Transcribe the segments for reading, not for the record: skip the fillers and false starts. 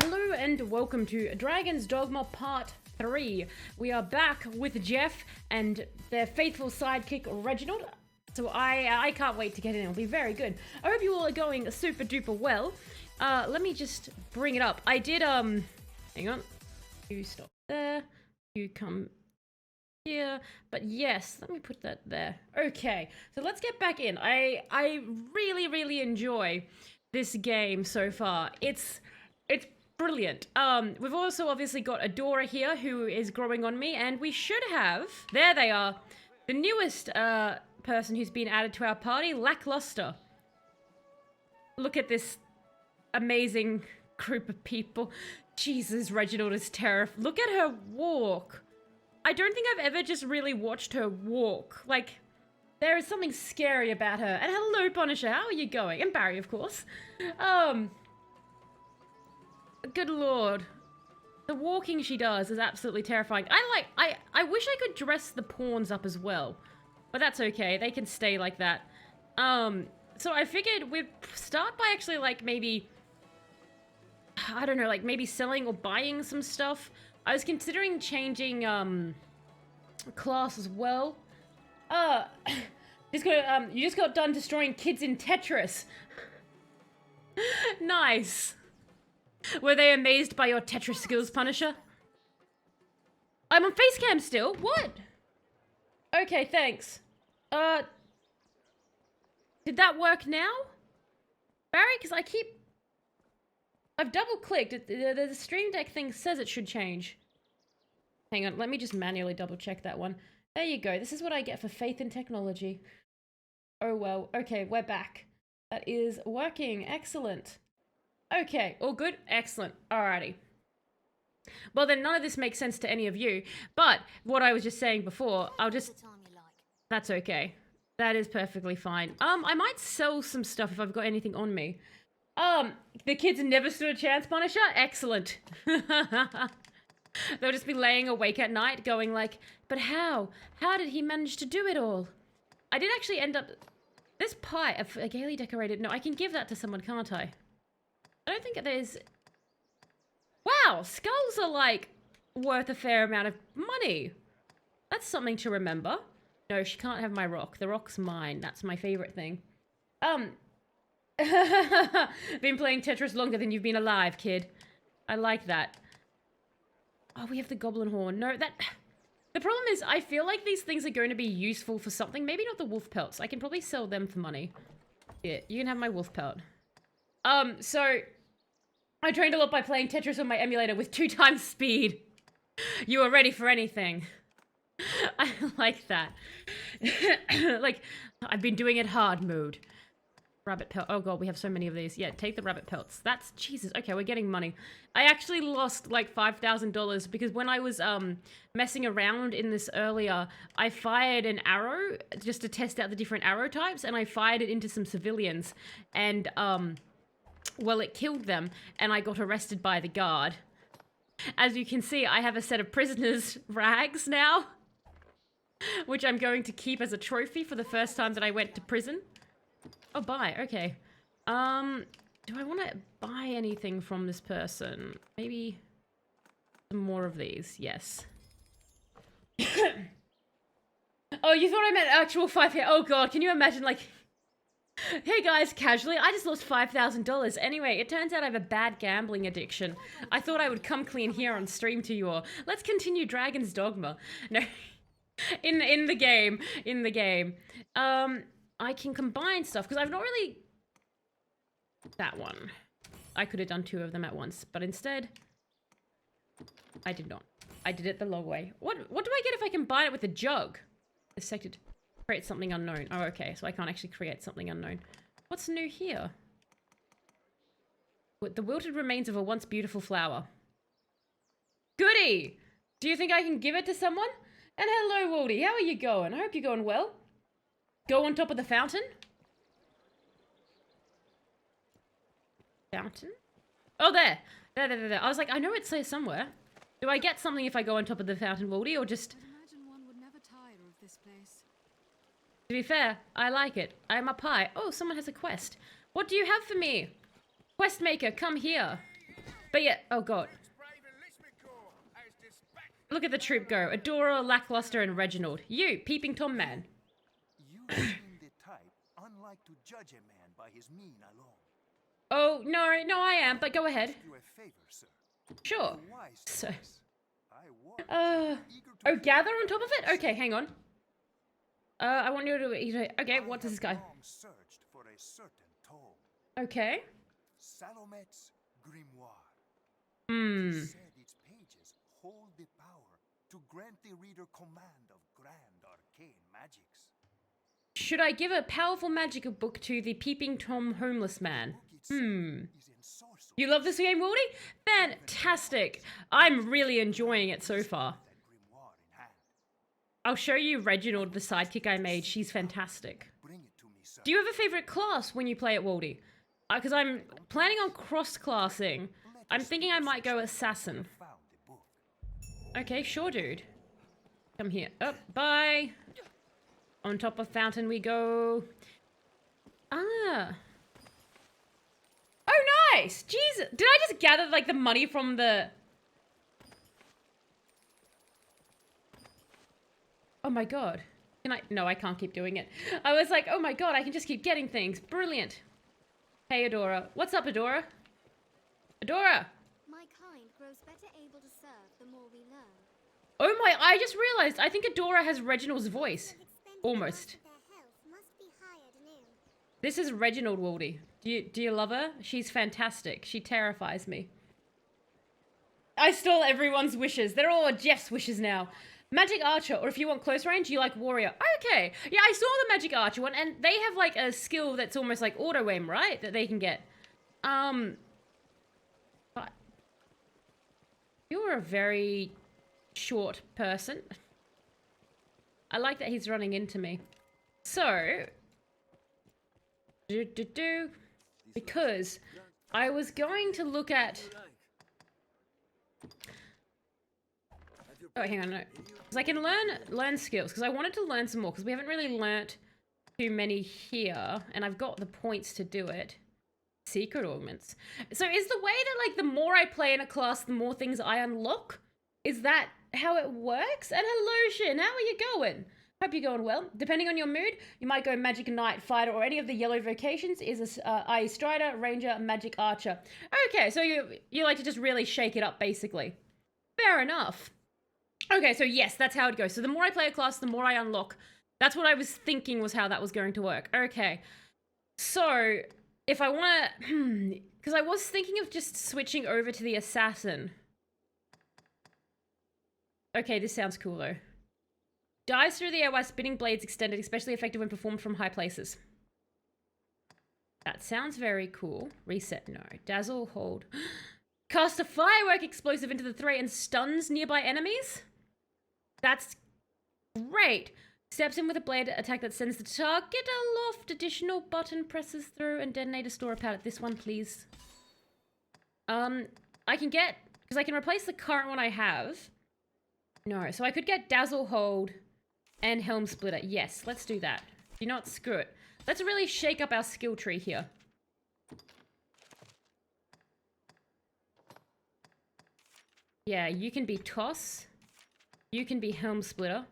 Hello and welcome to Dragon's Dogma Part 3. We are back with Jeff and their faithful sidekick Reginald. So I can't wait to get in. It'll be very good. I hope you all are going super duper well. Let me just bring it up. I did, hang on. You stop there. You come here. But yes, let me put that there. Okay, so let's get back in. I really enjoy this game so far. It's brilliant. We've also obviously got Adora here who is growing on me, and we should have, there they are, the newest person who's been added to our party, Lackluster. Look at this amazing group of people. Jesus, Reginald is terrifying. Look at her walk. I don't think I've ever just really watched her walk. Like, there is something scary about her. And hello, Punisher, how are you going? And Barry, of course. Good lord. The walking she does is absolutely terrifying. I wish I could dress the pawns up as well. But that's okay, they can stay like that. So I figured we'd start by actually, like, maybe, I don't know, like, maybe selling or buying some stuff. I was considering changing, class as well. You just got done destroying kids in Tetris. Nice. Were they amazed by your Tetris skills, Punisher? I'm on facecam still? What? Okay, thanks. Did that work now? Barry, because I've double-clicked. The Stream Deck thing says it should change. Hang on, let me just manually double-check that one. There you go. This is what I get for faith in technology. Oh, well. Okay, we're back. That is working. Excellent. Okay, all good? Excellent. Alrighty. Well, then none of this makes sense to any of you, but what I was just saying before, That's okay. That is perfectly fine. I might sell some stuff if I've got anything on me. The kids never stood a chance, Punisher? Excellent. They'll just be laying awake at night going like, but how? How did he manage to do it all? I did actually end up... This pie, a gaily decorated... No, I can give that to someone, can't I? I don't think there's... Wow, skulls are, like, worth a fair amount of money. That's something to remember. No, she can't have my rock. The rock's mine. That's my favorite thing. Been playing Tetris longer than you've been alive, kid. I like that. Oh, we have the goblin horn. No, that... The problem is, I feel like these things are going to be useful for something. Maybe not the wolf pelts. I can probably sell them for money. Yeah, you can have my wolf pelt. So... I trained a lot by playing Tetris on my emulator with 2 times speed. You are ready for anything. I like that. Like, I've been doing it hard mode. Rabbit pelt. Oh god, we have so many of these. Yeah, take the rabbit pelts. That's... Jesus. Okay, we're getting money. I actually lost like $5,000 because when I was messing around in this earlier, I fired an arrow just to test out the different arrow types, and I fired it into some civilians, and well, it killed them, and I got arrested by the guard. As you can see, I have a set of prisoners' rags now, which I'm going to keep as a trophy for the first time that I went to prison. Oh, buy. Okay. Do I want to buy anything from this person? Maybe some more of these. Yes. Oh, you thought I meant actual 5 here? Oh, God. Can you imagine, like... Hey guys, casually, I just lost $5,000. Anyway, it turns out I have a bad gambling addiction. I thought I would come clean here on stream to you all. Let's continue Dragon's Dogma. No, in the game. I can combine stuff, because I've not really... That one. I could have done 2 of them at once, but instead... I did not. I did it the long way. What do I get if I combine it with a jug? Dissected... Create something unknown. Oh, okay, so I can't actually create something unknown. What's new here? The wilted remains of a once beautiful flower. Goody! Do you think I can give it to someone? And hello, Waldy. How are you going? I hope you're going well. Go on top of the fountain? Fountain? Oh, there. There. I was like, I know it says somewhere. Do I get something if I go on top of the fountain, Waldy, or just... I'd imagine one would never tire of this place. To be fair, I like it. I'm a pie. Oh, someone has a quest. What do you have for me? Quest maker, come here. But yeah, oh god. Look at the troop go. Adora, Lackluster, and Reginald. You, Peeping Tom Man. You seem the type unlike to judge a man by his mien alone. Oh, no, I am, but go ahead. Ask you a favor, sir. Sure. A wise So, choice. I warn you, eager to oh, gather on top of follow it? Okay, hang on. I want you to, okay, what does this guy? I have long searched for a certain tome. Okay. Salomet's Grimoire. Hmm. It said its pages hold the power to grant the reader command of grand arcane magics. Should I give a powerful magic book to the Peeping Tom homeless man? Hmm. You love this game, Wildy? Fantastic. I'm really enjoying it so far. I'll show you Reginald, the sidekick I made. She's fantastic. Do you have a favorite class when you play at Wildy? Because I'm planning on cross-classing. I'm thinking I might go assassin. Okay, sure, dude. Come here. Up, bye. On top of fountain we go. Ah. Oh, nice! Jesus. Did I just gather, like, the money from the... Oh my god. Can I... No, I can't keep doing it. I was like, oh my god, I can just keep getting things. Brilliant. Hey, Adora. What's up, Adora? Adora! My kind grows better able to serve the more we learn. Oh my, I just realized. I think Adora has Reginald's voice. Almost. This is Reginald Wildy. Do you love her? She's fantastic. She terrifies me. I stole everyone's wishes. They're all Jeff's wishes now. Magic Archer, or if you want close range, you like Warrior. Okay. Yeah, I saw the Magic Archer one, and they have like a skill that's almost like auto aim, right? That they can get. But you're a very short person. I like that he's running into me. So, because I was going to look at... Oh, hang on, no. Because I can learn skills, because I wanted to learn some more, because we haven't really learnt too many here, and I've got the points to do it. Secret augments. So is the way that, like, the more I play in a class, the more things I unlock? Is that how it works? And hello, Shin, how are you going? Hope you're going well. Depending on your mood, you might go Magic Knight, Fighter, or any of the yellow vocations is i.e. Strider, Ranger, Magic Archer. Okay, so you like to just really shake it up, basically. Fair enough. Okay, so yes, that's how it goes. So the more I play a class, the more I unlock. That's what I was thinking was how that was going to work. Okay. So, if I want to... Because I was thinking of just switching over to the Assassin. Okay, this sounds cool, though. Dives through the air while spinning blades extended, especially effective when performed from high places. That sounds very cool. Reset, no. Dazzle, hold. Cast a firework explosive into the threat and stuns nearby enemies? That's great. Steps in with a blade attack that sends the target aloft. Additional button presses through and detonator store a pallet. This one, please. I can get... Because I can replace the current one I have. No, so I could get Dazzle Hold and Helm Splitter. Yes, let's do that. Do not screw it. Let's really shake up our skill tree here. Yeah, you can be Toss, you can be Helm Splitter,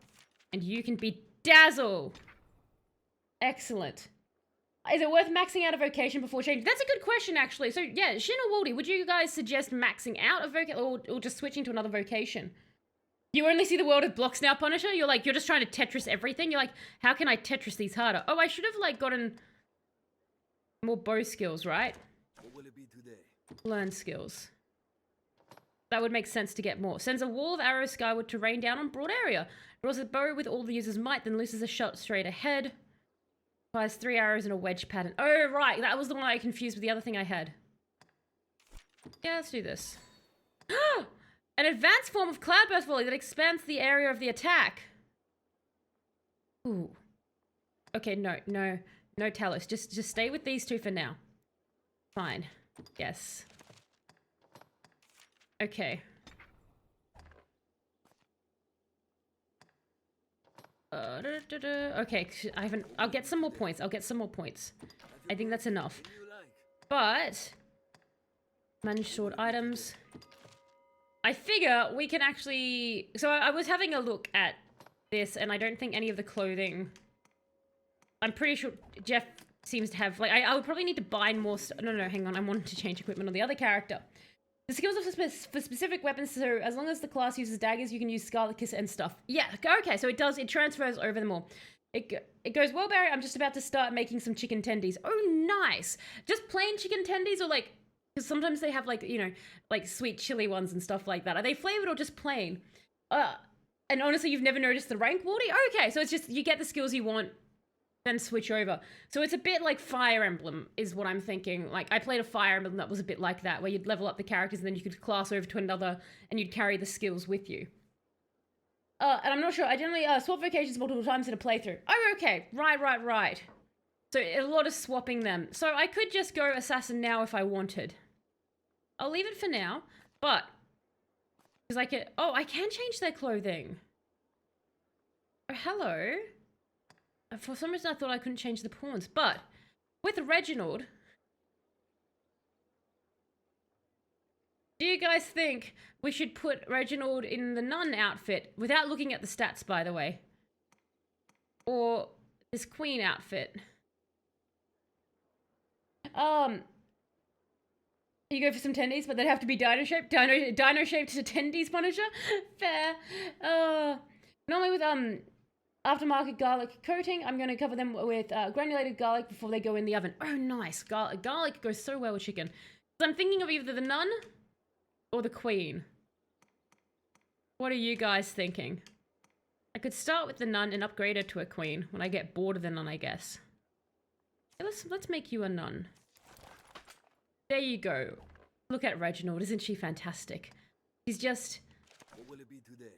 and you can be Dazzle. Excellent. Is it worth maxing out a vocation before change? That's a good question, actually. So, yeah, Shin or Wildy, would you guys suggest maxing out a vocation or just switching to another vocation? You only see the world of blocks now, Punisher? You're just trying to Tetris everything? You're like, how can I Tetris these harder? Oh, I should have, like, gotten more bow skills, right? What will it be today? Learn skills. That would make sense to get more. Sends a wall of arrows skyward to rain down on broad area. Draws a bow with all the user's might, then looses a shot straight ahead. Fires 3 arrows in a wedge pattern. Oh, right. That was the one I confused with the other thing I had. Yeah, let's do this. An advanced form of cloudburst volley that expands the area of the attack. Ooh. Okay, no Talos. Just stay with these two for now. Fine. Yes. Okay. Okay, I'll get some more points. I think that's enough. But Manage stored items. I figure we can actually... So I was having a look at this, and I don't think any of the clothing... I'm pretty sure Jeff seems to have... Like, I would probably need to buy more... No, hang on. I wanted to change equipment on the other character. The skills are for specific weapons, so as long as the class uses daggers, you can use Scarlet Kiss and stuff. Yeah, okay, so it transfers over them all. It goes, well, Barry, I'm just about to start making some chicken tendies. Oh, nice. Just plain chicken tendies, or like... Because sometimes they have, like, you know, like sweet chili ones and stuff like that. Are they flavored or just plain? And honestly, you've never noticed the rank, Wardy? Okay, so it's just, you get the skills you want, then switch over. So it's a bit like Fire Emblem, is what I'm thinking. Like, I played a Fire Emblem that was a bit like that, where you'd level up the characters and then you could class over to another, and you'd carry the skills with you. And I'm not sure, I generally swap vocations multiple times in a playthrough. Oh, okay, right. So a lot of swapping them. So I could just go Assassin now if I wanted. I'll leave it for now, but... Because I can... Oh, I can change their clothing. Oh, hello. For some reason I thought I couldn't change the pawns, but... With Reginald... Do you guys think we should put Reginald in the nun outfit, without looking at the stats, by the way? Or this queen outfit? You go for some tendies, but they'd have to be dino-shaped. Dino-shaped tendies, Punisher? Fair. Normally with, aftermarket garlic coating, I'm going to cover them with granulated garlic before they go in the oven. Oh, nice. Garlic goes so well with chicken. So I'm thinking of either the nun or the queen. What are you guys thinking? I could start with the nun and upgrade her to a queen when I get bored of the nun, I guess. Okay, let's make you a nun. There you go. Look at Reginald, isn't she fantastic? She's just... What will it be today?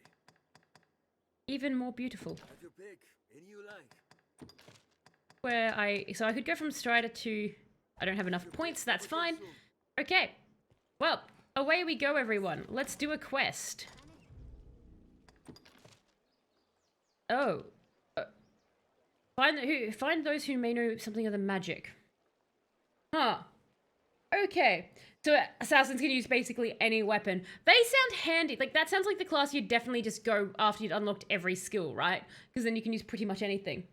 Even more beautiful. Have your pick. Any you like. So I could go from Strider to... I don't have enough points, that's fine. Okay. Well, away we go, everyone. Let's do a quest. Oh. Find those who may know something of the magic. Huh. Okay, so assassins can use basically any weapon. They sound handy. Like, that sounds like the class you'd definitely just go after you'd unlocked every skill, right? Because then you can use pretty much anything.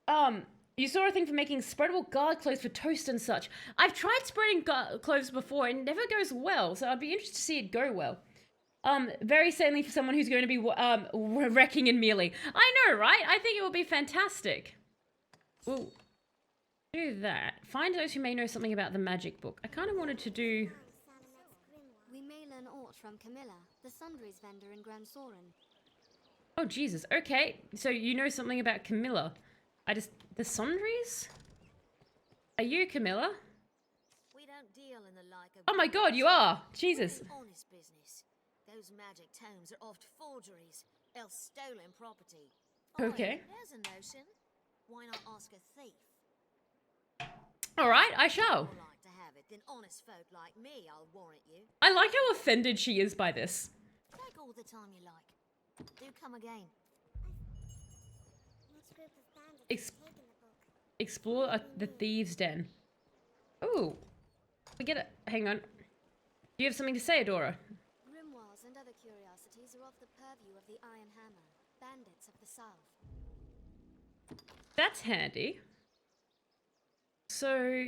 You saw a thing for making spreadable garlic cloves for toast and such. I've tried spreading cloves before and it never goes well, so I'd be interested to see it go well. Very sanely for someone who's going to be wrecking in melee. I know, right? I think it would be fantastic. Ooh. Do that. Find those who may know something about the magic book. I kind of wanted to do... We may learn aught from Camilla, the sundries vendor in Grand Soren. Oh, Jesus. Okay. So you know something about Camilla. The sundries? Are you Camilla? We don't deal in the like of... Oh my god, you are! Jesus. Honest business. Those magic tomes are oft forgeries, else stolen property. Okay. There's a notion. Why not ask a thief? Alright, I shall. More like to have it than honest folk like me, I'll warrant you. I like how offended she is by this. Take all the time you like. Do come again. Which group of bandits has taken the book? Explore the thieves' den. Ooh. Forget it. Hang on. Do you have something to say, Adora? Grimoires and other curiosities are of the purview of the Iron Hammer, bandits of the south. That's handy. So,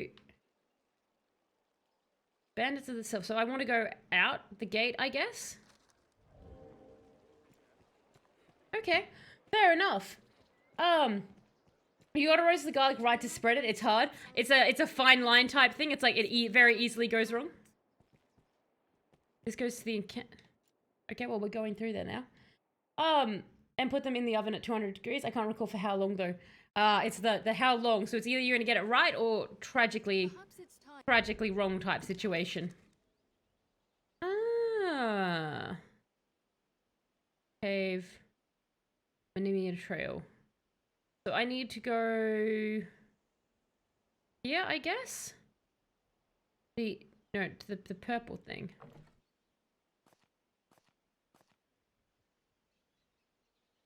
bandits of the south. So I want to go out the gate, I guess. Okay, fair enough. You gotta roast the garlic right to spread it. It's hard. It's a fine line type thing. It's like it very easily goes wrong. This goes to the okay, well we're going through there now. And put them in the oven at 200 degrees. I can't recall for how long though. It's the how long. So it's either you're gonna get it right or tragically wrong type situation. Ah. Cave. Manimia Trail. So I need to go... Yeah, I guess? No, to the purple thing.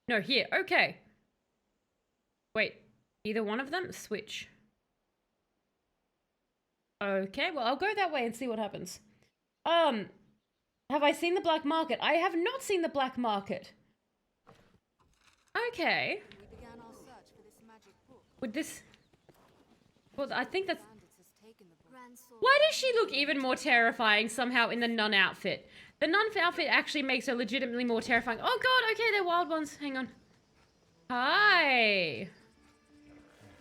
No, here. Okay. Wait. Either one of them? Switch. Okay, well, I'll go that way and see what happens. Have I seen the black market? I have not seen the black market. Okay. We began our search for this magic book. Would this... Well, I think that's... Bandits has taken the book. Grand sword. Why does she look even more terrifying somehow in the nun outfit? The nun outfit actually makes her legitimately more terrifying. Oh god, okay, they're wild ones. Hang on. Hi.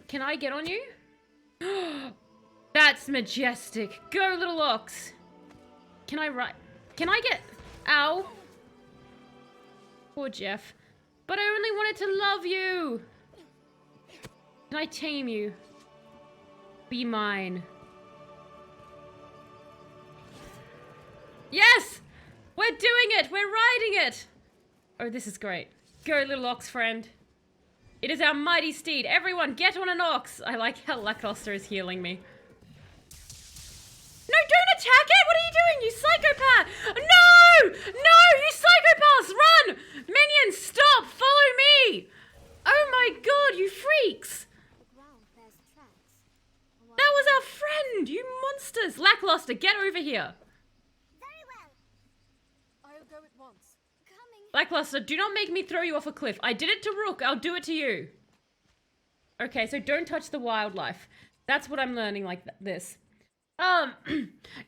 Can I get on you? That's majestic. Go, little ox. Can I ride? Can I get... Ow. Poor Jeff. But I only wanted to love you. Can I tame you? Be mine. Yes! We're doing it! We're riding it! Oh, this is great. Go, little ox friend. It is our mighty steed. Everyone, get on an ox. I like how Lackluster is healing me. No, don't attack it! What are you doing, you psychopath? No! No, you psychopaths! Run! Minions, stop! Follow me! Oh my god, you freaks! The ground bears tracks. That was our friend, you monsters! Lackluster, get over here. Very well. I'll go at once. Coming. Lackluster, do not make me throw you off a cliff. I did it to Rook, I'll do it to you. Okay, so don't touch the wildlife. That's what I'm learning like this.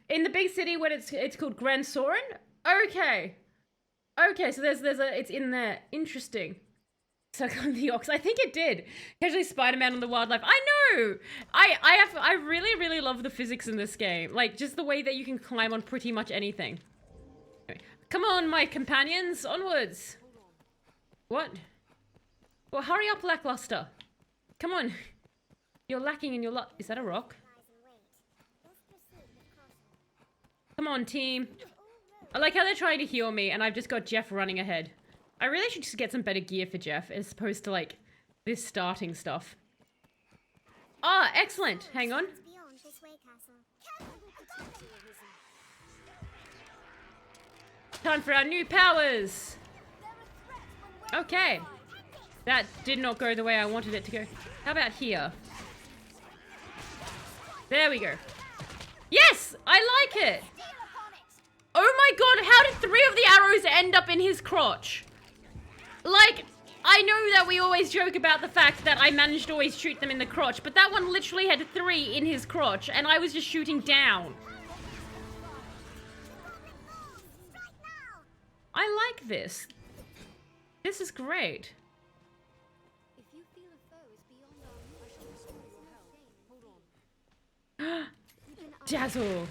In the big city when it's called Grand Soren? Okay. Okay, so there's it's in there. Interesting. So the ox. I think it did. Casually Spider-Man on the wildlife. I know! I really love the physics in this game. Like, just the way that you can climb on pretty much anything. Anyway, come on, my companions. Onwards. What? Well, hurry up, Lackluster. Come on. You're lacking in your luck. Is that a rock? Come on, team. I like how they're trying to heal me, and I've just got Jeff running ahead. I really should just get some better gear for Jeff, as opposed to, like, this starting stuff. Ah, excellent. Hang on. Beyond this way, castle. Time for our new powers. Okay. That did not go the way I wanted it to go. How about here? There we go. Yes! I like it! Oh my god, how did 3 of the arrows end up in his crotch? Like, I know that we always joke about the fact that I managed to always shoot them in the crotch, but that one literally had 3 in his crotch, and I was just shooting down. I like this. This is great. If you feel a foe is beyond our reach, I shall restore your health. Hold on. Dazzle.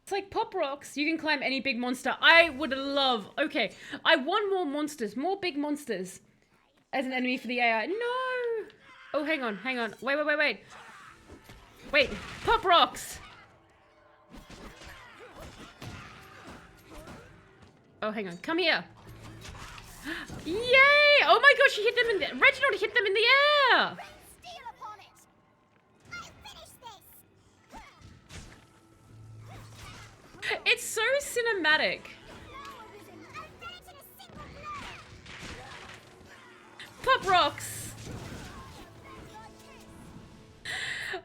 It's like Pop Rocks. You can climb any big monster. I would love... Okay, I want more monsters. More big monsters. As an enemy for the AI. No! Oh, hang on, hang on. Wait. Wait, Pop Rocks! Oh, hang on. Come here. Yay! Oh my gosh, she hit them in the... Reginald hit them in the air! It's so cinematic. Pop Rocks!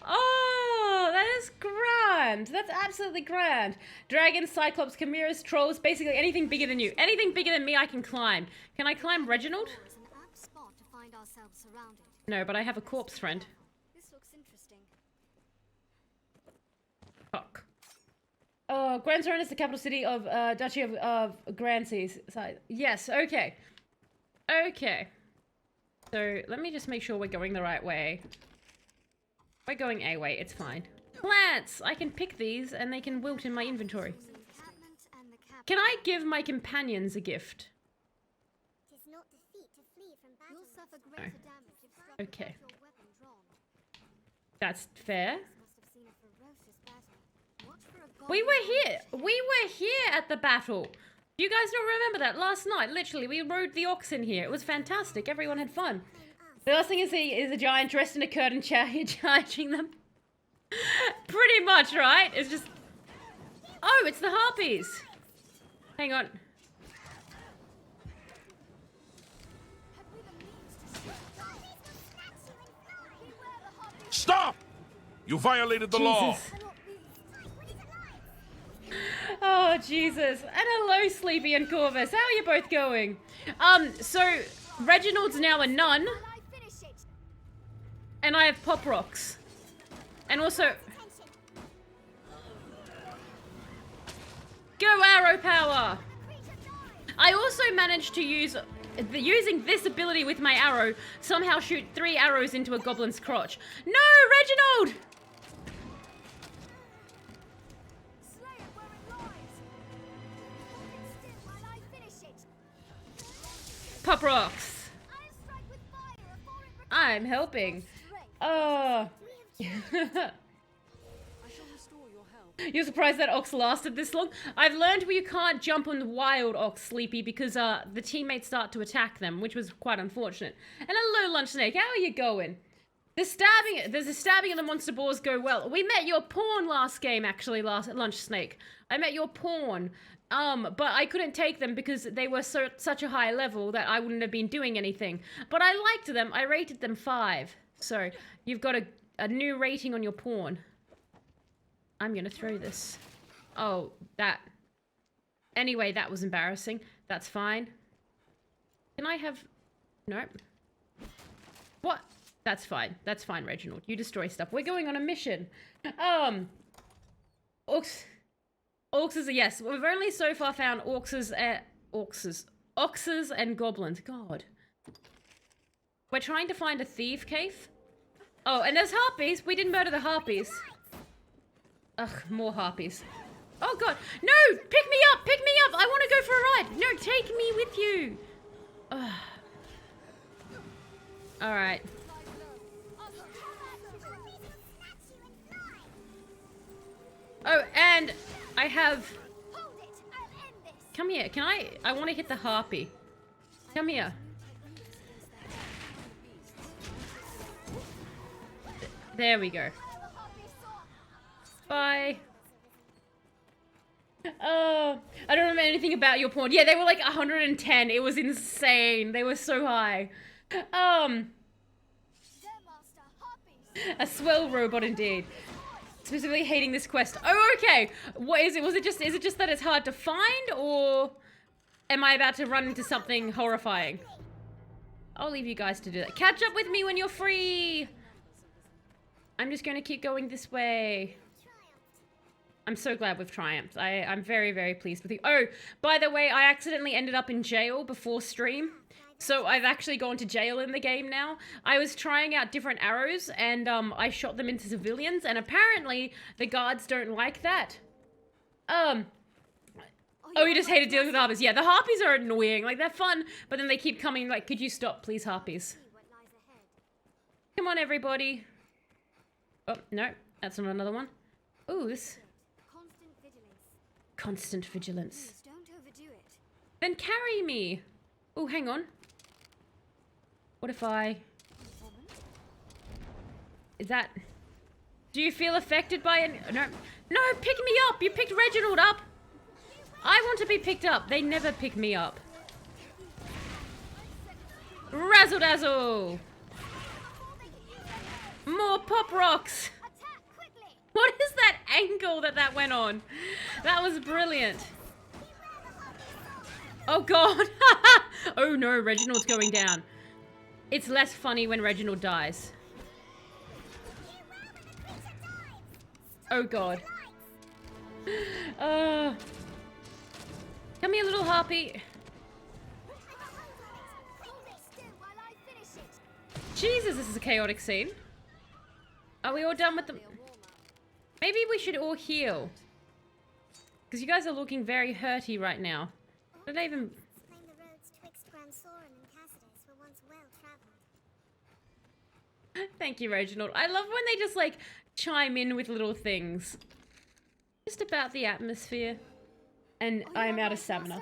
Oh, that is grand. That's absolutely grand. Dragons, Cyclops, Chimeras, Trolls, basically anything bigger than you. Anything bigger than me I can climb. Can I climb Reginald? It's an apt spot to find ourselves surrounded. No, but I have a corpse friend. This looks interesting. Fuck. Oh, Grand Soren is the capital city of Duchy of Grand Seas. Yes, okay. Okay. So, let me just make sure we're going the right way. We're going a way, it's fine. Plants! I can pick these and they can wilt in my inventory. Can I give my companions a gift? Tis not defeat to flee from battle. You'll suffer greater damage if struck Okay. without your weapon drawn. That's fair. Must have seen a ferocious battle. Watch for a We goblin. were here! We were here at the battle! You guys don't remember that? Last night, literally, we rode the ox in here. It was fantastic. Everyone had fun. The last thing is a giant dressed in a curtain charging them. Pretty much, right? It's just... Oh, it's the harpies! Hang on. Stop! You violated the law. Jesus. Oh, Jesus. And hello, Sleepy and Corvus. How are you both going? So Reginald's now a nun. And I have pop rocks. And also... Go arrow power! I also managed to use... Using this ability with my arrow, somehow shoot 3 arrows into a goblin's crotch. No, Reginald! Pop rocks. I'm helping. Oh. You're surprised that ox lasted this long? I've learned you can't jump on the wild ox, Sleepy, because the teammates start to attack them, which was quite unfortunate. And hello, Lunch Snake. How are you going? Does the stabbing of the monster boars go well? We met your pawn last game, actually, Lunch Snake. I met your pawn. But I couldn't take them because they were such a high level that I wouldn't have been doing anything. But I liked them. I rated them 5. So you've got a new rating on your pawn. I'm gonna throw this. Oh, that. Anyway, that was embarrassing. That's fine. Can I have... Nope. What? That's fine. That's fine, Reginald. You destroy stuff. We're going on a mission. Oxes are yes. We've only so far found oxes and goblins. God. We're trying to find a thief cave. Oh, and there's harpies. We didn't murder the harpies. Ugh, more harpies. Oh god. No! Pick me up! Pick me up! I want to go for a ride! No, take me with you! Ugh. Alright. Oh, and I have... Come here. Can I want to hit the harpy. Come here. There we go. Bye. Oh, I don't remember anything about your pawn. Yeah, they were like 110. It was insane. They were so high. A swell robot indeed. Specifically hating this quest. Oh, okay. What is it? Is it just that it's hard to find, or am I about to run into something horrifying? I'll leave you guys to do that. Catch up with me when you're free. I'm just going to keep going this way. I'm so glad we've triumphed. I'm very, very pleased with you. Oh, by the way, I accidentally ended up in jail before stream. So I've actually gone to jail in the game now. I was trying out different arrows and I shot them into civilians, and apparently the guards don't like that. Oh, you just hated dealing with harpies. Yeah, the harpies are annoying. Like, they're fun, but then they keep coming like, could you stop, please, harpies? Come on, everybody. Oh, no, that's not another one. Ooh, this... Constant vigilance. Don't overdo it. Then carry me. Oh, hang on. What if I... Is that... Do you feel affected by it? No. No, pick me up. You picked Reginald up. I want to be picked up. They never pick me up. Razzle dazzle. More pop rocks. What is that angle that went on? That was brilliant. Oh god. Oh no, Reginald's going down. It's less funny when Reginald dies. Oh god. Come here, little harpy. Jesus, this is a chaotic scene. Are we all done with the... Maybe we should all heal. Because you guys are looking very hurty right now. Did I even... Thank you, Reginald. I love when they just, like, chime in with little things. Just about the atmosphere. And I'm out of stamina.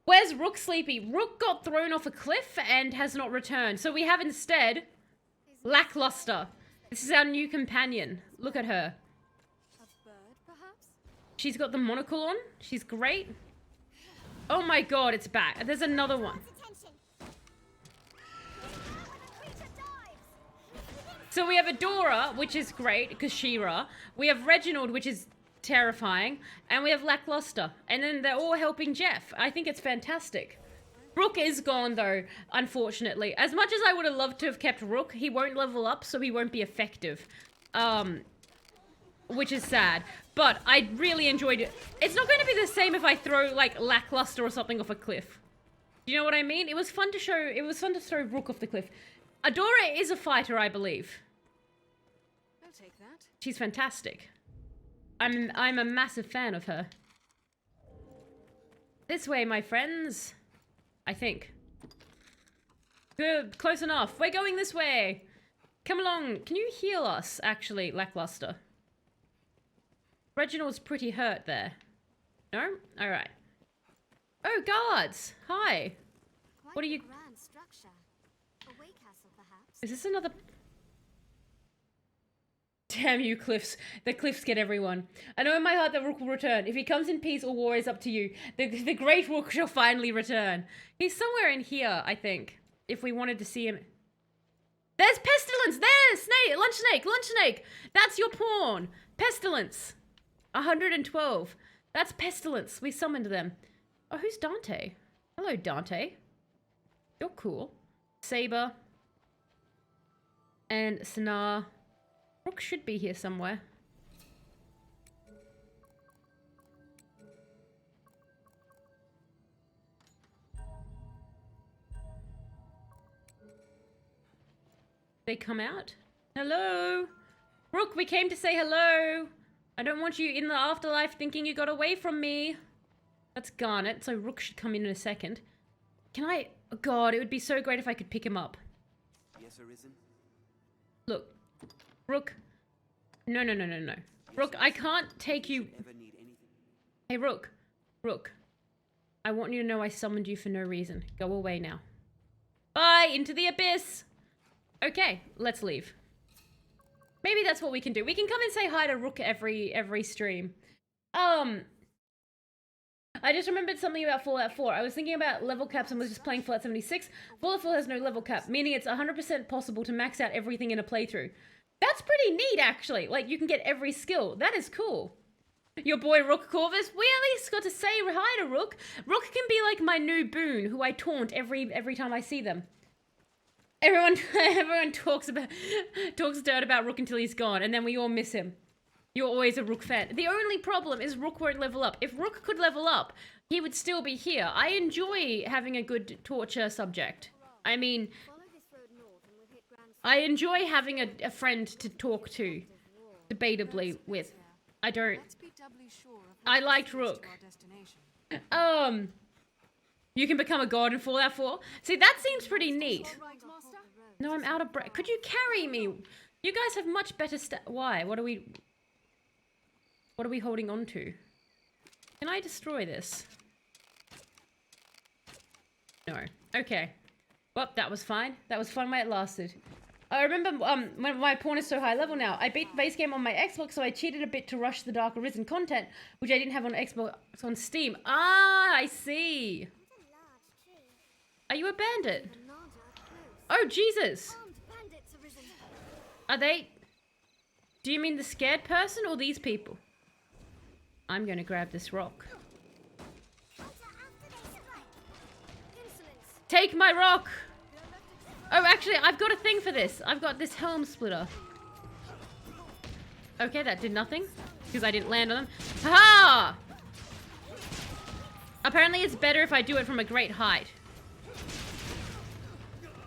Where's Rook, Sleepy? Rook got thrown off a cliff and has not returned. So we have instead... Lackluster. This is our new companion. Look at her. She's got the monocle on. She's great. Oh my god, it's back. There's another one. So we have Adora, which is great, because She-Ra. We have Reginald, which is terrifying. And we have Lackluster. And then they're all helping Jeff. I think it's fantastic. Rook is gone, though, unfortunately. As much as I would have loved to have kept Rook, he won't level up, so he won't be effective. Which is sad. But I really enjoyed it. It's not going to be the same if I throw, like, Lackluster or something off a cliff. Do you know what I mean? It was fun to throw Rook off the cliff. Adora is a fighter, I believe. I'll take that. She's fantastic. I'm a massive fan of her. This way, my friends. I think. Good, close enough. We're going this way. Come along. Can you heal us, actually, Lackluster? Reginald's pretty hurt there. No? Alright. Oh, guards! Hi! Quite What are you- a grand structure. A way castle, perhaps? Is this another... Damn you, Cliffs. The Cliffs get everyone. I know in my heart that Rook will return. If he comes in peace or war is up to you. The great Rook shall finally return. He's somewhere in here, I think. If we wanted to see him... There's Pestilence! There's Snake! Lunch Snake! Lunch Snake! That's your pawn! Pestilence! 112. That's Pestilence. We summoned them. Oh, who's Dante? Hello, Dante. You're cool. Saber. And Sanar. Rook should be here somewhere. They come out? Hello? Rook, we came to say hello. I don't want you in the afterlife thinking you got away from me. That's Garnet, so Rook should come in a second. Can I... Oh God, it would be so great if I could pick him up. Yes, Arisen? Look. Rook. No. Rook, I can't take you... Ever need anything? Hey, Rook. Rook. I want you to know I summoned you for no reason. Go away now. Bye! Into the abyss! Okay, let's leave. Maybe that's what we can do. We can come and say hi to Rook every stream. I just remembered something about Fallout 4. I was thinking about level caps and was just playing Fallout 76. Fallout 4 has no level cap, meaning it's 100% possible to max out everything in a playthrough. That's pretty neat, actually. Like, you can get every skill. That is cool. Your boy Rook Corvus, we at least got to say hi to Rook. Rook can be like my new boon, who I taunt every time I see them. Everyone talks dirt about Rook until he's gone, and then we all miss him. You're always a Rook fan. The only problem is Rook won't level up. If Rook could level up, he would still be here. I enjoy having a good torture subject. I mean, Follow this road north and we'll hit Grand I enjoy having a friend to talk to, debatably with. I don't. Let's be doubly sure of I what liked leads to Rook. our destination. You can become a god in Fallout 4. See, that seems pretty neat. Right, Master? No, I'm out of breath. Could you carry me? You guys have much better Why? What are we holding on to? Can I destroy this? No. Okay. Well, that was fine. That was fun while it lasted. I remember when my pawn is so high level now. I beat the base game on my Xbox, so I cheated a bit to rush the Dark Arisen content, which I didn't have on Xbox on Steam. Ah, I see. What a large tree. Are you a bandit? Nada close. Oh, Jesus. Armed bandits arisen. Are they... Do you mean the scared person or these people? I'm gonna grab this rock. Insolence. Take my rock! Oh, actually, I've got a thing for this. I've got this helm splitter. Okay, that did nothing. Because I didn't land on them. Ha! Apparently it's better if I do it from a great height.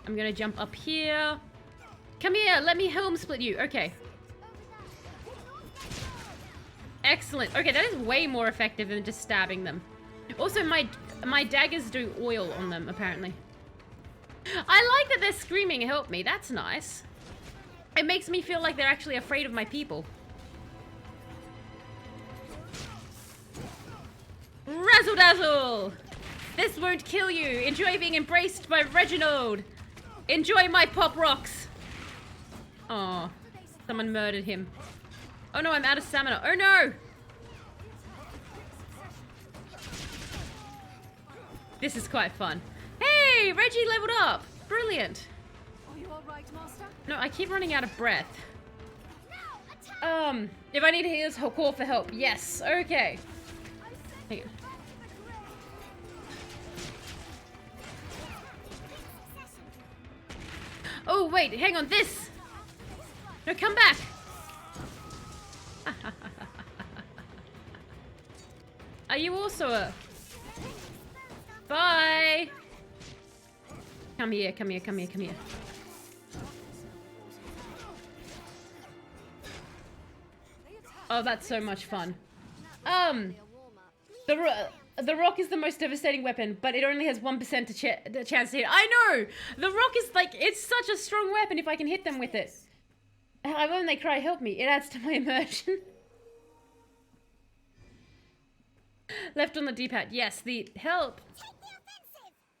I'm gonna jump up here. Come here, let me helm split you. Okay. Excellent. Okay, that is way more effective than just stabbing them. Also, my daggers do oil on them, apparently. I like that they're screaming, help me. That's nice. It makes me feel like they're actually afraid of my people. Razzle dazzle! This won't kill you. Enjoy being embraced by Reginald. Enjoy my pop rocks. Oh, someone murdered him. Oh no, I'm out of stamina. Oh no! This is quite fun. Hey, Reggie leveled up. Brilliant. Are you all right, right, Master? No, I keep running out of breath. If I need healers, call for help. Yes, okay. Hang on. Oh, wait, hang on, this! No, come back! Are you also a... Bye! Come here, come here, come here, come here. Oh, that's so much fun. The rock is the most devastating weapon, but it only has 1% chance to hit. I know! The rock is like, it's such a strong weapon if I can hit them with it. When they cry, help me, it adds to my immersion. Left on the D-pad, yes, the help.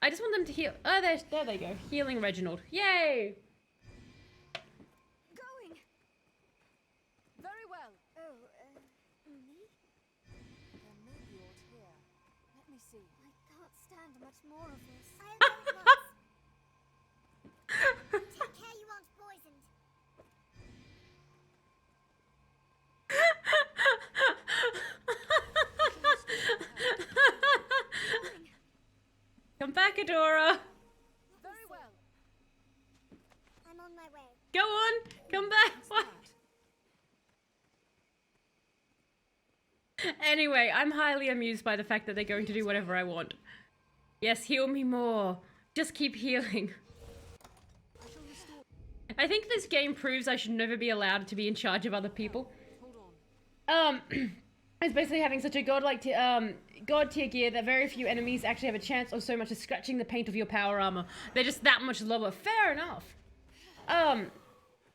I just want them to heal. Oh, there they go. Healing Reginald. Yay! Going. Very well. Me? There may be aught here. Let me see. I can't stand much more of this. I only want Take care you aren't poisoned. Come back, Adora. Very well. I'm on my way. Go on. Come back. What? Anyway, I'm highly amused by the fact that they're going to do whatever I want. Yes, heal me more. Just keep healing. I think this game proves I should never be allowed to be in charge of other people. Hold on. It's basically having such a god tier gear that very few enemies actually have a chance of so much as scratching the paint of your power armor. They're just that much lower. Fair enough.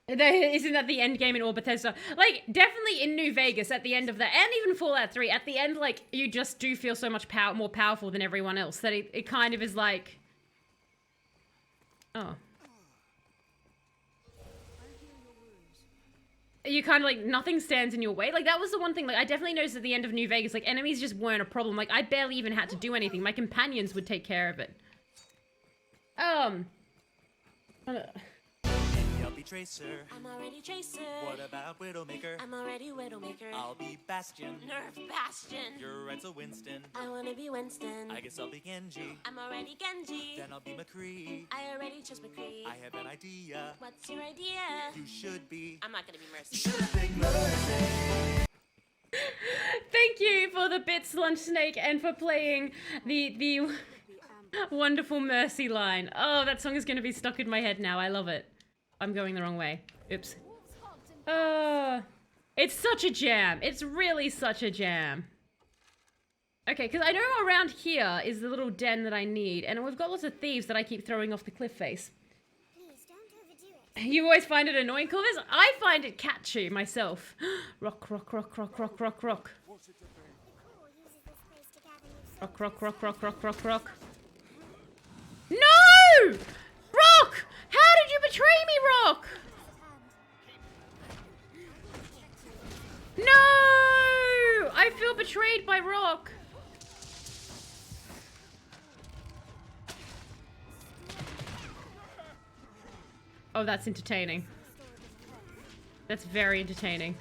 Isn't that the end game in all Bethesda? Like, definitely in New Vegas at the end of that, and even Fallout 3, at the end, like, you just do feel so much more powerful than everyone else that it kind of is like... Oh. You kind of like, nothing stands in your way. Like, that was the one thing, like, I definitely noticed at the end of New Vegas, like, enemies just weren't a problem. Like, I barely even had to do anything. My companions would take care of it. I'll be Tracer. I'm already Tracer. What about Widowmaker? I'm already Widowmaker. I'll be Bastion. Nerf Bastion. You're Renzo Winston. I wanna be Winston. I guess I'll be Genji. I'm already Genji. Then I'll be McCree. I already chose McCree. I have an idea. What's your idea? You should be. I'm not gonna be Mercy. Thank you for the bits, Lunch Snake, and for playing the wonderful Mercy line. Oh, that song is going to be stuck in my head now. I love it. I'm going the wrong way. Oops. It's such a jam. It's really such a jam. Okay, because I know around here is the little den that I need, and we've got lots of thieves that I keep throwing off the cliff face. Please don't overdo it. You always find it annoying, Corvus? I find it catchy myself. Rock, rock, rock, rock, rock, rock, rock. The Corps uses this place to gather new Rock, soldiers. rock, rock, rock, rock, rock, rock. No! Rock! How did you betray me, Rock? No! I feel betrayed by Rock. Oh, that's entertaining. That's very entertaining.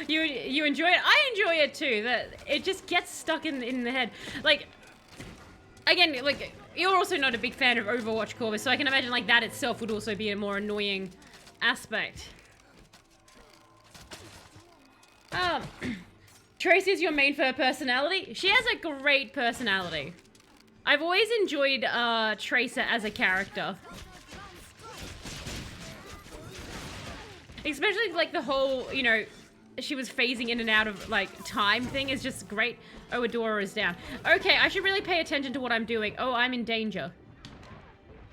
You enjoy it? I enjoy it too. That it just gets stuck in the head. Like, again, like, you're also not a big fan of Overwatch, Corvus, so I can imagine like that itself would also be a more annoying aspect. Tracy is your main for her personality. She has a great personality. I've always enjoyed Tracer as a character. Especially like the whole, you know, she was phasing in and out of like time thing is just great. Oh, Adora is down. Okay, I should really pay attention to what I'm doing. Oh, I'm in danger.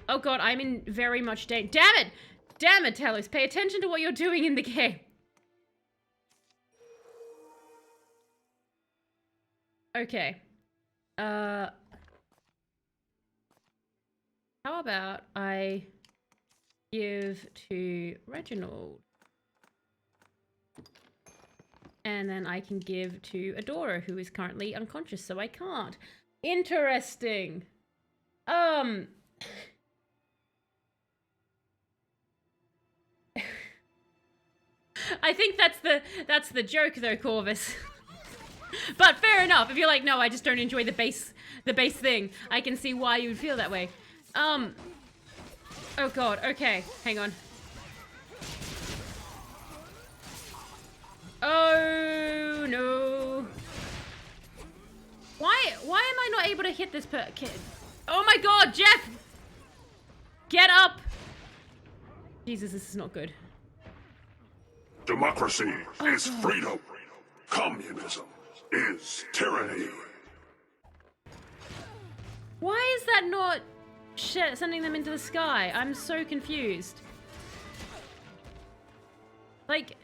Oh god, I'm in very much danger. Damn it! Damn it, Talos. Pay attention to what you're doing in the game. Okay. How about I give to Reginald And then I can give to Adora, who is currently unconscious, so I can't. Interesting. I think that's the joke though, Corvus. But fair enough. If you're like, no, I just don't enjoy the base thing, I can see why you would feel that way. Oh god, okay, hang on. Oh no. Why am I not able to hit this kid? Oh my god, Jeff! Get up! Jesus, this is not good. Democracy is freedom. Communism is tyranny. Why is that not sending them into the sky? I'm so confused. Like,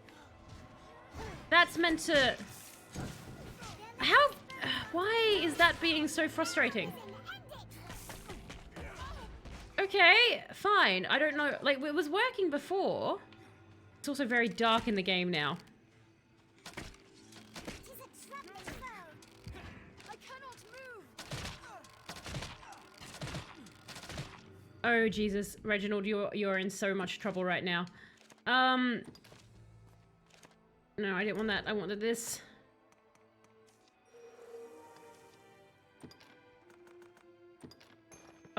that's meant to... How... Why is that being so frustrating? Okay, fine. I don't know. Like, it was working before. It's also very dark in the game now. Oh, Jesus. Reginald, you're in so much trouble right now. No, I didn't want that. I wanted this.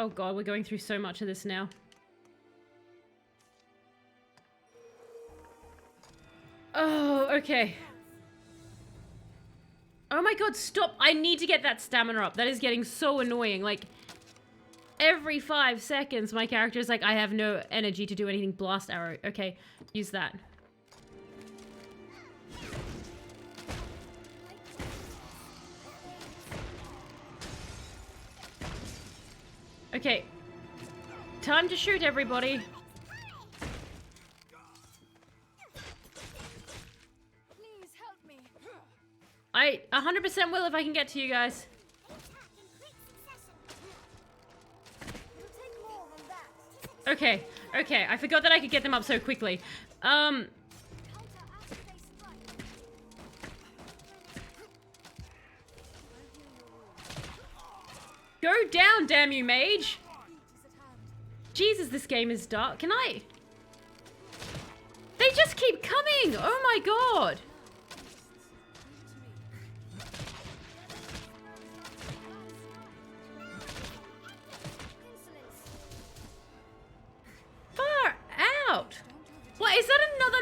Oh god, we're going through so much of this now. Oh, okay. Oh my god, stop! I need to get that stamina up. That is getting so annoying. Like, every 5 seconds, my character is like, I have no energy to do anything. Blast arrow. Okay, use that. Okay. Time to shoot, everybody. Please help me. I 100% will if I can get to you guys. Okay, okay. I forgot that I could get them up so quickly. Go down, damn you, mage! Jesus, this game is dark. Can I... They just keep coming! Oh my god! Far out! What, is that another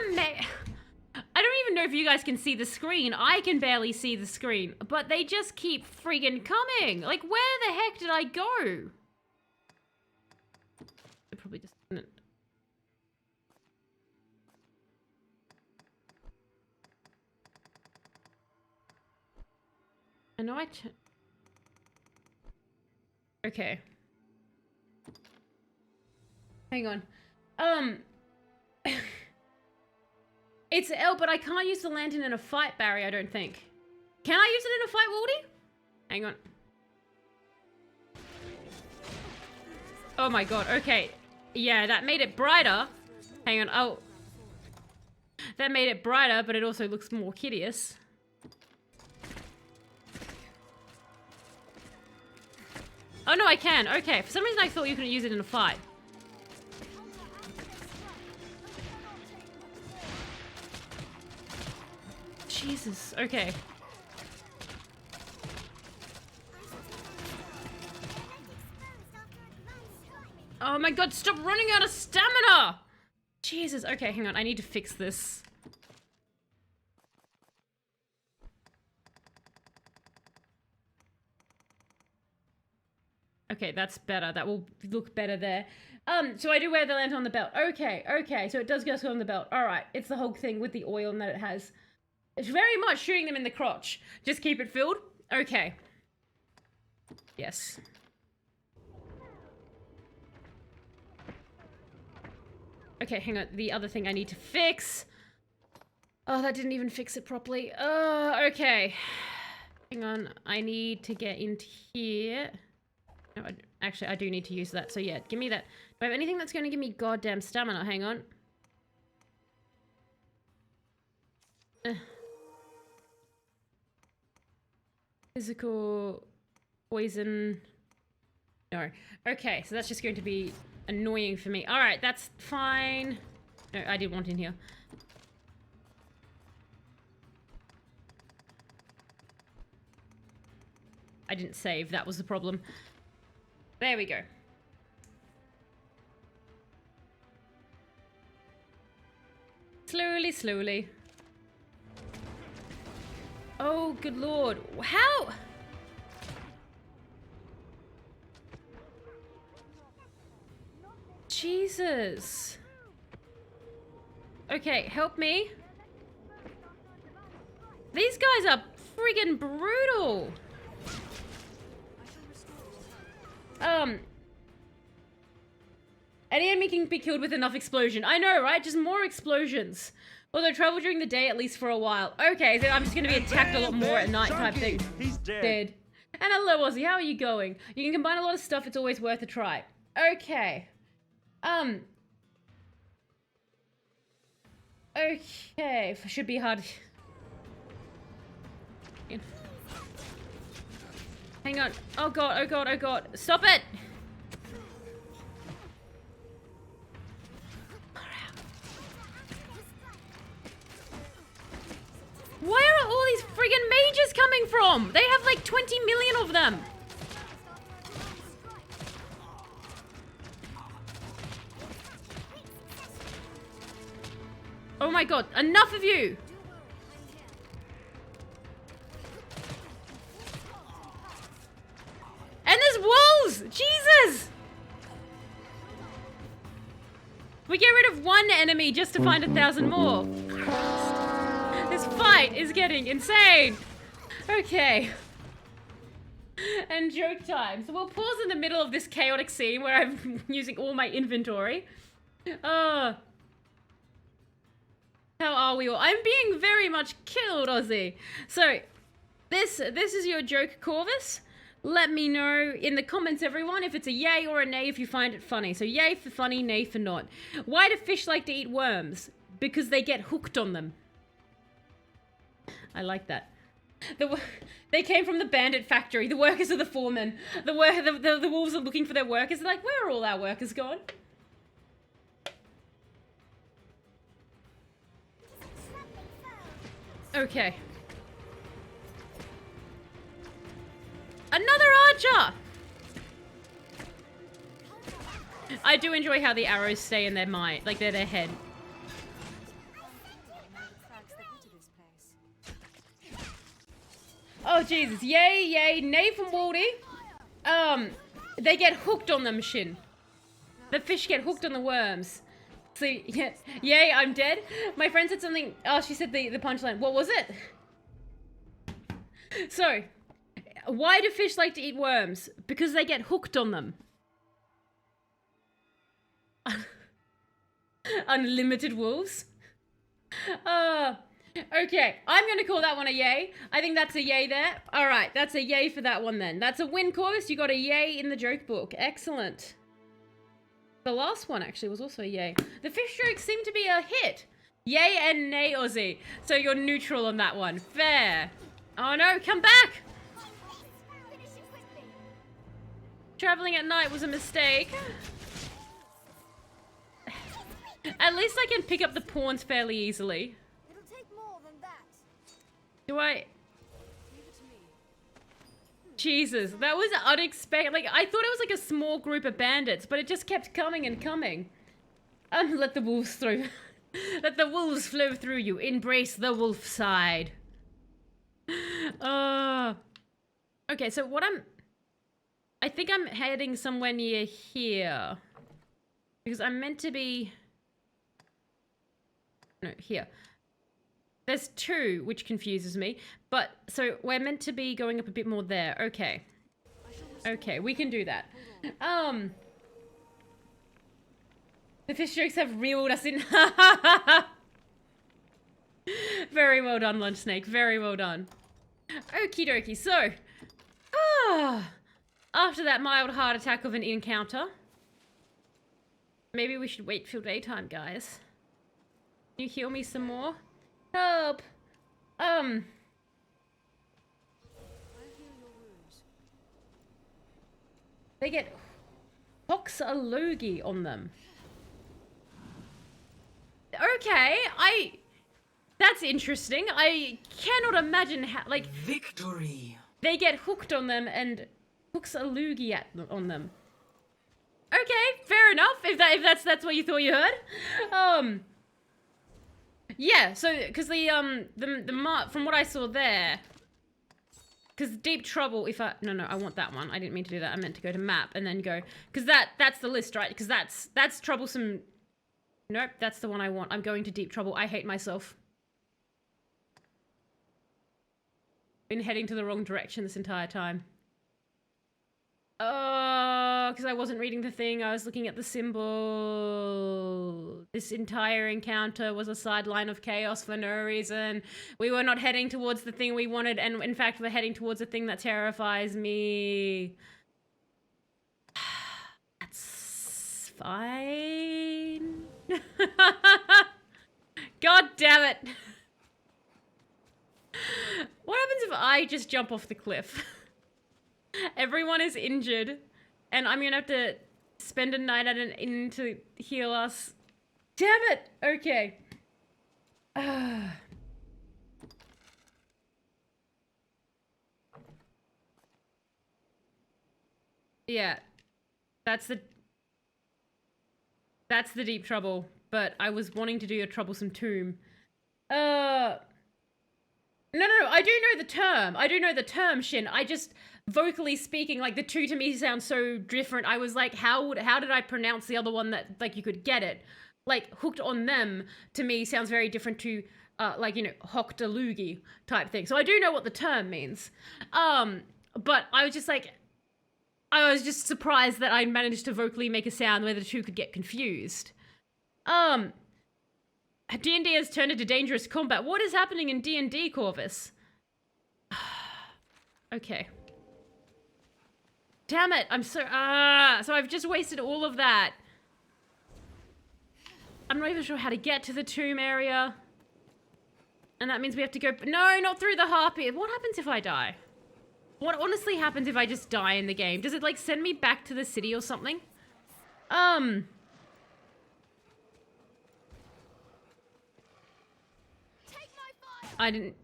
I don't even know if you guys can see the screen. I can barely see the screen. But they just keep friggin' coming! Like, where the heck did I go? I probably just didn't. I know okay. Hang on. It's L, but I can't use the lantern in a fight, Barry, I don't think. Can I use it in a fight, Waldy? Hang on. Oh my god, okay. Yeah, that made it brighter. Hang on, oh. That made it brighter, but it also looks more hideous. Oh no, I can. Okay, for some reason I thought you couldn't use it in a fight. Jesus, okay. Oh my god, stop running out of stamina! Jesus, okay, hang on, I need to fix this. Okay, that's better. That will look better there. So I do wear the lantern on the belt. Okay, okay, so it does go on the belt. Alright, it's the whole thing with the oil and that it has. It's very much shooting them in the crotch. Just keep it filled? Okay. Yes. Okay, hang on. The other thing I need to fix. Oh, that didn't even fix it properly. Okay. Hang on. I need to get into here. No, actually, I do need to use that. So yeah, give me that. Do I have anything that's going to give me goddamn stamina? Hang on. Physical poison. No. Okay, so that's just going to be annoying for me. Alright, that's fine. No, I did want in here. I didn't save, that was the problem. There we go. Slowly, slowly. Oh, good lord. How? Jesus. Okay, help me. These guys are friggin' brutal. Any enemy can be killed with enough explosion. I know, right? Just more explosions. Although travel during the day, at least for a while. Okay, so I'm just gonna be attacked a lot more at night type thing. He's dead. And hello, Ozzy. How are you going? You can combine a lot of stuff. It's always worth a try. Okay. Okay. Should be hard. Hang on. Oh god, oh god, oh god. Stop it! Where are all these friggin' mages coming from? They have like 20 million of them. Oh my god, enough of you! And there's wolves! Jesus! We get rid of one enemy just to find 1,000 more. This fight is getting insane. Okay. And joke time. So we'll pause in the middle of this chaotic scene where I'm using all my inventory. How are we all? I'm being very much killed, Ozzy. So, this is your joke, Corvus. Let me know in the comments, everyone, if it's a yay or a nay if you find it funny. So yay for funny, nay for not. Why do fish like to eat worms? Because they get hooked on them. I like that. They came from the bandit factory. The workers are the foremen. The wolves are looking for their workers. They're like, where are all our workers gone? Okay. Another archer! I do enjoy how the arrows stay in their mind, like they're their head. Oh Jesus, yay, yay, nay from Waldy. They get hooked on them, Shin. The fish get hooked on the worms. So, yeah, yay, I'm dead. My friend said something, oh, she said the punchline. What was it? So, why do fish like to eat worms? Because they get hooked on them. Unlimited wolves. Okay, I'm gonna call that one a yay. I think that's a yay there. All right, that's a yay for that one then. That's a win, Corvus. You got a yay in the joke book. Excellent. The last one actually was also a yay. The fish jokes seem to be a hit. Yay and nay, Ozzy. So you're neutral on that one. Fair. Oh no, come back! Traveling at night was a mistake. At least I can pick up the pawns fairly easily. It'll take more than that. Do I? Jesus, that was unexpected. Like, I thought it was like a small group of bandits, but it just kept coming and coming. Let the wolves through. Let the wolves flow through you. Embrace the wolf side. Okay, so what I think I'm heading somewhere near here. Because I'm meant to be... No, here. There's two, which confuses me. But, so we're meant to be going up a bit more there. Okay. Okay, we can do that. The fish jokes have reeled us in. Very well done, Lunch Snake. Very well done. Okie dokie. So, after that mild heart attack of an encounter, maybe we should wait till daytime, guys. Can you heal me some more? Help! They get Hoxalogi on them. Okay, that's interesting. I cannot imagine how, like, Victory. they get hooked on them and Hoxalogi on them. Okay, fair enough. If that's what you thought you heard. Yeah. So, because the from what I saw there, because Deep Trouble. No, I want that one. I didn't mean to do that. I meant to go to map and then go, because that's the list, right? Because that's troublesome. Nope, that's the one I want. I'm going to Deep Trouble. I hate myself. Been heading to the wrong direction this entire time. Oh, because I wasn't reading the thing. I was looking at the symbol. This entire encounter was a sideline of chaos for no reason. We were not heading towards the thing we wanted, and in fact, we're heading towards a thing that terrifies me. That's fine. God damn it. What happens if I just jump off the cliff? Everyone is injured, and I'm gonna have to spend a night at an inn to heal us. Damn it! Okay. Yeah. That's the Deep Trouble, but I was wanting to do a troublesome tomb. No, I do know the term. I do know the term, Shin. I just, vocally speaking, like, the two to me sound so different. I was like, how did I pronounce the other one that, like, you could get it? Like, hooked on them, to me, sounds very different to, like, you know, Hokdalugi type thing. So I do know what the term means. But I was just like, I was just surprised that I managed to vocally make a sound where the two could get confused. D&D has turned into dangerous combat. What is happening in D&D, Corvus? Okay. Damn it, I'm so I've just wasted all of that. I'm not even sure how to get to the tomb area. And that means we have to go, no, not through the harpy. What happens if I die? What honestly happens if I just die in the game? Does it, like, send me back to the city or something? I didn't...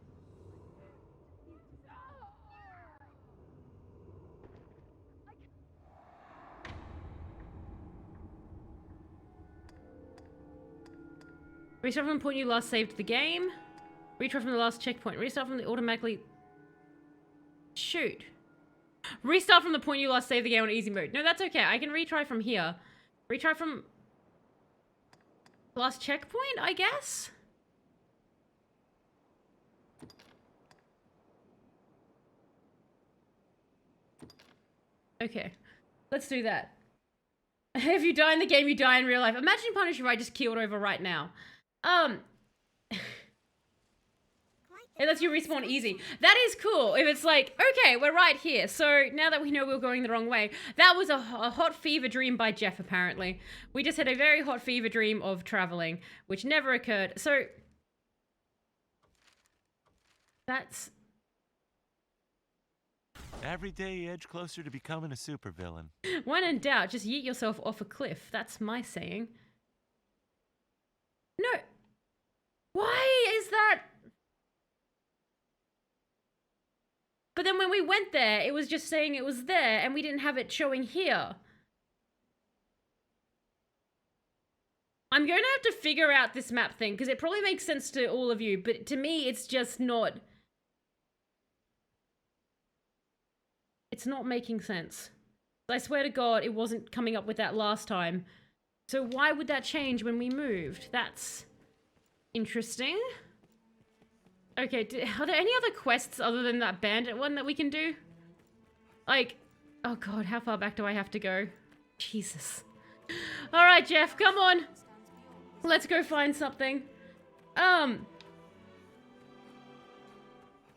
Restart from the point you last saved the game. Retry from the last checkpoint. Restart from the automatically... Shoot. Restart from the point you last saved the game on easy mode. No, that's okay. I can retry from here. Retry from... last checkpoint, I guess? Okay. Let's do that. If you die in the game, you die in real life. Imagine Punisher I just keeled over right now. It lets you respawn easy. That is cool. If it's like, okay, we're right here. So now that we know we're going the wrong way. That was a hot fever dream by Jeff, apparently. We just had a very hot fever dream of traveling, which never occurred. So that's... Every day you edge closer to becoming a supervillain. When in doubt, just yeet yourself off a cliff. That's my saying. No. Why is that? But then when we went there, it was just saying it was there, and we didn't have it showing here. I'm going to have to figure out this map thing, because it probably makes sense to all of you, but to me, it's just not... It's not making sense. I swear to God, it wasn't coming up with that last time. So why would that change when we moved? That's interesting. Okay, are there any other quests other than that bandit one that we can do? Like, oh God, how far back do I have to go? Jesus. All right, Jeff, come on. Let's go find something.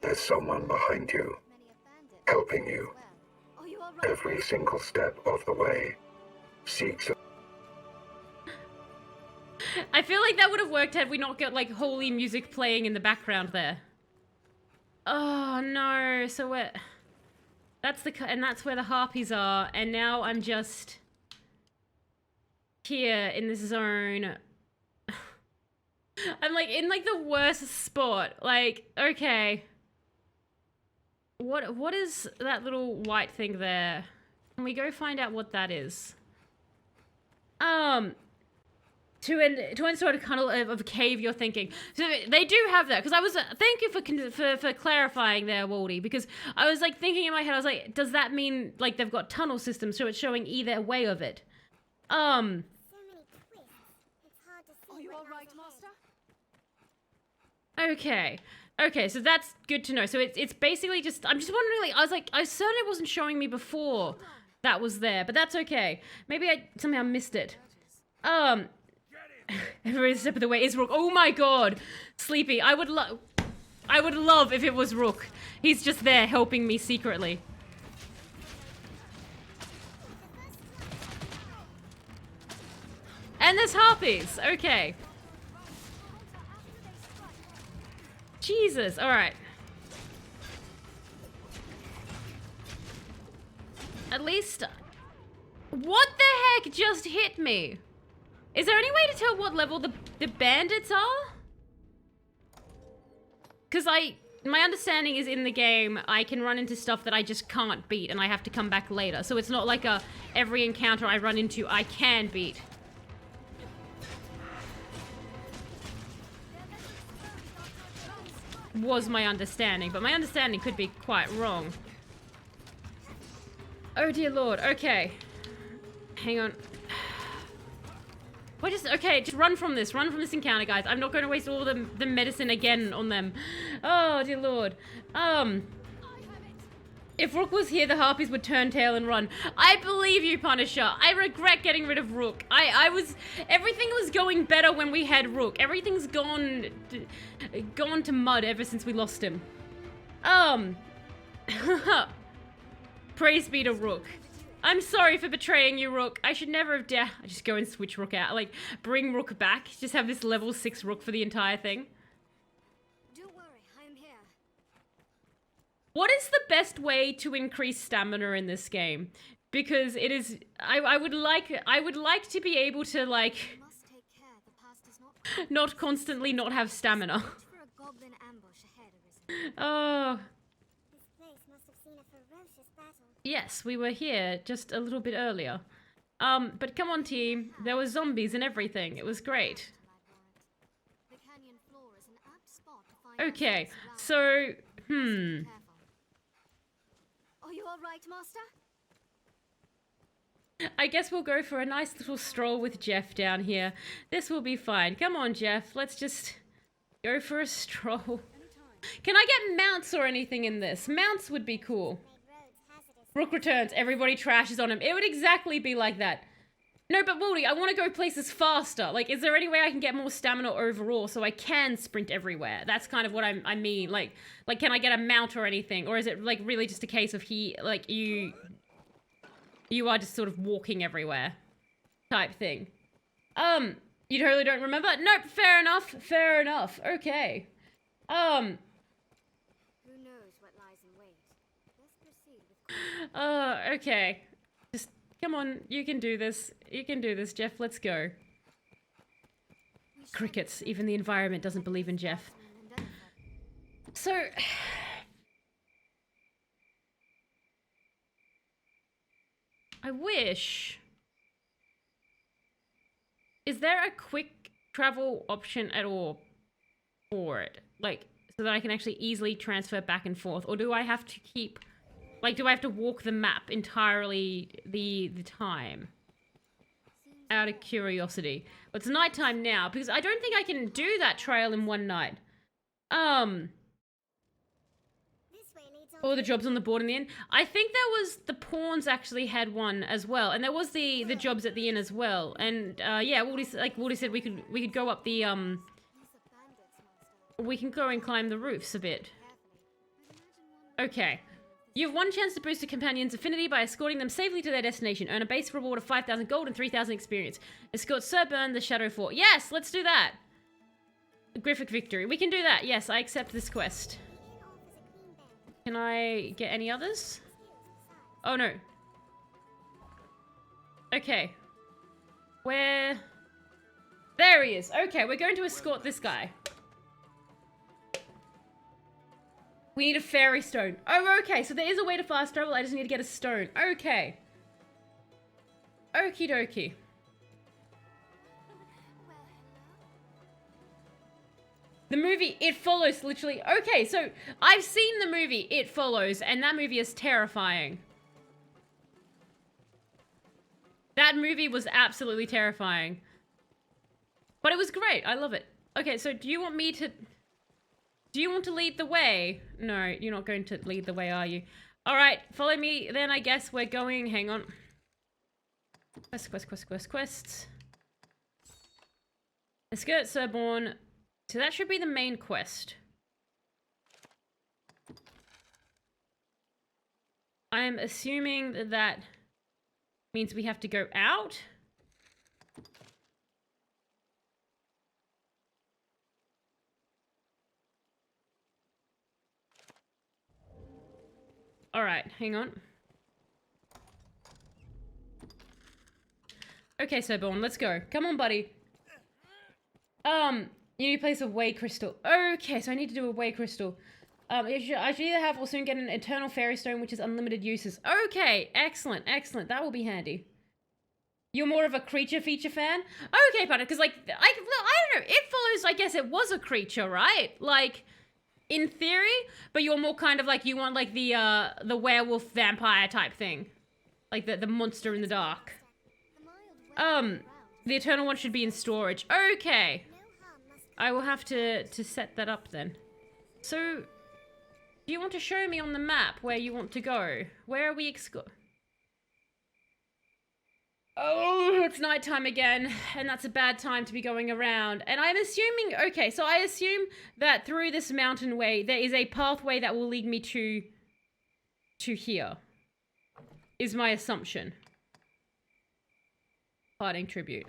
There's someone behind you, helping you. Every single step of the way. Seeks a... I feel like that would have worked had we not got, like, holy music playing in the background there. Oh, no. So we're... And that's where the harpies are. And now I'm just here in this zone. I'm like in like the worst spot. Like, okay. What is that little white thing there? Can we go find out what that is? To end sort of kind of a cave you're thinking. So they do have that, because I was thank you for clarifying there, Waldy, because I was like thinking in my head, I was like, does that mean like they've got tunnel systems, so it's showing either way of it? So many twists. It's hard to see. Are you what all lies right, ahead. Master? Okay, so that's good to know. So it's basically just, I'm just wondering, like, I certainly wasn't showing me before that was there, but that's okay. Maybe I somehow missed it. Every step of the way is Rook. Oh my god, Sleepy. I would love if it was Rook. He's just there helping me secretly. And there's harpies. Okay. Jesus. All right. At least. What the heck just hit me? Is there any way to tell what level the bandits are? Because my understanding is in the game, I can run into stuff that I just can't beat and I have to come back later. So it's not like every encounter I run into, I can beat. Was my understanding, but my understanding could be quite wrong. Oh dear lord, okay. Hang on. Okay, just run from this encounter, guys. I'm not going to waste all the medicine again on them. Oh, dear lord. If Rook was here, the harpies would turn tail and run. I believe you, Punisher. I regret getting rid of Rook. Everything was going better when we had Rook. Everything's gone to mud ever since we lost him. Praise be to Rook. I'm sorry for betraying you, Rook. I should never have dared. I just go and switch Rook out. Like, bring Rook back. Just have this level 6 Rook for the entire thing. Don't worry, I am here. What is the best way to increase stamina in this game? Because it is... I would like to be able to, like... You must take care. The past is not... not constantly not have stamina. Watch for a goblin ambush ahead, Arisen. Oh... This place must have seen a ferocious battle. Yes, we were here just a little bit earlier. But come on, team. There were zombies and everything. It was great. The canyon floor is an apt spot to find Okay, ourselves around. so... Careful. Are you all right, Master? I guess we'll go for a nice little stroll with Jeff down here. This will be fine. Come on, Jeff. Let's just go for a stroll. Can I get mounts or anything in this? Mounts would be cool. Rook returns. Everybody trashes on him. It would exactly be like that. No, but Waldy, I want to go places faster. Like, is there any way I can get more stamina overall so I can sprint everywhere? That's kind of what I mean. Like, can I get a mount or anything? Or is it, like, really just a case of you are just sort of walking everywhere type thing? You totally don't remember? Nope, fair enough. Fair enough. Okay. Who knows what lies in wait? Let's proceed with... Okay. Just, come on, you can do this. You can do this, Jeff. Let's go. Crickets. Even the environment doesn't believe in Jeff. So... I wish... Is there a quick travel option at all for it? Like, so that I can actually easily transfer back and forth? Or do I have to keep... Like, do I have to walk the map entirely the time? Out of curiosity. Well, it's nighttime now, because I don't think I can do that trail in one night. All the jobs on the board in the inn. I think there was... The pawns actually had one as well. And there was the jobs at the inn as well. And, yeah, Waldy said we could go up the, We can go and climb the roofs a bit. Okay. You have one chance to boost a companion's affinity by escorting them safely to their destination. Earn a base reward of 5,000 gold and 3,000 experience. Escort Sir Burn the Shadow Fort. Yes, let's do that. Griffic Victory. We can do that. Yes, I accept this quest. Can I get any others? Oh, no. Okay. Where? There he is. Okay, we're going to escort this guy. We need a fairy stone. Oh, okay. So there is a way to fast travel. I just need to get a stone. Okay. Okie dokie. The movie It Follows literally... Okay, so I've seen the movie It Follows, and that movie is terrifying. That movie was absolutely terrifying. But it was great. I love it. Okay, so do you want me to... Do you want to lead the way? No, you're not going to lead the way, are you? Alright, follow me then, I guess we're going... Hang on. Quests. Escort Surborn. So that should be the main quest. I'm assuming that that means we have to go out. All right, hang on. Okay, Surborn, let's go. Come on, buddy. You need to place a way crystal. Okay, so I need to do a way crystal. I should either have or soon get an eternal fairy stone, which is unlimited uses. Okay, excellent, excellent. That will be handy. You're more of a creature feature fan? Okay, partner, because, like, I don't know. It Follows, I guess it was a creature, right? Like, in theory, but you're more kind of like, you want, like, the werewolf vampire type thing. Like, the monster in the dark. The eternal one should be in storage. Okay. I will have to set that up then. So, do you want to show me on the map where you want to go? Where are we Oh, it's nighttime again, and that's a bad time to be going around. And I'm assuming, okay, so I assume that through this mountain way, there is a pathway that will lead me to here. Is my assumption. Parting tribute.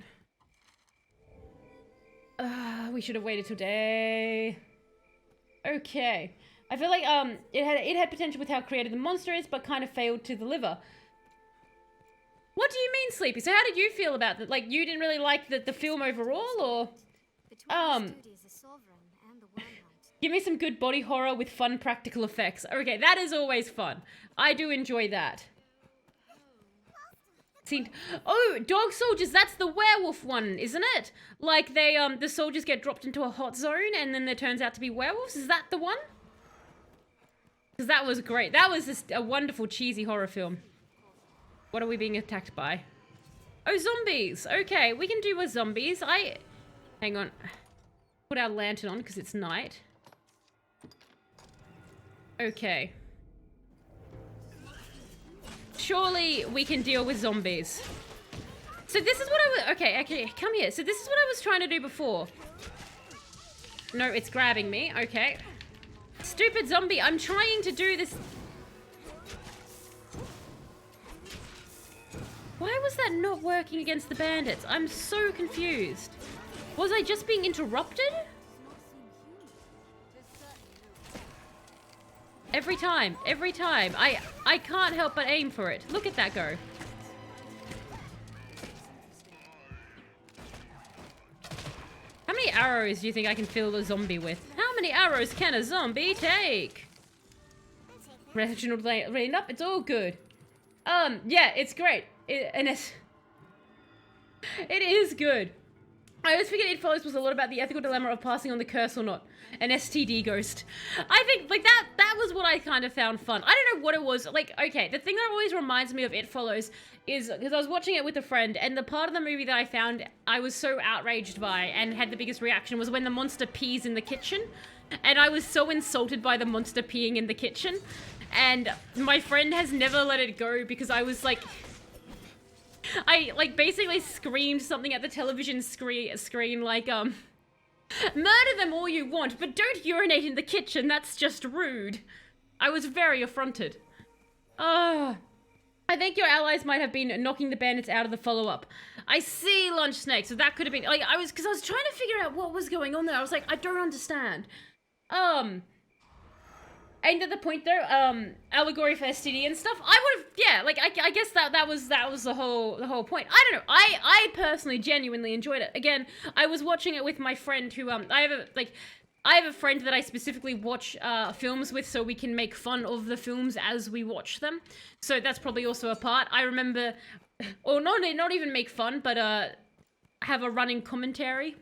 We should have waited till day. Okay. I feel like it had potential with how creative the monster is, but kind of failed to deliver. What do you mean, Sleepy? So how did you feel about that? Like, you didn't really like the film overall, or give me some good body horror with fun practical effects. Okay, that is always fun. I do enjoy that. Oh, dog soldiers, that's the werewolf one, isn't it? Like, they, the soldiers get dropped into a hot zone and then there turns out to be werewolves? Is that the one? Because that was great. That was just a wonderful, cheesy horror film. What are we being attacked by? Oh, zombies! Okay, we can do with zombies. Hang on. Put our lantern on because it's night. Okay. Surely we can deal with zombies. So this is what I was... Okay, come here. So this is what I was trying to do before. No, it's grabbing me. Okay. Stupid zombie, I'm trying to do this... Why was that not working against the bandits? I'm so confused. Was I just being interrupted? Every time. I can't help but aim for it. Look at that go. How many arrows do you think I can fill the zombie with? How many arrows can a zombie take? Reginald rained up. It's all good. Yeah, it's great. It is good. I always figured It Follows was a lot about the ethical dilemma of passing on the curse or not. An STD ghost. I think, like, that was what I kind of found fun. I don't know what it was. Like, okay, the thing that always reminds me of It Follows is, because I was watching it with a friend, and the part of the movie that I found I was so outraged by and had the biggest reaction was when the monster pees in the kitchen. And I was so insulted by the monster peeing in the kitchen. And my friend has never let it go because I was like... I, like, basically screamed something at the television screen like, murder them all you want, but don't urinate in the kitchen, that's just rude. I was very affronted. I think your allies might have been knocking the bandits out of the follow-up. I see, Lunch Snake, so that could have been, like, because I was trying to figure out what was going on there. I was like, I don't understand. End of the point though, allegory for STD and stuff. I would have, yeah, like I guess that was the whole point. I don't know. I personally genuinely enjoyed it. Again, I was watching it with my friend who I have a friend that I specifically watch films with, so we can make fun of the films as we watch them. So that's probably also a part. I remember, or not even make fun, but have a running commentary.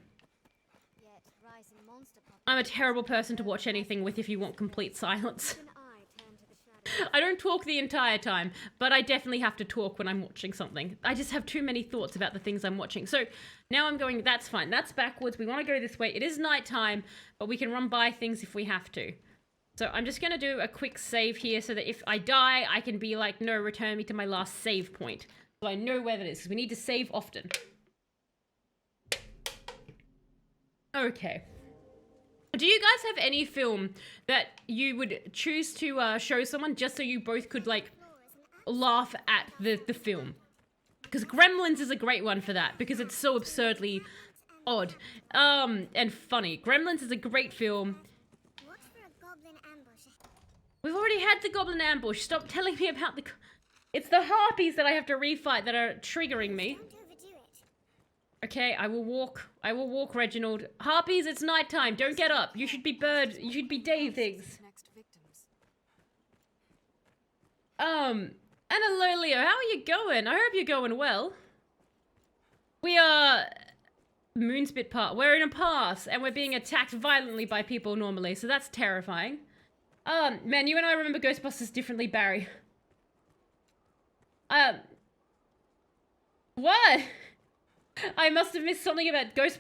Yet rising monster I'm a terrible person to watch anything with if you want complete silence. Even I turn to the shadows. I don't talk the entire time, but I definitely have to talk when I'm watching something. I just have too many thoughts about the things I'm watching. So now I'm going, that's fine. That's backwards. We want to go this way. It is nighttime, but we can run by things if we have to. So I'm just going to do a quick save here so that if I die, I can be like, no, return me to my last save point. So I know where that is, because we need to save often. Okay. Do you guys have any film that you would choose to show someone just so you both could, like, laugh at the film? Because Gremlins is a great one for that, because it's so absurdly odd and funny. Gremlins is a great film. Watch for a goblin ambush. We've already had the goblin ambush. Stop telling me about the... It's the harpies that I have to refight that are triggering me. Don't overdo it. Okay, I will walk. I will walk, Reginald. Harpies, it's nighttime. Don't get up. You should be bird. You should be day things. Next victims. And hello, Leo. How are you going? I hope you're going well. We are... Moonspit Pass. We're in a pass, and we're being attacked violently by people normally, so that's terrifying. Man, you and I remember Ghostbusters differently, Barry. What? I must have missed something about Ghost...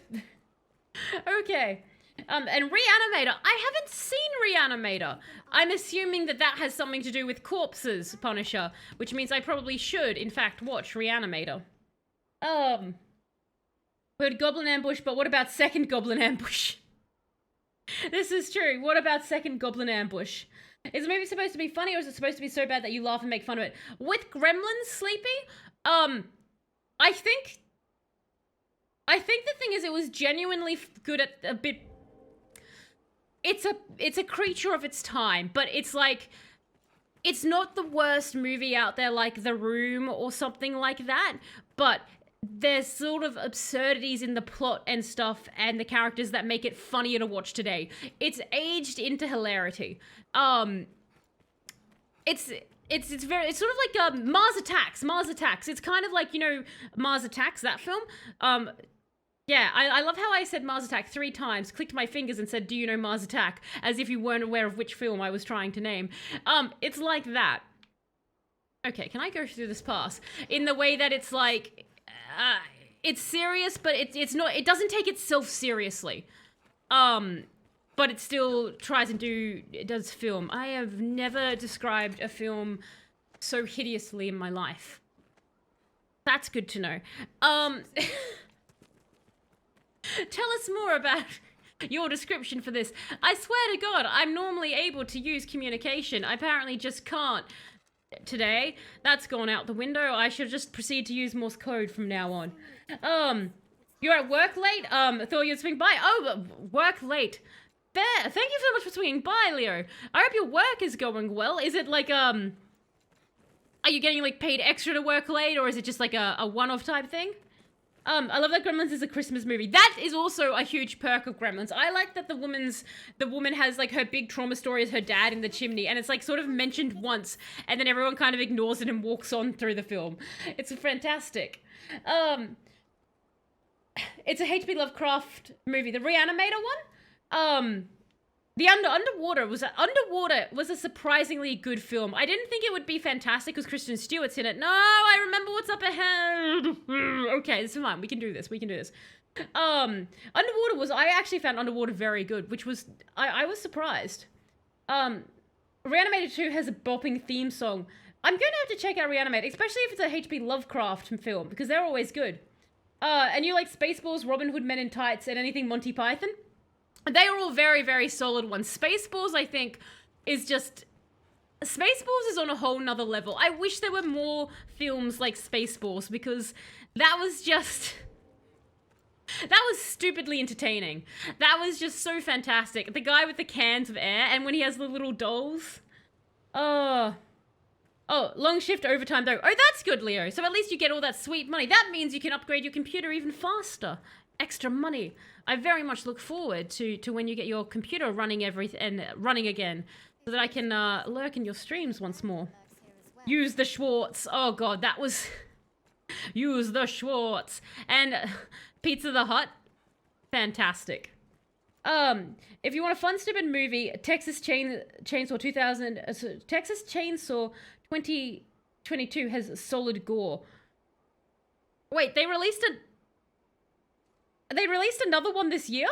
Okay. And Reanimator. I haven't seen Reanimator. I'm assuming that that has something to do with corpses, Punisher, which means I probably should, in fact, watch Reanimator. Heard Goblin Ambush, but what about second Goblin Ambush? This is true. What about second Goblin Ambush? Is the movie supposed to be funny, or is it supposed to be so bad that you laugh and make fun of it? With Gremlins, Sleepy, I think the thing is, it was genuinely good at a bit. It's a creature of its time, but it's like, it's not the worst movie out there like The Room or something like that, but there's sort of absurdities in the plot and stuff and the characters that make it funnier to watch today. It's aged into hilarity. It's sort of like Mars Attacks. It's kind of like, you know, Mars Attacks, that film. Yeah, I love how I said Mars Attack 3 times, clicked my fingers and said, do you know Mars Attack? As if you weren't aware of which film I was trying to name. It's like that. Okay, can I go through this pass? In the way that it's like, it's serious, but it's not, it doesn't take itself seriously. But it still tries and does film. I have never described a film so hideously in my life. That's good to know. Tell us more about your description for this. I swear to God, I'm normally able to use communication. I apparently just can't today. That's gone out the window. I should just proceed to use Morse code from now on. You're at work late? I thought you'd swing by. Oh, work late. There. Thank you so much for swinging by, Leo. I hope your work is going well. Is it like, are you getting, like, paid extra to work late, or is it just, like, a one-off type thing? I love that Gremlins is a Christmas movie. That is also a huge perk of Gremlins. I like that the woman has, like, her big trauma story as her dad in the chimney, and it's, like, sort of mentioned once, and then everyone kind of ignores it and walks on through the film. It's fantastic. It's a H.P. Lovecraft movie. The Reanimator one? The Underwater was a surprisingly good film. I didn't think it would be fantastic because Kristen Stewart's in it. No, I remember what's up ahead. Okay, this is fine. We can do this. I actually found Underwater very good, which was, I was surprised. Reanimator 2 has a bopping theme song. I'm going to have to check out Reanimator, especially if it's a H.P. Lovecraft film, because they're always good. And you like Spaceballs, Robin Hood Men in Tights, and anything Monty Python? They are all very, very solid ones. Spaceballs, I think, is just... Spaceballs is on a whole nother level. I wish there were more films like Spaceballs, because that was just... That was stupidly entertaining. That was just so fantastic. The guy with the cans of air, and when he has the little dolls. Oh, long shift overtime though. Oh, that's good, Leo. So at least you get all that sweet money. That means you can upgrade your computer even faster. Extra money. I very much look forward to when you get your computer running running again, so that I can lurk in your streams once more. Use the Schwartz. Oh god, that was... Use the Schwartz. And Pizza the Hut. Fantastic. If you want a fun, stupid movie, Texas Chainsaw 2022 has solid gore. Wait, they released another one this year?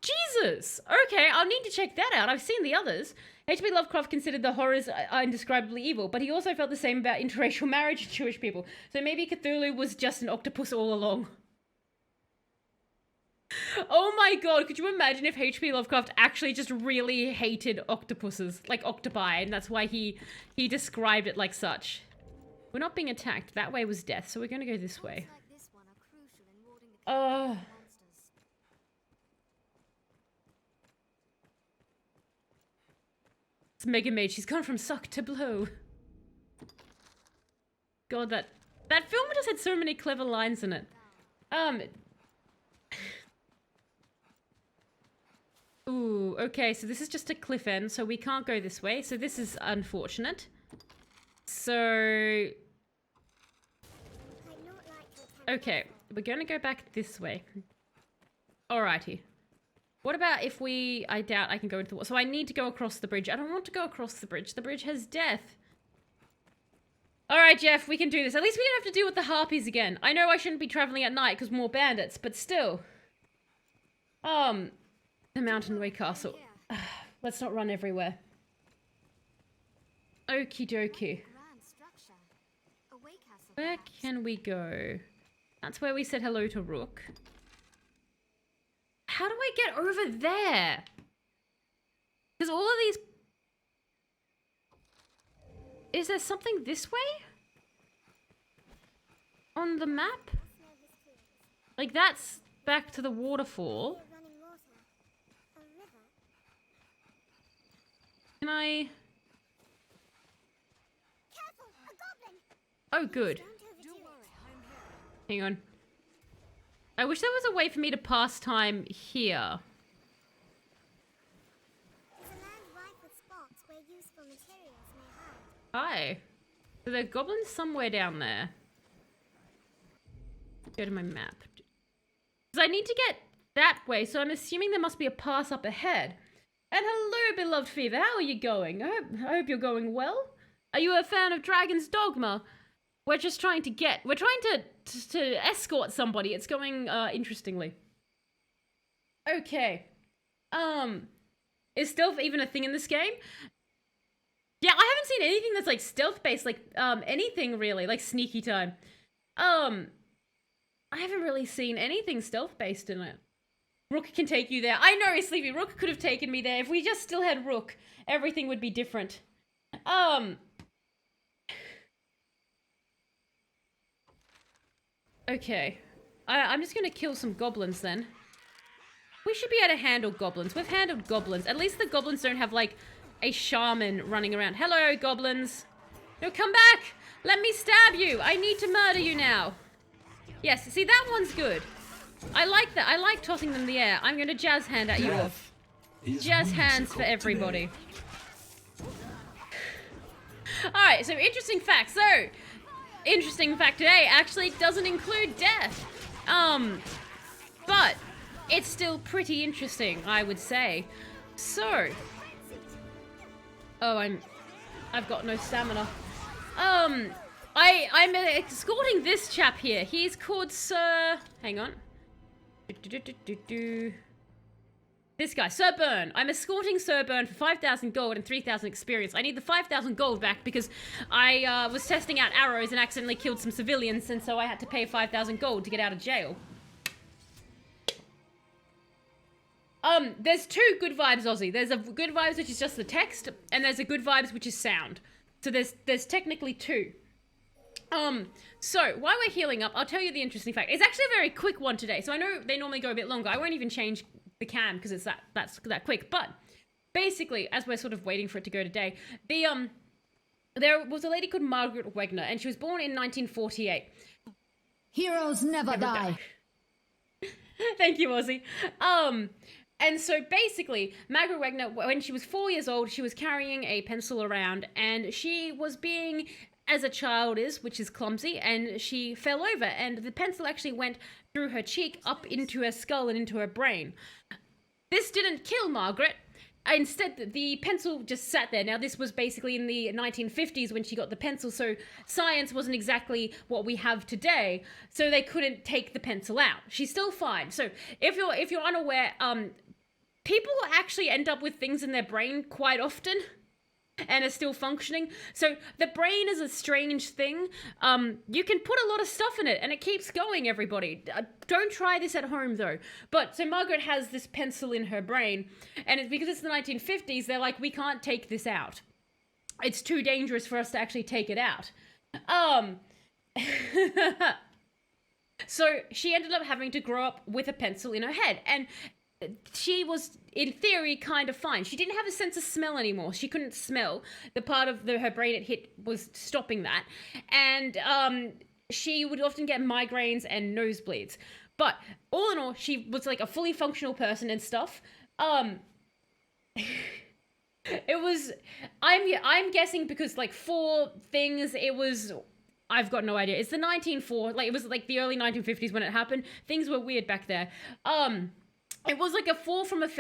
Jesus! Okay, I'll need to check that out. I've seen the others. H.P. Lovecraft considered the horrors indescribably evil, but he also felt the same about interracial marriage and Jewish people. So maybe Cthulhu was just an octopus all along. Oh my god, could you imagine if H.P. Lovecraft actually just really hated octopuses, like octopi, and that's why he described it like such. We're not being attacked. That way was death, so we're gonna go this way. Oh. It's Mega Maid. She's gone from suck to blow. God, that film just had so many clever lines in it. Ooh, okay, so this is just a cliff end, so we can't go this way, so this is unfortunate. So... Okay, we're gonna go back this way. Alrighty. What about if we... I doubt I can go into the water. So I need to go across the bridge. I don't want to go across the bridge. The bridge has death. Alright, Jeff, we can do this. At least we don't have to deal with the harpies again. I know I shouldn't be traveling at night because more bandits, but still. The Mountain Way Castle. Let's not run everywhere. Okie dokie. Where can we go? That's where we said hello to Rook. How do I get over there? Because all of these... Is there something this way? On the map? Like that's back to the waterfall. Can I... Oh, good. Hang on. I wish there was a way for me to pass time here. Hi. So there are goblins somewhere down there. Go to my map. Because I need to get that way, so I'm assuming there must be a pass up ahead. And hello, beloved Fever. How are you going? I hope you're going well. Are you a fan of Dragon's Dogma? We're just trying to we're trying to escort somebody. It's going, interestingly. Okay. Is stealth even a thing in this game? Yeah, I haven't seen anything that's like stealth-based, like, anything really, like sneaky time. I haven't really seen anything stealth-based in it. Rook can take you there. I know, Sleepy. Rook could have taken me there. If we just still had Rook, everything would be different. Okay. I'm just gonna kill some goblins then. We should be able to handle goblins. We've handled goblins. At least the goblins don't have, like, a shaman running around. Hello, goblins. No, come back! Let me stab you! I need to murder you now. Yes, see, that one's good. I like that. I like tossing them in the air. I'm gonna jazz hand at you all. Jazz hands for everybody. Alright, so interesting fact. So, interesting fact today actually doesn't include death. But it's still pretty interesting, I would say. So, I've got no stamina. I'm escorting this chap here. He's called Sir... Hang on. This guy, Sir Byrne. I'm escorting Sir Byrne for 5,000 gold and 3,000 experience. I need the 5,000 gold back because I was testing out arrows and accidentally killed some civilians, and so I had to pay 5,000 gold to get out of jail. There's two good vibes, Aussie. There's a good vibes, which is just the text, and there's a good vibes, which is sound. So there's technically two. So while we're healing up, I'll tell you the interesting fact. It's actually a very quick one today. So I know they normally go a bit longer. I won't even change the cam because it's that's that quick. But basically, as we're sort of waiting for it to go today, there was a lady called Margaret Wegner, and she was born in 1948. Heroes never die. Thank you, Ozzy. And so basically, Margaret Wegner, when she was 4 years old, she was carrying a pencil around, and she was being, as a child is, which is clumsy, and she fell over, and the pencil actually went through her cheek, up into her skull and into her brain. This didn't kill Margaret. Instead, the pencil just sat there. Now, this was basically in the 1950s when she got the pencil, so science wasn't exactly what we have today, so they couldn't take the pencil out. She's still fine. So if you're unaware, people actually end up with things in their brain quite often and are still functioning. So the brain is a strange thing. You can put a lot of stuff in it and it keeps going, everybody. Don't try this at home though. But so Margaret has this pencil in her brain, and it's because it's the 1950s, they're like, we can't take this out. It's too dangerous for us to actually take it out. So she ended up having to grow up with a pencil in her head, and she was, in theory, kind of fine. She didn't have a sense of smell anymore. She couldn't smell. The part of her brain it hit was stopping that. And she would often get migraines and nosebleeds. But all in all, she was like a fully functional person and stuff. It was, I'm guessing because like 4 things, it was, I've got no idea. It's the 1940s, like it was like the early 1950s when it happened. Things were weird back there. It was like a fall from it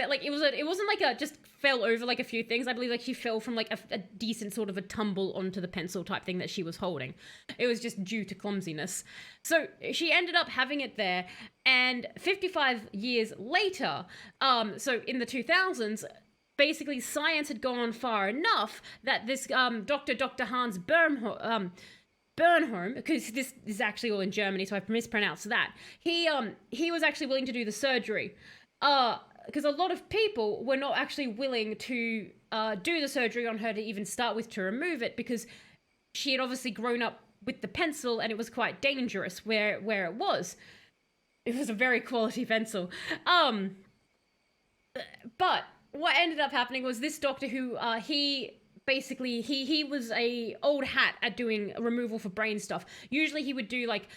wasn't like a just fell over like a few things. I believe like she fell from like a decent sort of a tumble onto the pencil type thing that she was holding. It was just due to clumsiness. So she ended up having it there, and 55 years later, so in the 2000s, basically science had gone far enough that this Dr. Hans Bernholm, because this is actually all in Germany, so I've mispronounced that. He was actually willing to do the surgery. Because a lot of people were not actually willing to do the surgery on her to even start with, to remove it, because she had obviously grown up with the pencil and it was quite dangerous where it was. It was a very quality pencil. But what ended up happening was this doctor who, he was a old hat at doing removal for brain stuff. Usually he would do like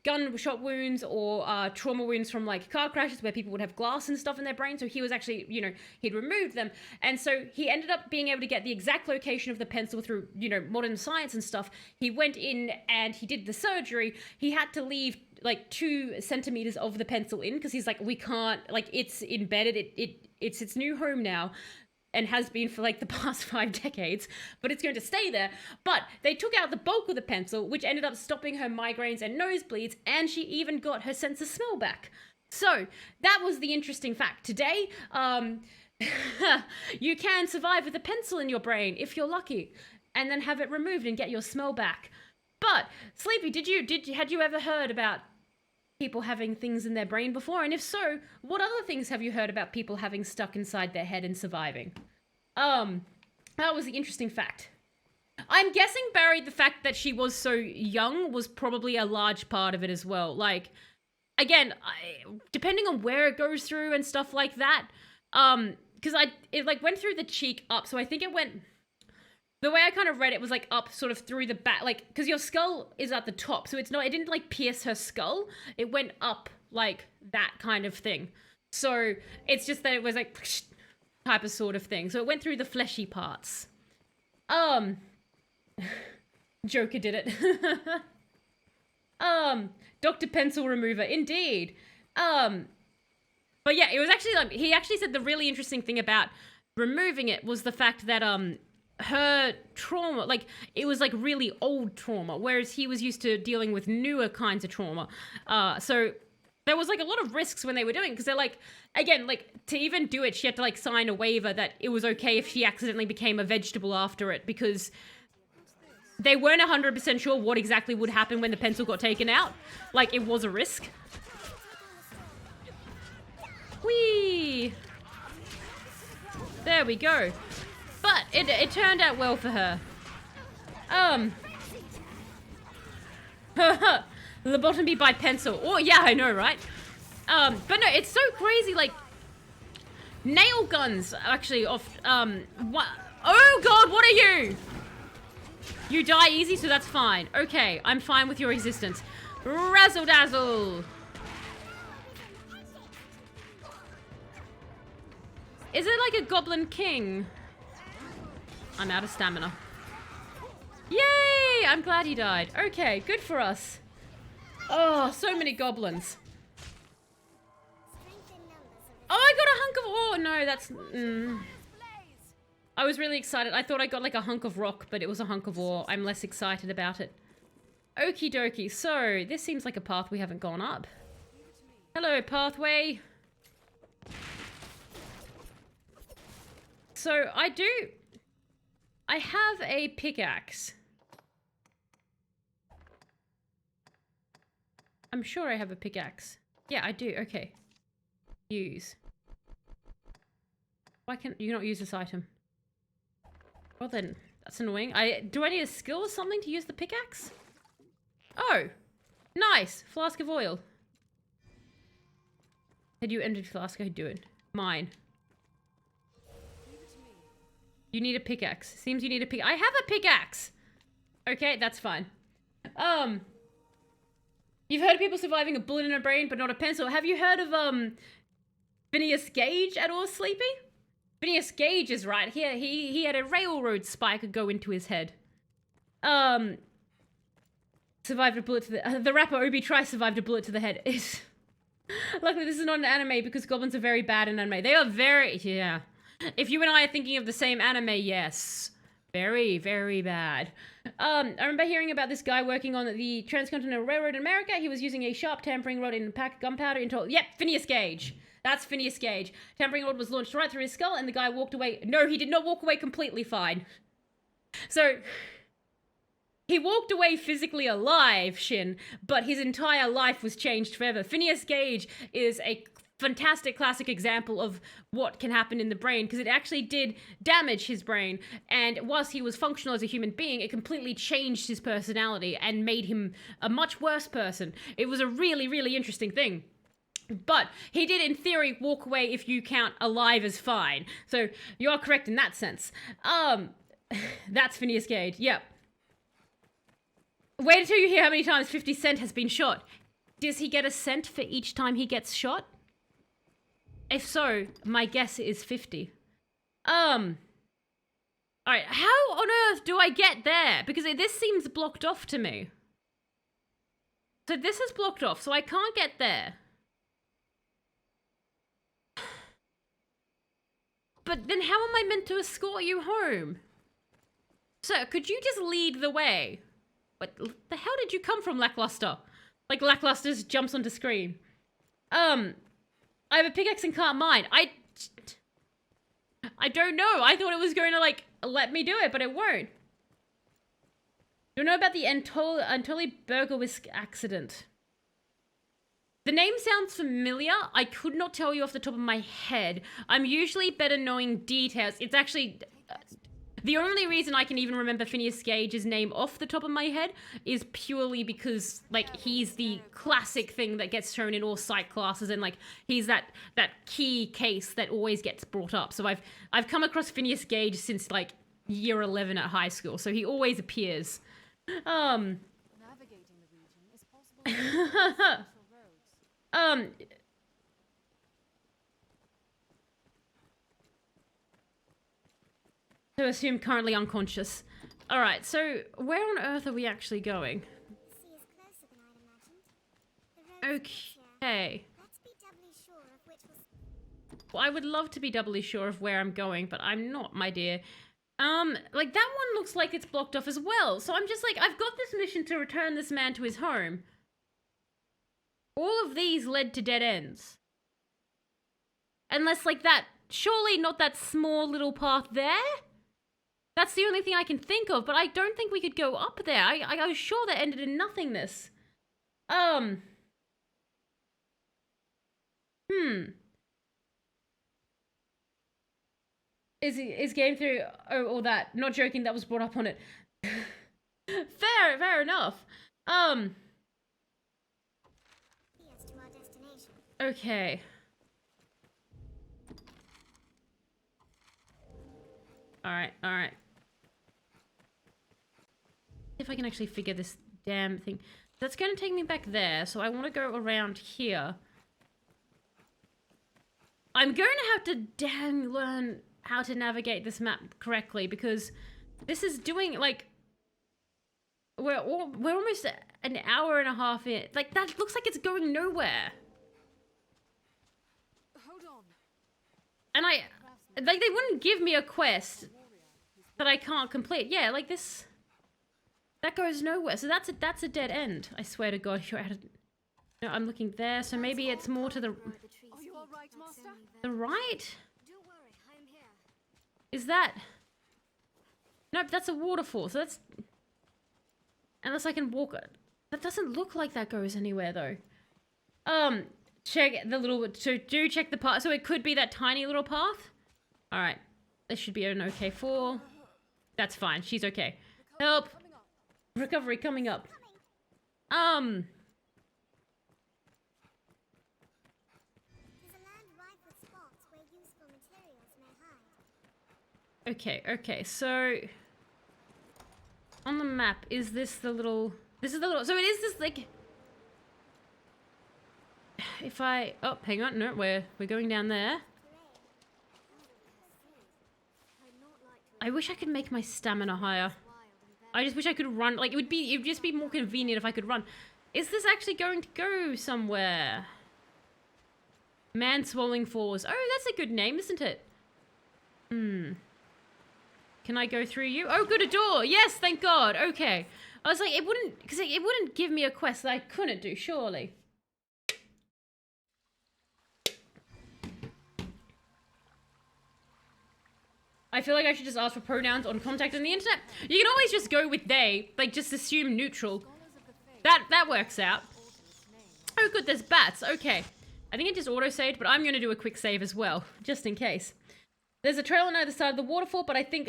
gunshot wounds or trauma wounds from like car crashes where people would have glass and stuff in their brain. So he was actually, he'd removed them. And so he ended up being able to get the exact location of the pencil through, modern science and stuff. He went in and he did the surgery. He had to leave like 2 centimeters of the pencil in because he's like, we can't, like it's embedded. It's its new home now, and has been for like the past 5 decades, but it's going to stay there. But they took out the bulk of the pencil, which ended up stopping her migraines and nosebleeds, and she even got her sense of smell back. So that was the interesting fact. Today, you can survive with a pencil in your brain if you're lucky, and then have it removed and get your smell back. But Sleepy, had you ever heard about people having things in their brain before? And if so, what other things have you heard about people having stuck inside their head and surviving? That was the interesting fact. I'm guessing, Barry, the fact that she was so young was probably a large part of it as well. Like, again, depending on where it goes through and stuff like that, because it like went through the cheek up, so I think it went, the way I kind of read it was like up sort of through the back, like, because your skull is at the top, so it didn't like pierce her skull, it went up like that kind of thing. So it's just that it was like type of sort of thing. So it went through the fleshy parts. Joker did it. Dr. Pencil Remover, indeed. But yeah, it was actually like, he actually said the really interesting thing about removing it was the fact that, her trauma, like, it was like really old trauma, whereas he was used to dealing with newer kinds of trauma. So there was like a lot of risks when they were doing it, because they're like, again, like, to even do it, she had to like sign a waiver that it was okay if she accidentally became a vegetable after it, because they weren't 100% sure what exactly would happen when the pencil got taken out. Like, it was a risk. Whee! There we go. But it turned out well for her. Lobotomy by pencil. Oh, yeah, I know, right? But no, it's so crazy, like, nail guns, actually, off, what? Oh, God, what are you? You die easy, so that's fine. Okay, I'm fine with your existence. Razzle dazzle. Is it like a goblin king? I'm out of stamina. Yay! I'm glad he died. Okay, good for us. Oh, so many goblins. Oh, I got a hunk of... Oh, no, that's... I was really excited. I thought I got like a hunk of rock, but it was a hunk of ore. I'm less excited about it. Okie dokie. So, this seems like a path we haven't gone up. Hello, pathway. So, I have a pickaxe. I'm sure I have a pickaxe. Yeah, I do. Okay. Use. Why can't you not use this item? Well then, that's annoying. Do I need a skill or something to use the pickaxe? Oh, nice. Flask of oil. Had you entered flask? I do it. Mine. You need a pickaxe. Seems you need a pick. I have a pickaxe. Okay, that's fine. You've heard of people surviving a bullet in a brain, but not a pencil. Have you heard of Phineas Gage at all, Sleepy? Phineas Gage is right here. He had a railroad spike go into his head. Survived a bullet to the rapper Obi-Tri survived a bullet to the head. Luckily, this is not an anime because goblins are very bad in anime. They are very, yeah. If you and I are thinking of the same anime, yes. Very, very bad. I remember hearing about this guy working on the Transcontinental Railroad in America. He was using a sharp tampering rod in a pack of gunpowder until... Yep, Phineas Gage. That's Phineas Gage. Tampering rod was launched right through his skull and the guy walked away. No, he did not walk away completely fine. So... he walked away physically alive, Shin, but his entire life was changed forever. Phineas Gage is a fantastic classic example of what can happen in the brain, because it actually did damage his brain, and whilst he was functional as a human being, it completely changed his personality and made him a much worse person. It was a really, really interesting thing. But he did, in theory, walk away if you count alive as fine. So you're correct in that sense. That's Phineas Gage, yep. Wait until you hear how many times 50 Cent has been shot. Does he get a cent for each time he gets shot? If so, my guess is 50. Alright, how on earth do I get there? Because this seems blocked off to me. So this is blocked off, so I can't get there. But then how am I meant to escort you home? Sir, could you just lead the way? What the hell did you come from, Lackluster? Like, Lackluster just jumps onto screen. I have a pickaxe and can't mine. I don't know. I thought it was going to, like, let me do it, but it won't. You know about the Antoli Bergowisk accident? The name sounds familiar. I could not tell you off the top of my head. I'm usually better knowing details. It's actually... the only reason I can even remember Phineas Gage's name off the top of my head is purely because, like, he's the classic thing that gets shown in all psych classes, and, like, he's that key case that always gets brought up. So I've come across Phineas Gage since, like, year 11 at high school, so he always appears. Navigating the region is possible. To assume currently unconscious. Alright, so where on earth are we actually going? Sea is closer than I'd imagined. The road Okay. Let's be doubly sure of which will... Well, I would love to be doubly sure of where I'm going, but I'm not, my dear. Like, that one looks like it's blocked off as well. So I'm just like, I've got this mission to return this man to his home. All of these led to dead ends. Unless, like, that... surely not that small little path there? That's the only thing I can think of, but I don't think we could go up there. I was sure that ended in nothingness. Is game through all that? Not joking, that was brought up on it. Fair enough. Okay. Alright, alright. If I can actually figure this damn thing. That's going to take me back there, so I want to go around here. I'm going to have to damn learn how to navigate this map correctly, because this is doing, like... We're almost an hour and a half in. Like, that looks like it's going nowhere. Hold on. And like, they wouldn't give me a quest that I can't complete. Yeah, like this... That goes nowhere. So that's a dead end. I swear to God, you're out of... No, I'm looking there, so maybe it's more to the... Are you all right, Master? The right? Don't worry, I am here. Is that... Nope, that's a waterfall, so that's... Unless I can walk it. That doesn't look like that goes anywhere, though. Check the little... So do check the path. So it could be that tiny little path. Alright. This should be an okay fall. That's fine. She's okay. Help! Recovery coming up. There's a land rife with spots where useful materials may hide. Okay, so... On the map, is this the little... This is the little... So it is this, like... If I... Oh, hang on. No, we're going down there. I wish I could make my stamina higher. I just wish I could run. Like, it would just be more convenient if I could run. Is this actually going to go somewhere? Man Swallowing Falls. Oh, that's a good name, isn't it? Can I go through you? Oh, good, a door. Yes, thank God. Okay. I was like, it wouldn't... Because it wouldn't give me a quest that I couldn't do, surely. I feel like I should just ask for pronouns on contact on the internet. You can always just go with they, like just assume neutral. That works out. Oh good, there's bats, okay. I think it just auto-saved, but I'm gonna do a quick save as well, just in case. There's a trail on either side of the waterfall, but I think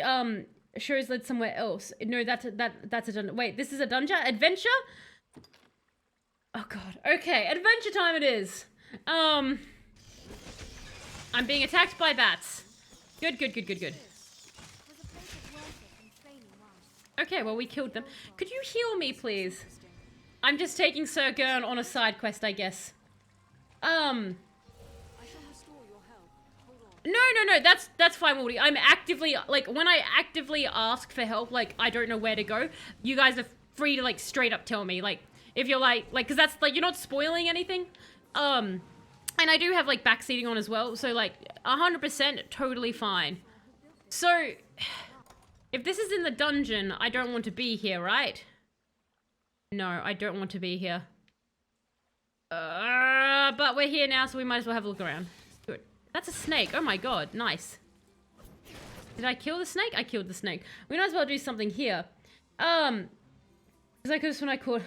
Show's led somewhere else. No, that's a dungeon. Wait, this is a dungeon? Adventure? Oh god, okay, adventure time it is. I'm being attacked by bats. Good. Okay, well, we killed them. Could you heal me, please? I'm just taking Sir Gurn on a side quest, I guess. No, that's fine, Woody. I'm actively, like, when I actively ask for help, like, I don't know where to go, you guys are free to, like, straight up tell me. Like, if you're, like, because that's, like, you're not spoiling anything. And I do have, like, backseating on as well, so, like, 100% totally fine. So... If this is in the dungeon, I don't want to be here, right? No, I don't want to be here. But we're here now, so we might as well have a look around. Good. That's a snake. Oh my god, nice. Did I kill the snake? I killed the snake. We might as well do something here. Because I could have sworn I caught...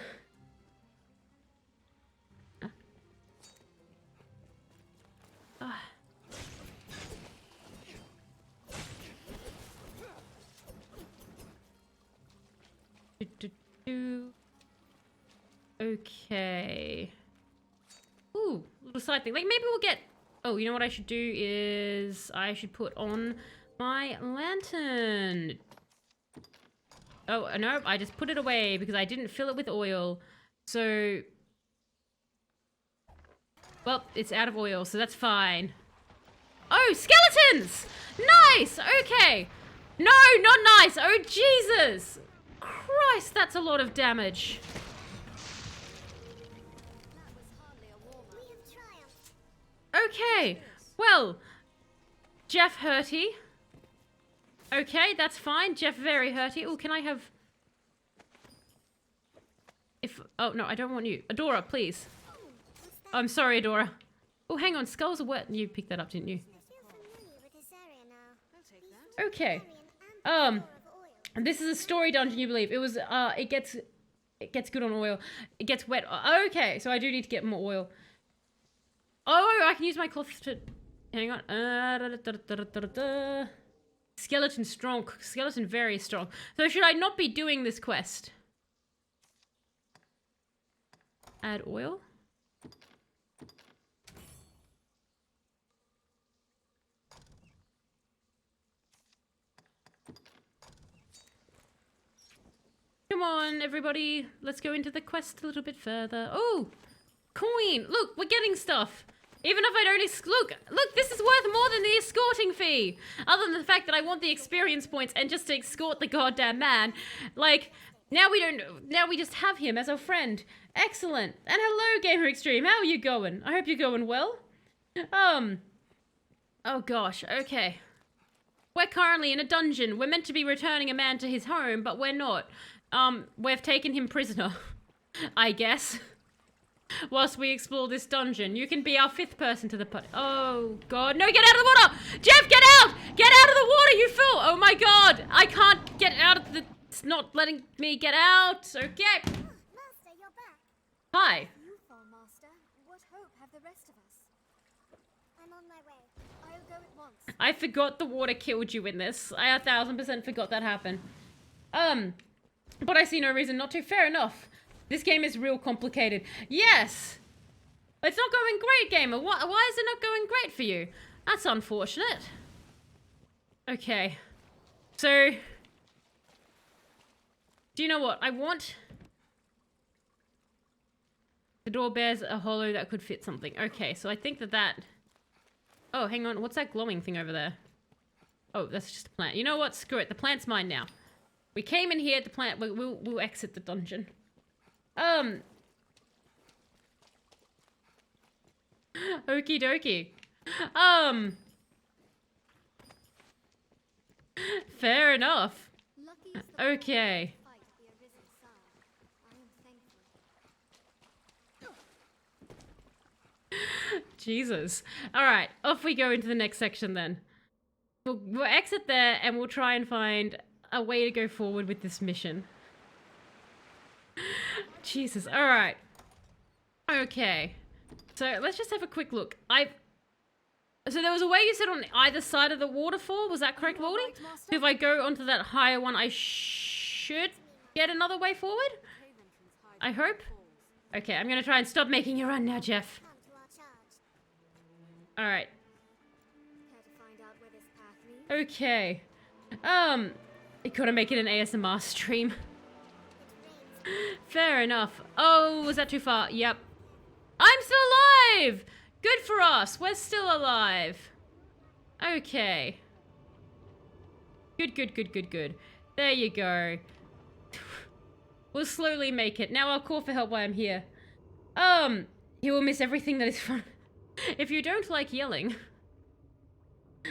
Okay. Ooh, little side thing. Like, maybe we'll get... Oh, you know what I should do is... I should put on my lantern. Oh, no, I just put it away because I didn't fill it with oil. So... Well, it's out of oil, so that's fine. Oh, skeletons! Nice! Okay. No, not nice! Oh, Jesus! Christ, that's a lot of damage. Okay, well, Jeff hurty. Okay, that's fine. Jeff very hurty. Oh, can I have... Oh, no, I don't want you. Adora, please. I'm sorry, Adora. Oh, hang on. Skulls are wet. You picked that up, didn't you? Okay. This is a story dungeon, you believe. It was, it gets good on oil. It gets wet. Okay, so I do need to get more oil. Oh, I can use my cloth to... Hang on. Skeleton strong. Skeleton very strong. So should I not be doing this quest? Come on, everybody. Let's go into the quest a little bit further. Oh, coin. Look, we're getting stuff. Even if I don't look, this is worth more than the escorting fee. Other than the fact that I want the experience points and just to escort the goddamn man. Like, now we just have him as our friend. Excellent. And hello, Gamer Extreme. How are you going? I hope you're going well. Oh gosh, okay. We're currently in a dungeon. We're meant to be returning a man to his home, but we're not. We've taken him prisoner, I guess. Whilst we explore this dungeon. You can be our 5th person to the party. Oh god, no, get out of the water! Jeff, get out! Get out of the water, you fool! Oh my god, I can't get out of the... It's not letting me get out. Okay. Master, you're back. Hi. You fall, Master. What hope have the rest of us? I'm on my way. I'll go at once. I forgot the water killed you in this. I 1000% forgot that happened. But I see no reason not to. Fair enough. This game is real complicated. Yes! It's not going great, gamer. Why is it not going great for you? That's unfortunate. Okay. So... Do you know what? I want... The door bears a hollow that could fit something. Okay, so I think that... Oh, hang on. What's that glowing thing over there? Oh, that's just a plant. You know what? Screw it. The plant's mine now. We came in here at the plant. We'll exit the dungeon. Okie dokie. Fair enough. Lucky is the Okay. fight at the Arisen side. I am thankful. Jesus. Alright, off we go into the next section then. We'll exit there and we'll try and find a way to go forward with this mission. Jesus, alright. Okay. So let's just have a quick look. So there was a way you said on either side of the waterfall, was that correct, Waldy? So if I go onto that higher one, I should get another way forward? I hope? Okay, I'm gonna try and stop making you run now, Jeff. Come to our charge. Alright. Care to find out where this path leads? Okay. I gotta make it an ASMR stream. Fair enough. Oh, was that too far? Yep. I'm still alive! Good for us. We're still alive. Okay. Good. There you go. We'll slowly make it. Now I'll call for help while I'm here. You will miss everything that is fun. If you don't like yelling.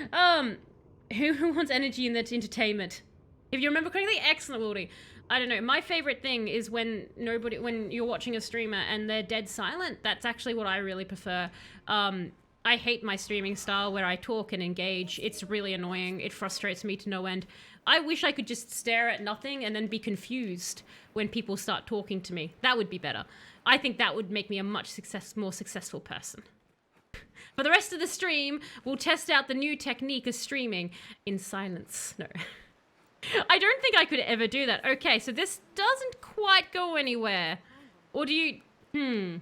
Who wants energy in that entertainment? If you remember correctly, excellent, Wildy. I don't know. My favorite thing is when you're watching a streamer and they're dead silent. That's actually what I really prefer. I hate my streaming style where I talk and engage. It's really annoying. It frustrates me to no end. I wish I could just stare at nothing and then be confused when people start talking to me. That would be better. I think that would make me a much more successful person. For the rest of the stream, we'll test out the new technique of streaming in silence. No. I don't think I could ever do that. Okay, so this doesn't quite go anywhere. Or do you... Take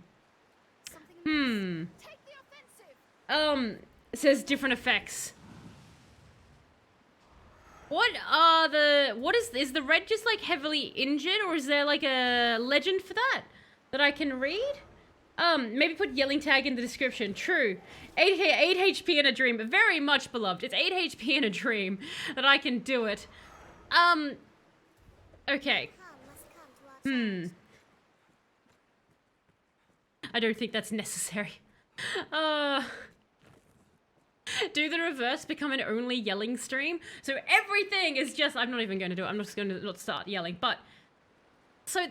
the offensive. It says different effects. What are the... Is the red just like heavily injured, or is there like a legend for that I can read? Maybe put yelling tag in the description. True. 8 HP in a dream. Very much beloved. It's 8 HP in a dream that I can do it. Okay. I don't think that's necessary. Do the reverse become an only yelling stream? So everything is just... I'm not even going to do it. I'm just going to not start yelling. But... So...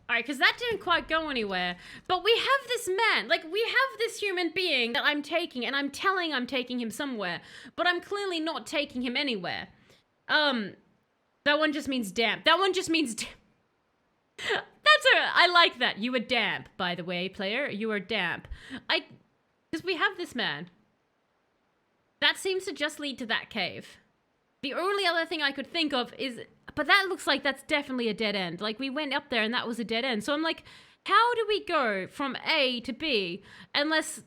Alright, because that didn't quite go anywhere. But we have this man. Like, we have this human being that I'm taking, and I'm taking him somewhere. But I'm clearly not taking him anywhere. That one just means damp. That one just means damp. I like that. You were damp, by the way, player. You are damp. Because we have this man. That seems to just lead to that cave. The only other thing I could think of is... But that looks like that's definitely a dead end. Like, we went up there and that was a dead end. So I'm like, how do we go from A to B unless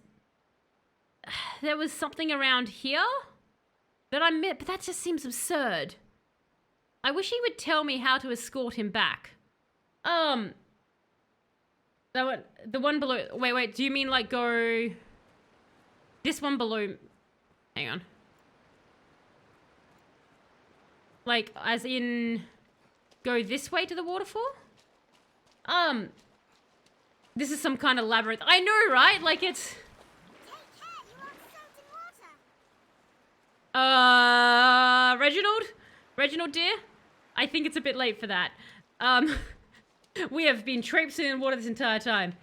there was something around here that I missed? But that just seems absurd. I wish he would tell me how to escort him back. The one below. Wait. Do you mean like go? This one below. Hang on. Like, as in, go this way to the waterfall? This is some kind of labyrinth. I know, right? Like, it's... Reginald? Reginald, dear? I think it's a bit late for that. We have been traipsing in water this entire time.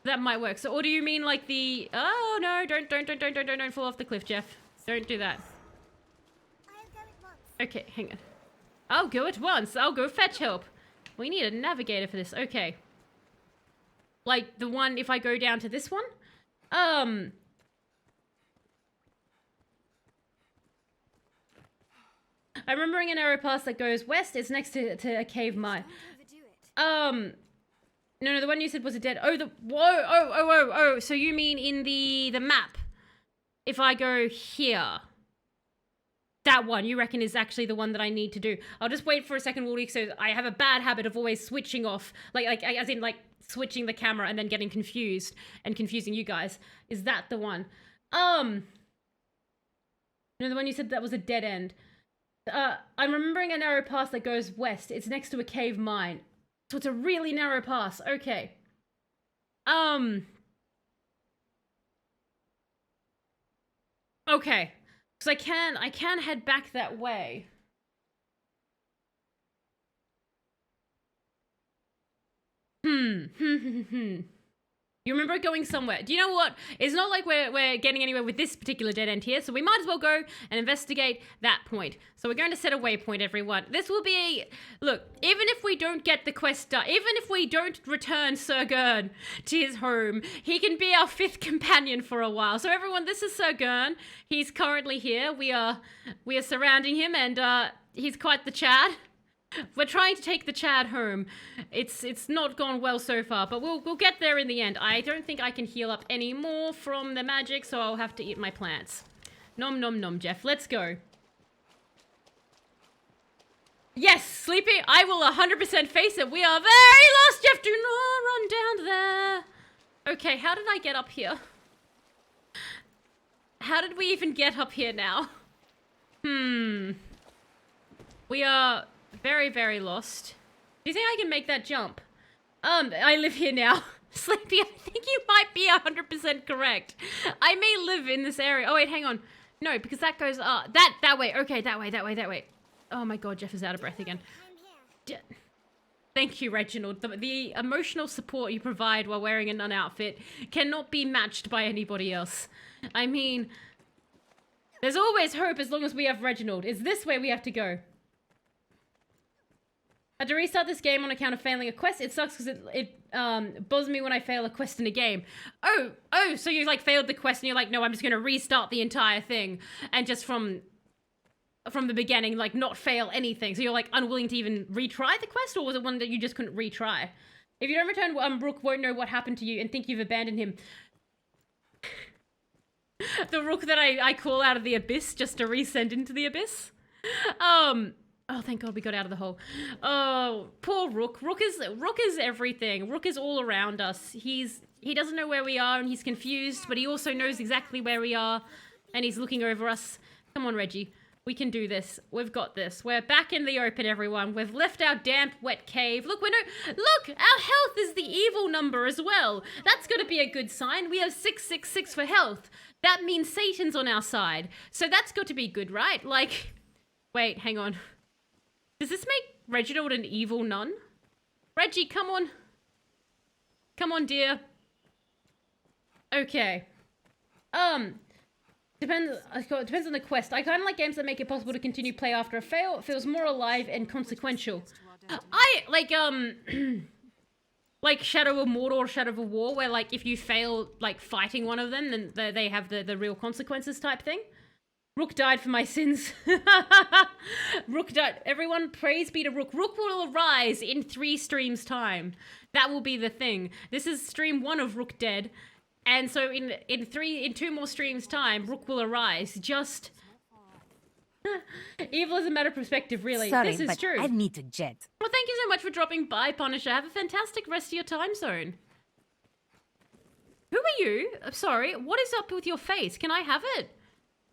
That might work. So, or do you mean like the... Oh, no, don't fall off the cliff, Jeff. Don't do that. Okay, hang on. I'll go at once. I'll go fetch help. We need a navigator for this. Okay. Like the one, if I go down to this one? I'm remembering an arrow pass that goes west. It's next to a cave mine. No, the one you said was a dead... Oh, oh. So you mean in the map? If I go here... That one, you reckon, is actually the one that I need to do. I'll just wait for a second, Woody, so I have a bad habit of always switching off. Like as in, like, switching the camera and then getting confused and confusing you guys. Is that the one? No, the one you said that was a dead end. I'm remembering a narrow pass that goes west. It's next to a cave mine. So it's a really narrow pass. Okay. Okay. Because I can head back that way. You remember going somewhere. Do you know what? It's not like we're getting anywhere with this particular dead end here, so we might as well go and investigate that point. So we're going to set a waypoint, everyone. This will be... Look, even if we don't get the quest done, even if we don't return Sir Gurn to his home, he can be our 5th companion for a while. So everyone, this is Sir Gurn. He's currently here. We are surrounding him, and he's quite the Chad. We're trying to take the Chad home. It's not gone well so far, but we'll get there in the end. I don't think I can heal up any more from the magic, so I'll have to eat my plants. Nom nom nom, Jeff. Let's go. Yes, Sleepy, I will 100% face it. We are very lost, Jeff. Do not run down there. Okay, how did I get up here? How did we even get up here now? We are... very, very lost. Do you think I can make that jump? I live here now. Sleepy, I think you might be 100% correct. I may live in this area. Oh, wait, hang on. No, because that goes, that way. Okay, that way. Oh my god, Jeff is out of breath again. Thank you, Reginald. The emotional support you provide while wearing a nun outfit cannot be matched by anybody else. I mean, there's always hope as long as we have Reginald. It's this way we have to go. I had to restart this game on account of failing a quest. It sucks because it bothers me when I fail a quest in a game. Oh, so you like failed the quest and you're like, no, I'm just going to restart the entire thing. And just from the beginning, like not fail anything. So you're like unwilling to even retry the quest, or was it one that you just couldn't retry? If you don't return, Rook won't know what happened to you and think you've abandoned him. The Rook that I call out of the abyss just to resend into the abyss. Oh, thank God we got out of the hole. Oh, poor Rook. Rook is everything. Rook is all around us. He doesn't know where we are and he's confused, but he also knows exactly where we are and he's looking over us. Come on, Reggie. We can do this. We've got this. We're back in the open, everyone. We've left our damp, wet cave. Look, look, our health is the evil number as well. That's got to be a good sign. We have 666 for health. That means Satan's on our side. So that's got to be good, right? Like, wait, hang on. Does this make Reginald an evil nun? Reggie, come on. Come on, dear. Okay. Depends on the quest. I kind of like games that make it possible to continue play after a fail. It feels more alive and consequential. I like like Shadow of Mordor or Shadow of War, where like if you fail like fighting one of them, then they have the real consequences type thing. Rook died for my sins. Rook died. Everyone, praise be to Rook. Rook will arise in 3 streams time. That will be the thing. This is stream 1 of Rook dead. And so in 2 more streams time, Rook will arise. Just Evil is a matter of perspective, really. Sorry, this is but true. I need to jet. Well, thank you so much for dropping by, Punisher. Have a fantastic rest of your time zone. Who are you? I'm sorry. What is up with your face? Can I have it?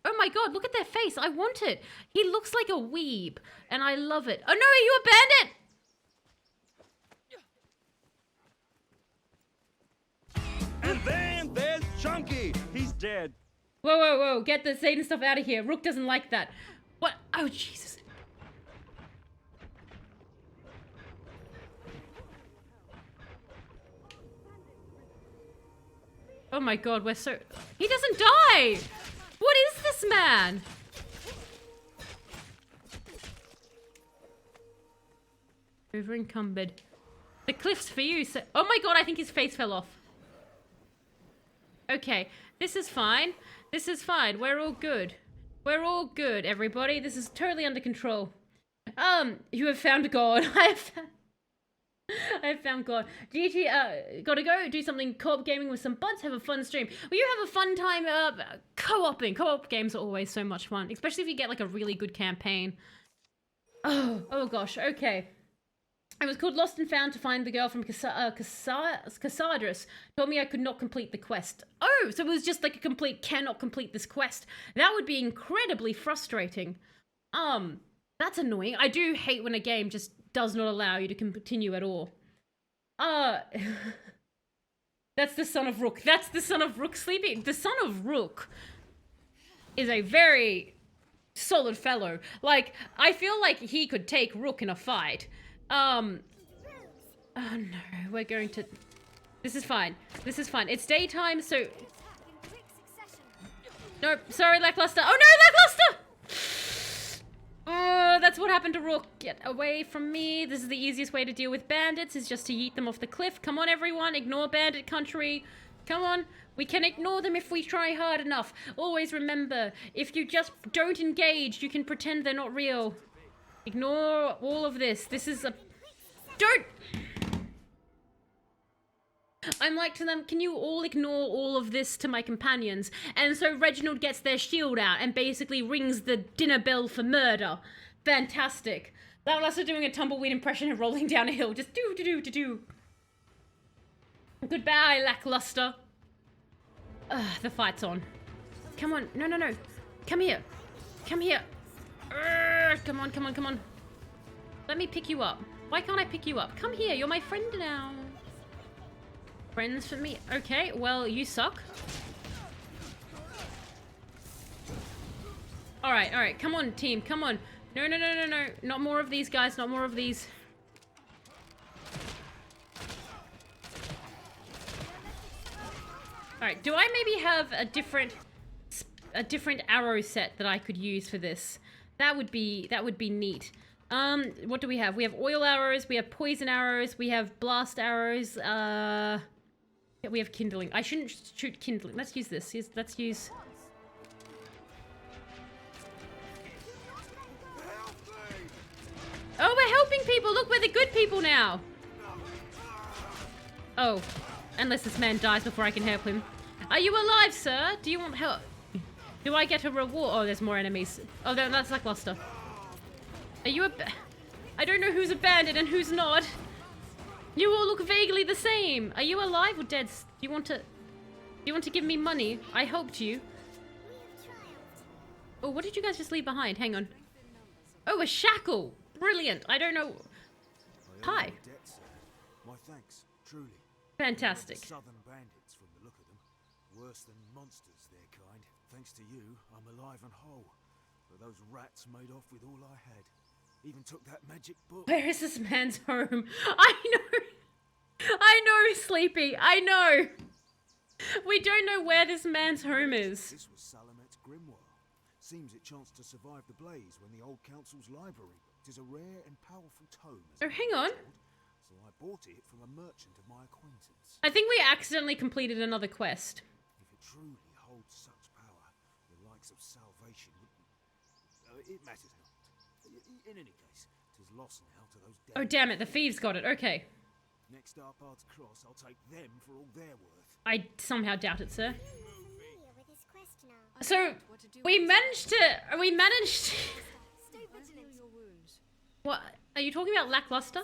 Oh my god, look at their face. I want it. He looks like a weeb, and I love it. Oh no, are you a bandit? And then there's Chunky. He's dead. Whoa, whoa, whoa. Get the Satan stuff out of here. Rook doesn't like that. What? Oh, Jesus. Oh my god, we're so... He doesn't die! What is this man? Over encumbered. The cliff's for you, so... Oh my god, I think his face fell off. Okay, this is fine. This is fine. We're all good. We're all good, everybody. This is totally under control. You have found God. I have found God. GT, gotta go do something co-op gaming with some buds, have a fun stream. Will you have a fun time co-oping? Co-op games are always so much fun, especially if you get like a really good campaign. Oh gosh, okay. I was called Lost and Found to find the girl from Cassadras. Told me I could not complete the quest. Oh, so it was just like a complete cannot complete this quest. That would be incredibly frustrating. That's annoying. I do hate when a game just does not allow you to continue at all. That's the son of Rook. That's the son of Rook sleeping. The son of Rook is a very solid fellow. Like, I feel like he could take Rook in a fight. Oh no, we're going to... This is fine. This is fine. It's daytime, so... Nope, sorry, Lackluster. Oh no, Lackluster! Oh, that's what happened to Rook. Get away from me. This is the easiest way to deal with bandits, is just to yeet them off the cliff. Come on, everyone, ignore bandit country. Come on, we can ignore them if we try hard enough. Always remember, if you just don't engage, you can pretend they're not real. Ignore all of this. This is a... Don't! I'm like to them, can you all ignore all of this to my companions? And so Reginald gets their shield out and basically rings the dinner bell for murder. Fantastic. That was also doing a tumbleweed impression of rolling down a hill. Just do. Goodbye, Lackluster. The fight's on. Come on. No. Come here. Come here. Come on. Let me pick you up. Why can't I pick you up? Come here, you're my friend now. Friends for me. Okay, well, you suck. Alright, come on, team, come on. No. Not more of these guys, not more of these. Alright, do I maybe have a different arrow set that I could use for this? That would be neat. What do we have? We have oil arrows, we have poison arrows, we have blast arrows, yeah, we have kindling. I shouldn't shoot kindling. Let's use this. Let's use... Oh, we're helping people! Look, we're the good people now! Oh, unless this man dies before I can help him. Are you alive, sir? Do you want help? Do I get a reward? Oh, there's more enemies. Oh, that's like Luster. Are you I don't know who's a bandit and who's not. You all look vaguely the same. Are you alive or dead? Do you want to give me money? I helped you. Oh, what did you guys just leave behind? Hang on. Oh, a shackle. Brilliant. I don't know. Hi. My thanks, truly. Fantastic. Southern bandits from the look of them. Worse than monsters, their kind. Thanks to you, I'm alive and whole. But those rats made off with all I had. Even took that magic book. Where is this man's home? I know, Sleepy. I know. We don't know where this man's home is. This was Salamet's grimoire. Seems it chanced to survive the blaze when the old council's library. It is a rare and powerful tome. Oh, hang on. So I bought it from a merchant of my acquaintance. I think we accidentally completed another quest. If it truly holds such power, the likes of salvation would... it matters not. In any case, it is lost now to those... Oh, damn it. The thieves got it. Okay. Next Arpard's cross, I'll take them for all they're worth. I somehow doubt it, sir. Familiar with this quest So we managed. Stay vigilant. What are you talking about? Lackluster?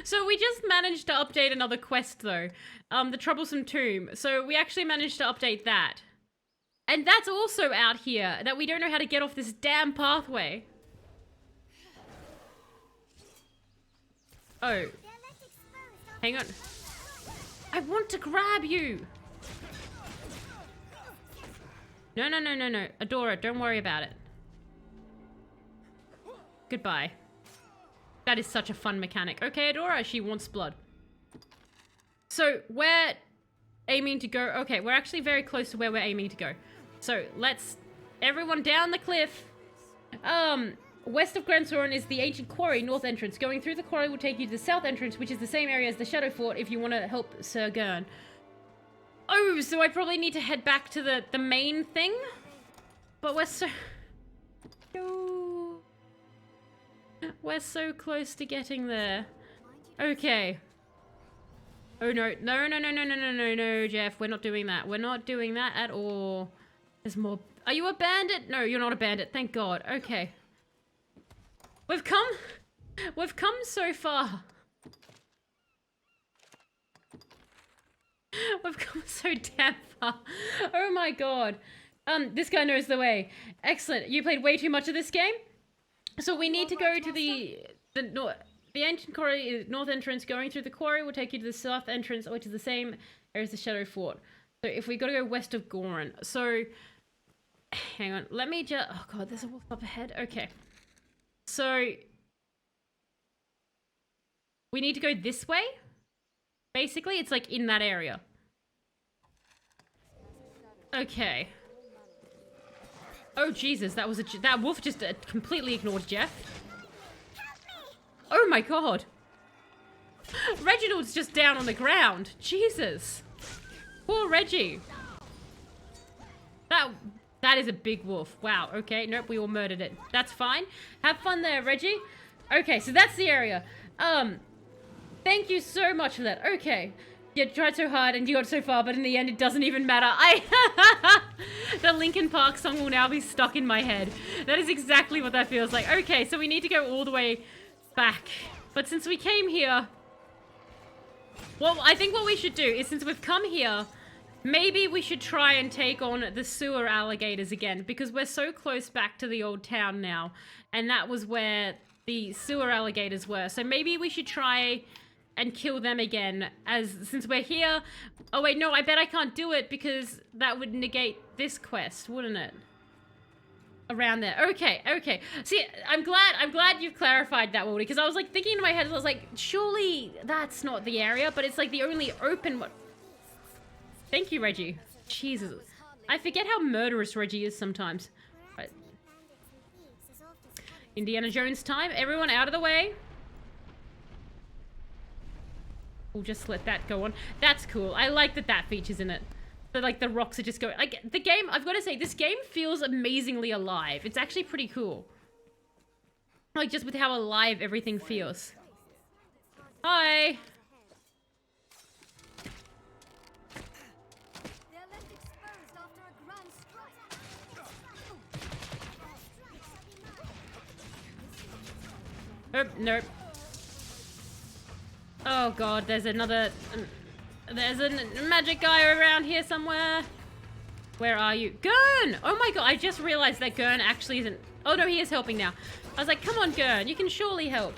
So we just managed to update another quest though, the Troublesome Tomb. So we actually managed to update that. And that's also out here, that we don't know how to get off this damn pathway. Oh. Hang on. I want to grab you! No. Adora, don't worry about it. Goodbye. That is such a fun mechanic. Okay, Adora, she wants blood. So, we're aiming to go... Okay, we're actually very close to where we're aiming to go. So, let's... Everyone down the cliff. West of Grand Soren is the ancient quarry, north entrance. Going through the quarry will take you to the south entrance, which is the same area as the Shadow Fort if you want to help Sir Gurn. Oh, so I probably need to head back to the main thing? But we're so... No. We're so close to getting there. Okay. Oh no, no, Jeff, we're not doing that. We're not doing that at all. There's more. Are you a bandit? No, you're not a bandit, thank God. Okay. We've come so far. We've come so damn far. Oh my God. This guy knows the way. Excellent. You played way too much of this game? So we need to go to the ancient quarry, north entrance. Going through the quarry will take you to the south entrance, which is the same area as the Shadow Fort. So if we gotta go west of Gorin. So, hang on. Let me just... Oh God, there's a wolf up ahead. Okay. So, we need to go this way? Basically, it's like in that area. Okay. Oh Jesus, that was that wolf just completely ignored Jeff. Oh my God. Reginald's just down on the ground. Jesus. Poor Reggie. That is a big wolf. Wow, okay. Nope, we all murdered it. That's fine. Have fun there, Reggie. Okay, so that's the area. Thank you so much for that. Okay. You tried so hard and you got so far, but in the end it doesn't even matter. The Linkin Park song will now be stuck in my head. That is exactly what that feels like. Okay, so we need to go all the way back. But since we came here... Well, I think what we should do is, since we've come here, maybe we should try and take on the sewer alligators again, because we're so close back to the old town now, and that was where the sewer alligators were. So maybe we should try and kill them again, since we're here. Oh wait, no, I bet I can't do it because that would negate this quest, wouldn't it? Around there. Okay. See, I'm glad you've clarified that, Wildy, because I was like thinking in my head, I was like, surely that's not the area, but it's like the only open one. Thank you, Reggie. Jesus. I forget how murderous Reggie is sometimes. Right. Indiana Jones time. Everyone out of the way. We'll just let that go on. That's cool. I like that features in it. So, like, the rocks are just going... Like, the game... I've got to say, this game feels amazingly alive. It's actually pretty cool. Like, just with how alive everything feels. Hi! Oh, nope. Oh God, there's another... There's a magic guy around here somewhere. Where are you? Gurn! Oh my God, I just realized that Gurn actually isn't... Oh no, he is helping now. I was like, come on Gurn, you can surely help.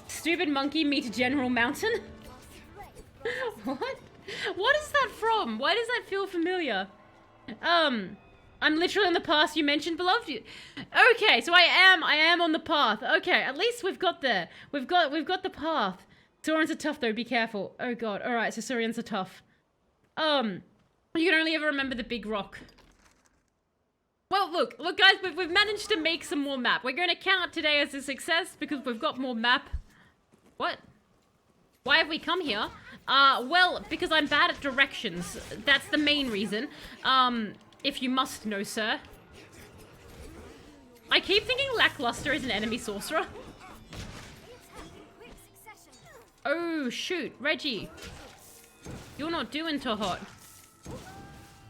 Stupid monkey meet General Mountain? What? What is that from? Why does that feel familiar? I'm literally on the path you mentioned, beloved. Okay, so I am on the path. Okay, at least we've got there. We've got the path. Saurians are tough though, be careful. Oh God, alright, so Saurians are tough. You can only ever remember the big rock. Well, look guys, we've managed to make some more map. We're gonna count today as a success because we've got more map. What? Why have we come here? Well, because I'm bad at directions. That's the main reason. If you must know, sir. I keep thinking Lackluster is an enemy sorcerer. Oh, shoot. Reggie. You're not doing too hot.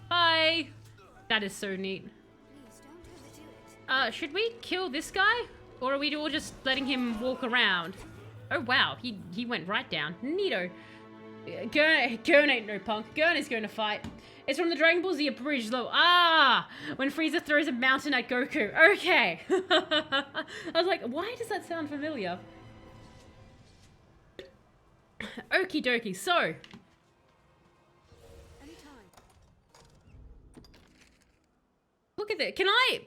Bye. That is so neat. Please don't overdo it. Should we kill this guy? Or are we all just letting him walk around? Oh, wow. He went right down. Neato. Gurn ain't no punk. Gurn is going to fight. It's from the Dragon Ball Z abridged low. Ah! When Frieza throws a mountain at Goku. Okay. I was like, why does that sound familiar? Okie dokie. So. Look at that. Can I...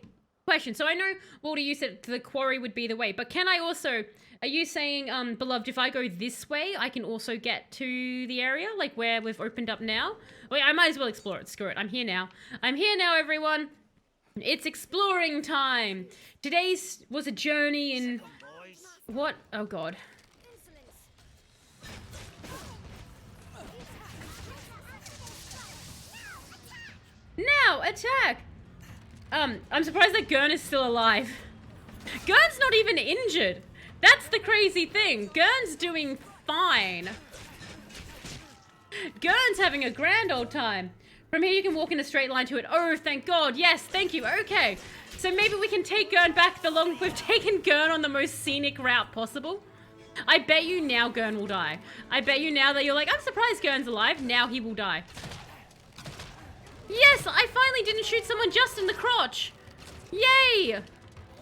Question. So I know, Walter, you said the quarry would be the way, but can I also... Are you saying, beloved, if I go this way, I can also get to the area, like where we've opened up now? Wait, I might as well explore it. Screw it. I'm here now. I'm here now, everyone. It's exploring time. Today's was a journey in... What? Oh, God. Now, attack! I'm surprised that Gurn is still alive. Gurn's not even injured. That's the crazy thing. Gurn's doing fine. Gurn's having a grand old time. From here you can walk in a straight line to it. Oh, thank God. Yes, thank you. Okay. So maybe we can take Gurn back the long... We've taken Gurn on the most scenic route possible. I bet you now Gurn will die. I bet you now that you're like, I'm surprised Gurn's alive. Now he will die. Yes, I finally didn't shoot someone just in the crotch. Yay!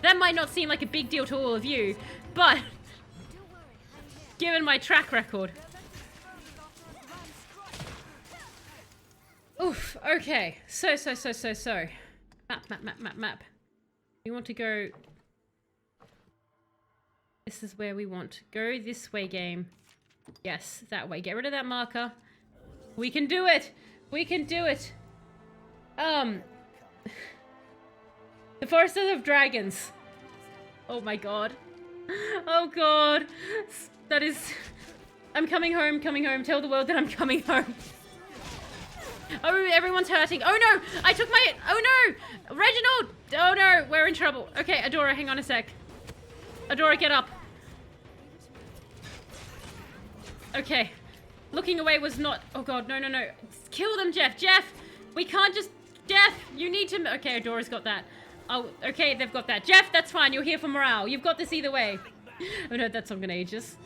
That might not seem like a big deal to all of you, but given my track record. Oof, okay. So. Map. We want to go... This is where we want to go. This way, game. Yes, that way. Get rid of that marker. We can do it! We can do it! The Forest of Dragons. Oh my God. Oh God. That is... I'm coming home. Tell the world that I'm coming home. Oh, everyone's hurting. Oh no! I took my... Oh no! Reginald! Oh no! We're in trouble. Okay, Adora, hang on a sec. Adora, get up. Okay. Looking away was not... Oh God, no. Kill them, Jeff. Jeff! We can't just... Jeff, you need to... Okay, Adora's got that. Oh, okay, they've got that. Jeff, that's fine. You're here for morale. You've got this either way. I've heard that song in ages.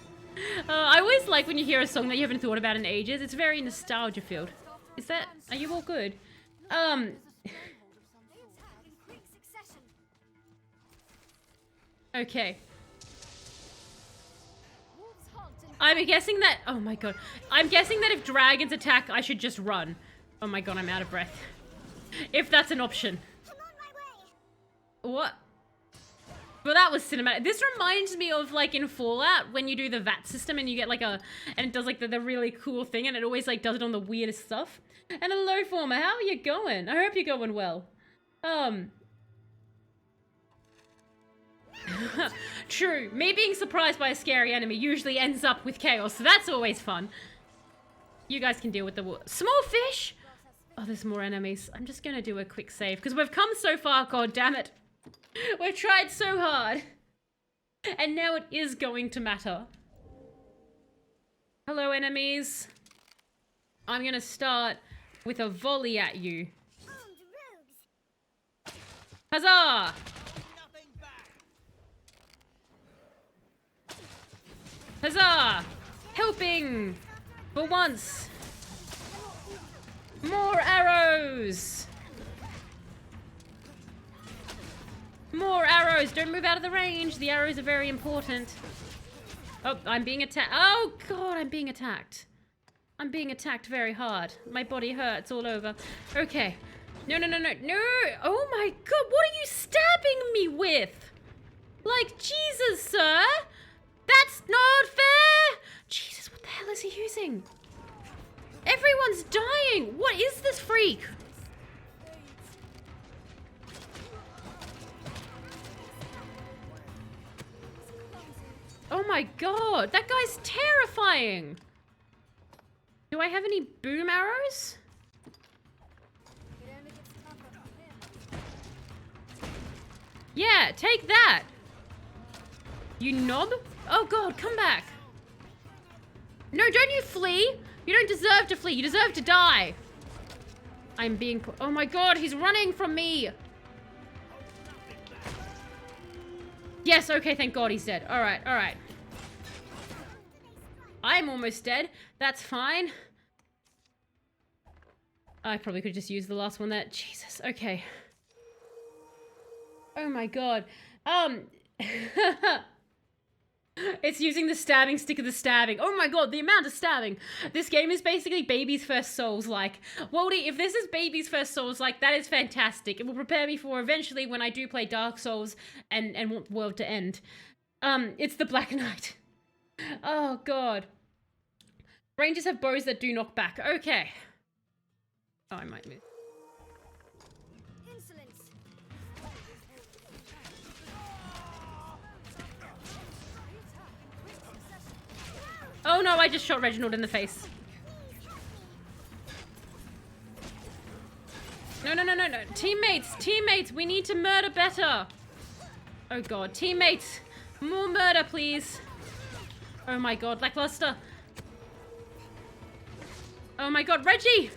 I always like when you hear a song that you haven't thought about in ages. It's very nostalgia-filled. Is that... Are you all good? Okay. I'm guessing that... Oh my God. I'm guessing that if dragons attack, I should just run. Oh my God, I'm out of breath. If that's an option. What? Well, that was cinematic. This reminds me of, like, in Fallout, when you do the VAT system and you get, like, a... And it does, like, the really cool thing, and it always, like, does it on the weirdest stuff. And hello, Former. How are you going? I hope you're going well. True. Me being surprised by a scary enemy usually ends up with chaos, so that's always fun. You guys can deal with the... Small fish? Oh, there's more enemies. I'm just gonna do a quick save, because we've come so far, god damn it. We've tried so hard. And now it is going to matter. Hello, enemies. I'm gonna start with a volley at you. Huzzah! Huzzah! Helping! For once! More arrows! More arrows! Don't move out of the range! The arrows are very important. Oh, I'm being attacked. Oh, God, I'm being attacked. I'm being attacked very hard. My body hurts all over. Okay. No. Oh, my God. What are you stabbing me with? Like, Jesus, sir. That's not fair. Jesus, what the hell is he using? Everyone's dying. What is this freak? Oh my God, that guy's terrifying. Do I have any boom arrows? Yeah, take that. You knob? Oh God, come back. No, don't you flee. You don't deserve to flee. You deserve to die. I'm being... Oh my god, he's running from me. Yes, okay, thank god he's dead. Alright, alright. I'm almost dead. That's fine. I probably could just use the last one there. Jesus, okay. Oh my god. It's using the stabbing stick of the stabbing. Oh my god, the amount of stabbing. This game is basically Baby's First Souls-like. Waldy, if this is Baby's First Souls-like, that is fantastic. It will prepare me for eventually when I do play Dark Souls and want the world to end. It's the Black Knight. Oh god. Rangers have bows that do knock back. Okay. Oh, I might move. Insolence. Oh no, I just shot Reginald in the face. No, no, no, no, no. Teammates, teammates, we need to murder better. Oh god, teammates, more murder, please. Oh my god, lackluster. Oh my god, Reggie!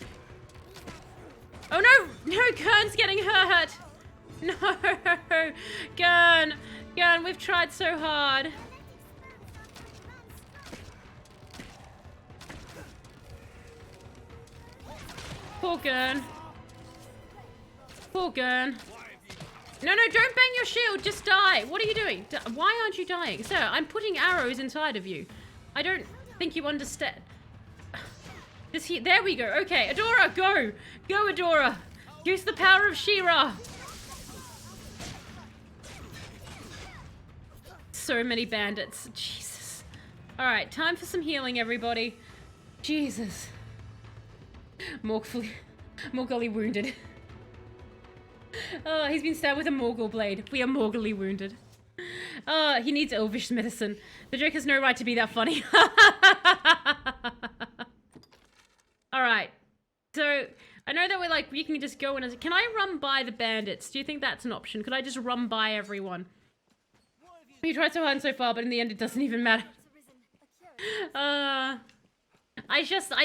Oh no! No, Gurn's getting hurt! No! Gurn! Gurn, we've tried so hard. Poor Gurn. Poor Gurn. No, no, don't bang your shield, just die. What are you doing? Why aren't you dying? Sir, I'm putting arrows inside of you. I don't think you understand. There we go. Okay, Adora, go! Go, Adora! Use the power of She-Ra! So many bandits. Jesus. Alright, time for some healing, everybody. Jesus. Morgully wounded. Oh, he's been stabbed with a Morgul blade. We are morgully wounded. Oh, he needs elvish medicine. The joke has no right to be that funny. Alright, so I know that we're like, you can just go in can I run by the bandits? Do you think that's an option? Could I just run by everyone? You tried so hard and so far, but in the end it doesn't even matter. I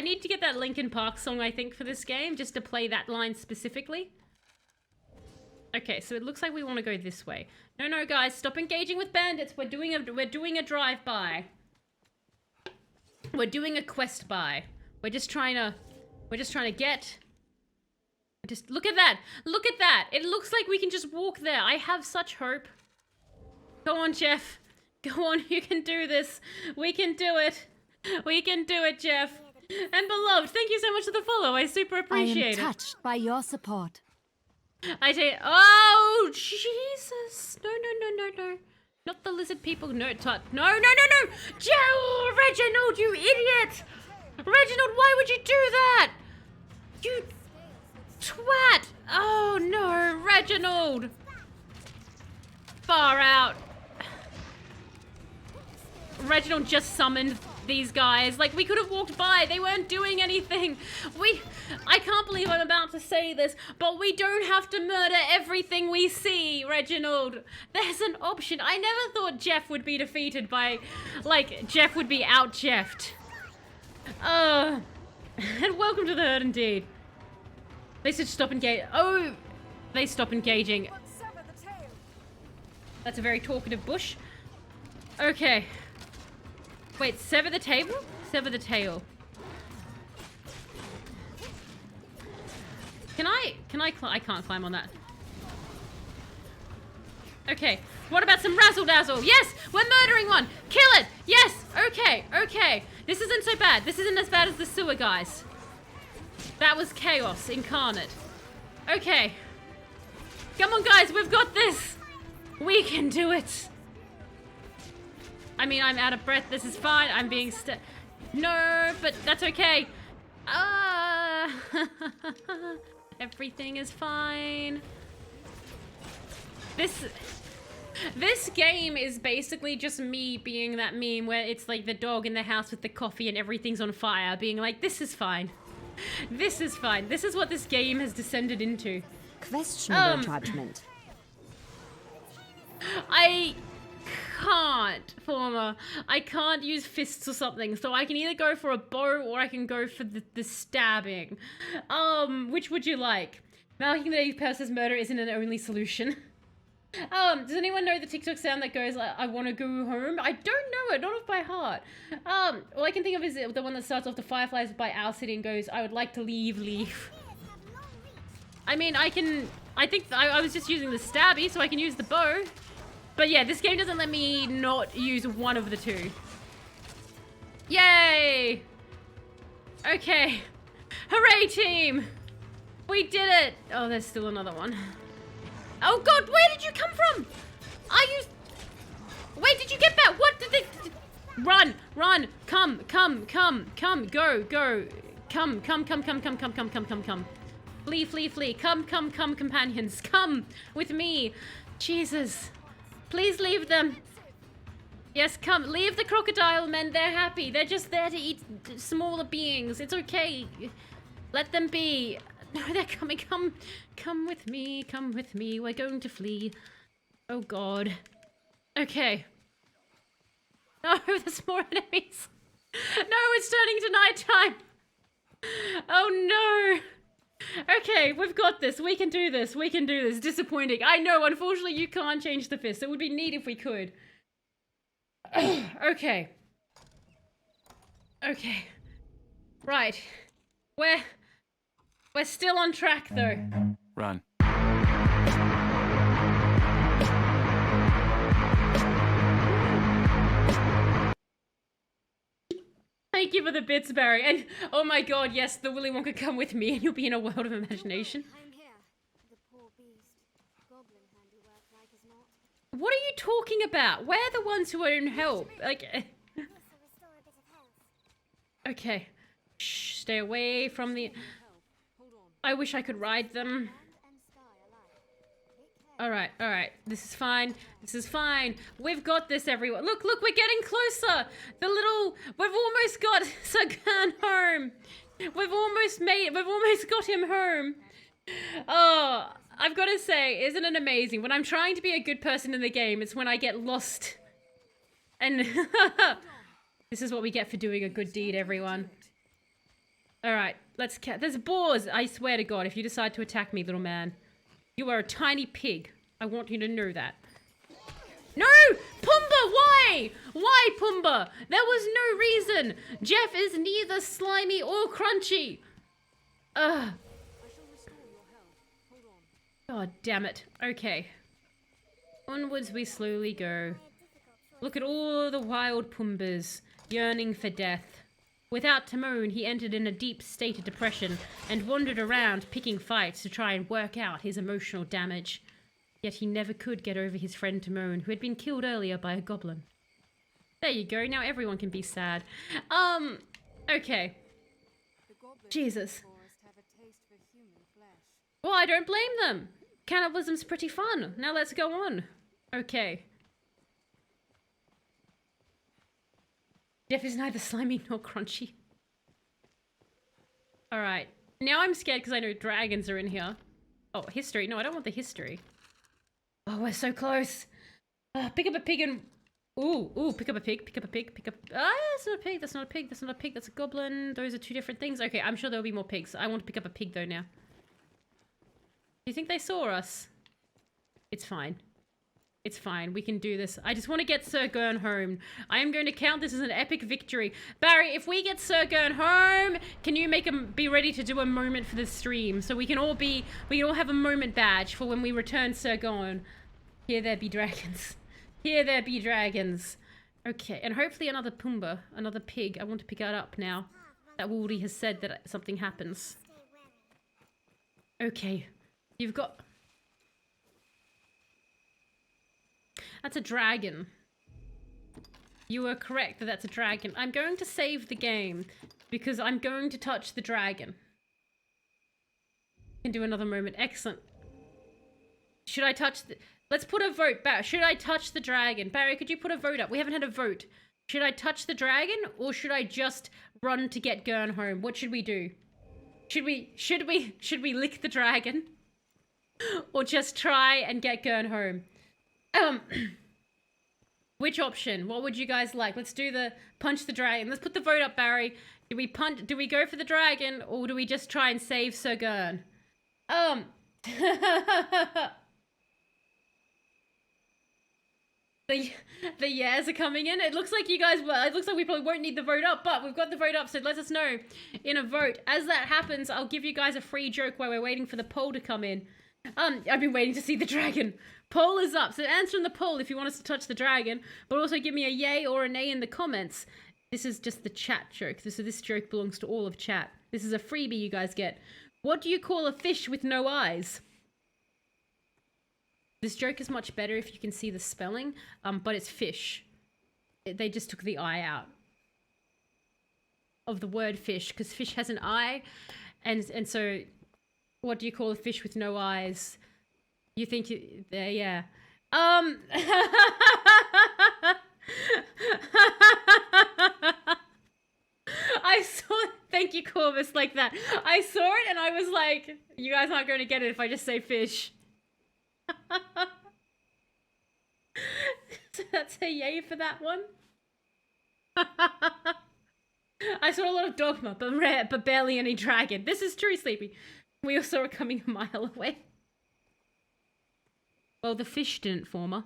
need to get that Linkin Park song, I think, for this game, just to play that line specifically. Okay, so it looks like we want to go this way. No, no, guys, stop engaging with bandits. We're doing a drive-by. We're doing a quest by. We're just trying to get... Just look at that! Look at that! It looks like we can just walk there. I have such hope. Go on, Jeff. Go on, you can do this. We can do it. We can do it, Jeff. And beloved, thank you so much for the follow. I super appreciate it. I am touched by your support. I say, oh, Jesus. No, no, no, no, no. Not the lizard people. No, no, no, no, no. Joe, Reginald, you idiot. Reginald, why would you do that? You twat. Oh, no, Reginald. Far out. Reginald just summoned these guys. Like, we could have walked by. They weren't doing anything. I can't believe I'm about to say this, but we don't have to murder everything we see, Reginald. There's an option. I never thought Jeff would be defeated by, like, Jeff would be out-Jeffed. And welcome to the herd indeed. They should stop engaging. Oh, they stop engaging. That's a very talkative bush. Okay. Wait, sever the table? Sever the tail. I can't climb on that. Okay, what about some razzle-dazzle? Yes, we're murdering one. Kill it. Yes, okay, okay. This isn't so bad. This isn't as bad as the sewer guys. That was chaos incarnate. Okay. Come on, guys, we've got this. We can do it. I mean, I'm out of breath. This is fine. I'm being No, but that's okay. Everything is fine. This game is basically just me being that meme where it's like the dog in the house with the coffee and everything's on fire, being like, this is fine. This is fine. This is what this game has descended into. Questionable judgment. I can't. can't, Former. I can't use fists or something, so I can either go for a bow or I can go for the stabbing. Which would you like? Marking the person's murder isn't an only solution. Does anyone know the TikTok sound that goes, I want to go home? I don't know it, not off by heart. All I can think of is the one that starts off, the Fireflies by Owl City, and goes, I would like to leave. I mean, I think I was just using the stabby, so I can use the bow. But yeah, this game doesn't let me not use one of the two. Yay! Okay. Hooray, team! We did it! Oh, there's still another one. Oh god, where did you come from? Wait, did you get back? What did they... Run! Come, go. Come. Flee. Come, companions. Come with me. Jesus. Please leave them. Yes, come. Leave the crocodile men. They're happy. They're just there to eat smaller beings. It's okay. Let them be. No, they're coming. Come with me. We're going to flee. Oh, God. Okay. No, there's more enemies. No, it's turning to nighttime. Oh, no. Okay, we've got this. We can do this. Disappointing. I know, unfortunately, you can't change the fist. It would be neat if we could. Okay. Right. We're still on track, though. Run. Thank you for the bits, Barry. And, oh my god, yes, the Willy Wonka come with me and you'll be in a world of imagination. I'm here. The poor beast. Goblin handiwork, like as not. What are you talking about? We're the ones who are in help. Like, okay. Shh, stay away from the... I wish I could ride them. Alright. This is fine. We've got this, everyone. Look, we're getting closer. We've almost got Sagan home. We've almost got him home. Oh, I've got to say, isn't it amazing? When I'm trying to be a good person in the game, it's when I get lost. And this is what we get for doing a good deed, everyone. Alright, there's boars, I swear to God, if you decide to attack me, little man. You are a tiny pig. I want you to know that. No! Pumbaa, why? Why, Pumbaa? There was no reason. Jeff is neither slimy or crunchy. Ugh. God damn it. Okay. Onwards we slowly go. Look at all the wild Pumbaas yearning for death. Without Timon, he entered in a deep state of depression and wandered around picking fights to try and work out his emotional damage. Yet he never could get over his friend Timon, who had been killed earlier by a goblin. There you go, now everyone can be sad. Okay. Jesus. Well, I don't blame them. Cannibalism's pretty fun. Now let's go on. Okay. Jeff is neither slimy nor crunchy. Alright. Now I'm scared because I know dragons are in here. Oh, history. No, I don't want the history. Oh, we're so close. Pick up a pig and... Ooh, pick up a pig. Ah, that's not a pig. That's a goblin. Those are two different things. Okay, I'm sure there'll be more pigs. I want to pick up a pig though now. Do you think they saw us? It's fine. We can do this. I just want to get Sir Gurn home. I am going to count this as an epic victory. Barry, if we get Sir Gurn home, can you be ready to do a moment for the stream? So we can all have a moment badge for when we return Sir Gurn. Here there be dragons. Okay, and hopefully another Pumbaa, another pig. I want to pick that up now. That Waldy has said that something happens. Okay, you've got... That's a dragon. You are correct that that's a dragon. I'm going to save the game because I'm going to touch the dragon. Can do another moment. Excellent. Should I touch the... Let's put a vote. Should I touch the dragon? Barry, could you put a vote up? We haven't had a vote. Should I touch the dragon or should I just run to get Gurn home? What should we do? Should we lick the dragon? Or just try and get Gurn home? Which option? What would you guys like? Let's do the punch the dragon. Let's put the vote up, Barry. Do we go for the dragon, or do we just try and save Sir Gurn? The yeahs are coming in. It looks like you guys, it looks like we probably won't need the vote up, but we've got the vote up, so let us know in a vote. As that happens, I'll give you guys a free joke while we're waiting for the poll to come in. I've been waiting to see the dragon. Poll is up, so answer in the poll if you want us to touch the dragon, but also give me a yay or a nay in the comments. This is just the chat joke. This joke belongs to all of chat. This is a freebie you guys get. What do you call a fish with no eyes? This joke is much better if you can see the spelling, but it's fish. They just took the eye out of the word fish, because fish has an eye, and so what do you call a fish with no eyes? You think yeah. I saw it. Thank you, Corvus, like that. I saw it and I was like, you guys aren't going to get it if I just say fish. So that's a yay for that one. I saw a lot of Dogma, but barely any dragon. This is true, Sleepy. We all saw it coming a mile away. Well, the fish didn't, former.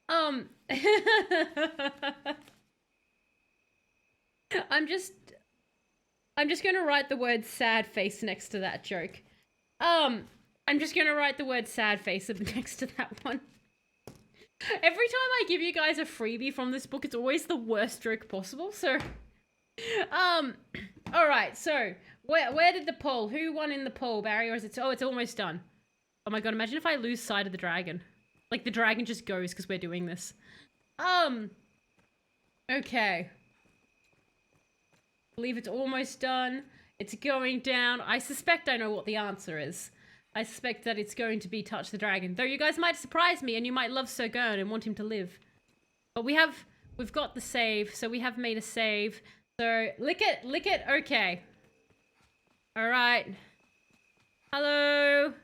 I'm just gonna write the word sad face next to that joke. I'm just gonna write the word sad face next to that one. Every time I give you guys a freebie from this book, it's always the worst joke possible, so... Alright, so, where did the poll? Who won in the poll, Barry, or is it... Oh, it's almost done. Oh my god, imagine if I lose sight of the dragon. Like, the dragon just goes because we're doing this. Okay. I believe it's almost done. It's going down. I suspect I know what the answer is. I suspect that it's going to be touch the dragon. Though you guys might surprise me and you might love Sir Gurn and want him to live. But we've got the save, so we have made a save. So, lick it, okay. Alright. Hello.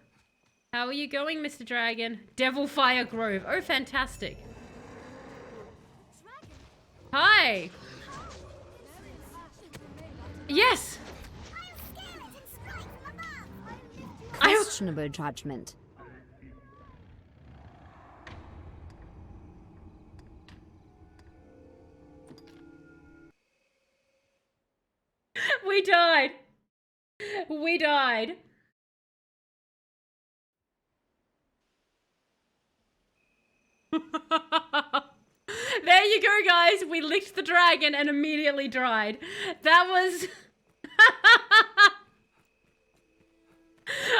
How are you going, Mr. Dragon? Devilfire Grove. Oh, fantastic. Hi. Yes. Questionable judgment. We died. We died. There you go, guys. We licked the dragon and immediately died. That was...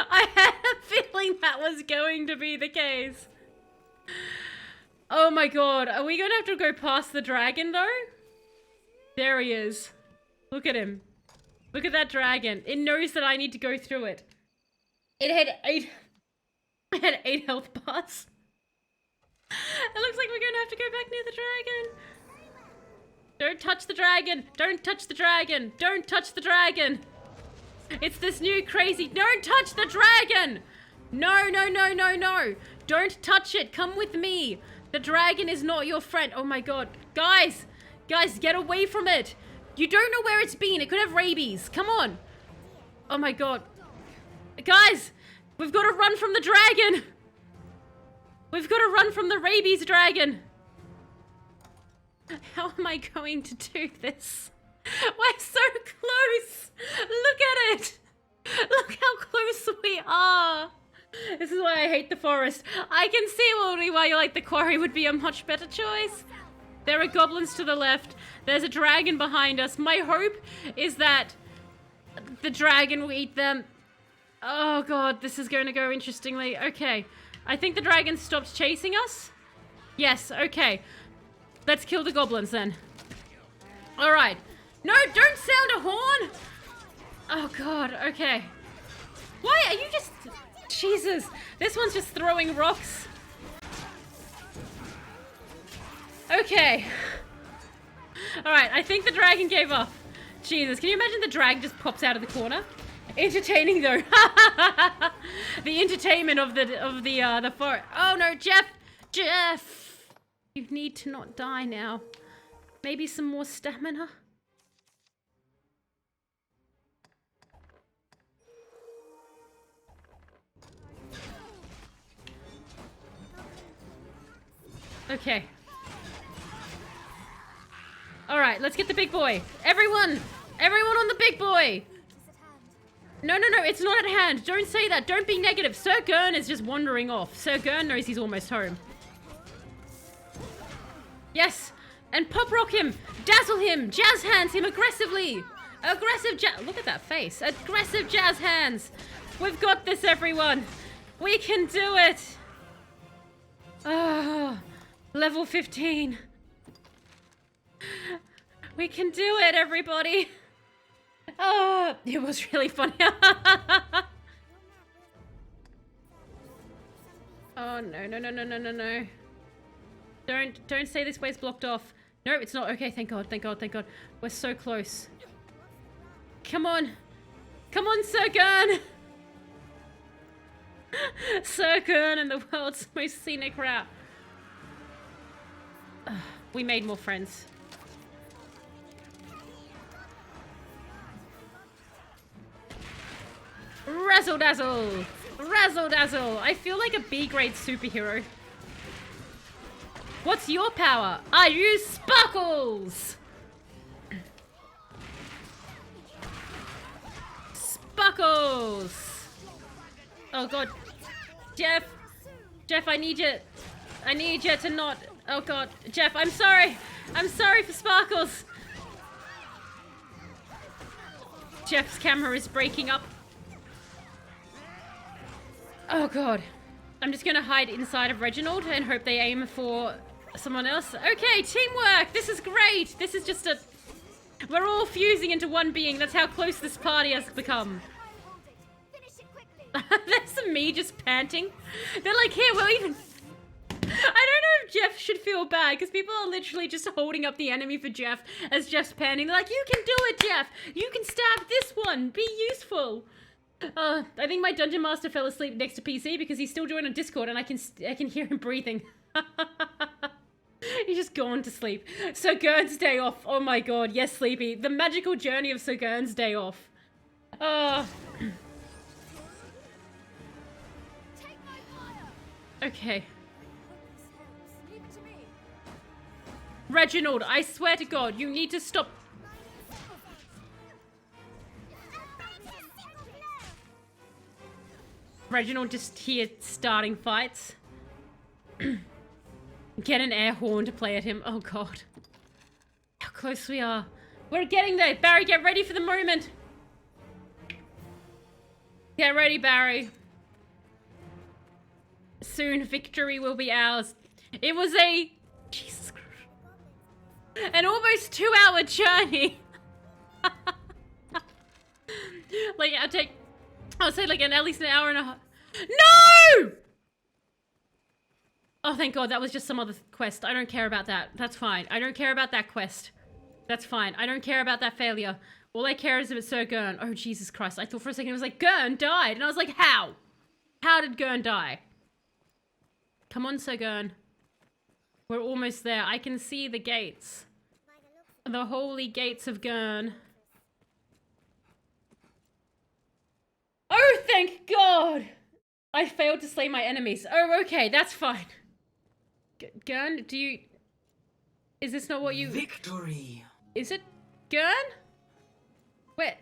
I had a feeling that was going to be the case. Oh my god. Are we going to have to go past the dragon, though? There he is. Look at him. Look at that dragon. It knows that I need to go through it. It had 8 health bars. It looks like we're going to have to go back near the dragon. Don't touch the dragon. Don't touch the dragon. Don't touch the dragon. It's this new crazy... Don't touch the dragon! No, no, no, no, no. Don't touch it. Come with me. The dragon is not your friend. Oh my god. Guys, get away from it. You don't know where it's been. It could have rabies. Come on. Oh my god. Guys, we've got to run from the dragon. We've got to run from the rabies dragon. How am I going to do this? We're so close. Look at it. Look how close we are. This is why I hate the forest. I can see why you like the quarry would be a much better choice. There are goblins to the left. There's a dragon behind us. My hope is that the dragon will eat them. Oh god, this is going to go interestingly. Okay. I think the dragon stopped chasing us. Yes, okay. Let's kill the goblins then. Alright. No, don't sound a horn! Oh god, okay. Why are you just... Jesus. This one's just throwing rocks. Okay. Alright, I think the dragon gave up. Jesus, can you imagine the dragon just pops out of the corner? Entertaining though. The entertainment of the forest. Oh no, Jeff! You need to not die now. Maybe some more stamina? Okay. Alright, let's get the big boy. Everyone! Everyone on the big boy! No, it's not at hand. Don't say that. Don't be negative. Sir Gurn is just wandering off. Sir Gurn knows he's almost home. Yes! And pop rock him! Dazzle him! Jazz hands him aggressively! Aggressive jazz... Look at that face. Aggressive jazz hands! We've got this, everyone! We can do it! Oh, level 15. We can do it, everybody! Oh, it was really funny. Oh, no. Don't say this way's blocked off. No, it's not. Okay, thank God. We're so close. Come on. Come on, Sir Gurn. Sir Gurn and the world's most scenic route. We made more friends. Razzle dazzle! Razzle dazzle! I feel like a B-grade superhero. What's your power? I use sparkles! Sparkles! Oh god. Jeff! Jeff, I need you to not... Oh god. Jeff, I'm sorry! I'm sorry for sparkles! Jeff's camera is breaking up. Oh god. I'm just gonna hide inside of Reginald and hope they aim for someone else. Okay, teamwork! This is great! This is just a... We're all fusing into one being. That's how close this party has become. That's me just panting. They're like, here, we'll even... I don't know if Jeff should feel bad, because people are literally just holding up the enemy for Jeff as Jeff's panting. They're like, you can do it, Jeff! You can stab this one! Be useful! I think my Dungeon Master fell asleep next to PC because he's still joined on Discord and I can hear him breathing. He's just gone to sleep. Sir Gurn's day off. Oh my god, yes, Sleepy. The magical journey of Sir Gurn's day off. Okay. Reginald, I swear to God, you need to stop. Reginald just here starting fights. Get an air horn to play at him. Oh god. How close we are. We're getting there. Barry, get ready for the moment. Get ready, Barry. Soon victory will be ours. It was a... Jesus Christ. An almost 2-hour journey. Like, I'll say like at least an hour and a half. No! Oh, thank God, that was just some other quest. I don't care about that. That's fine. I don't care about that quest. That's fine. I don't care about that failure. All I care is about Sir Gurn. Oh, Jesus Christ. I thought for a second it was like, Gurn died. And I was like, how? How did Gurn die? Come on, Sir Gurn. We're almost there. I can see the gates. The holy gates of Gurn. Oh, thank God! I failed to slay my enemies. Oh, okay, that's fine. Gurn, do you... Is this not what you... Victory! Is it Gurn? Wait.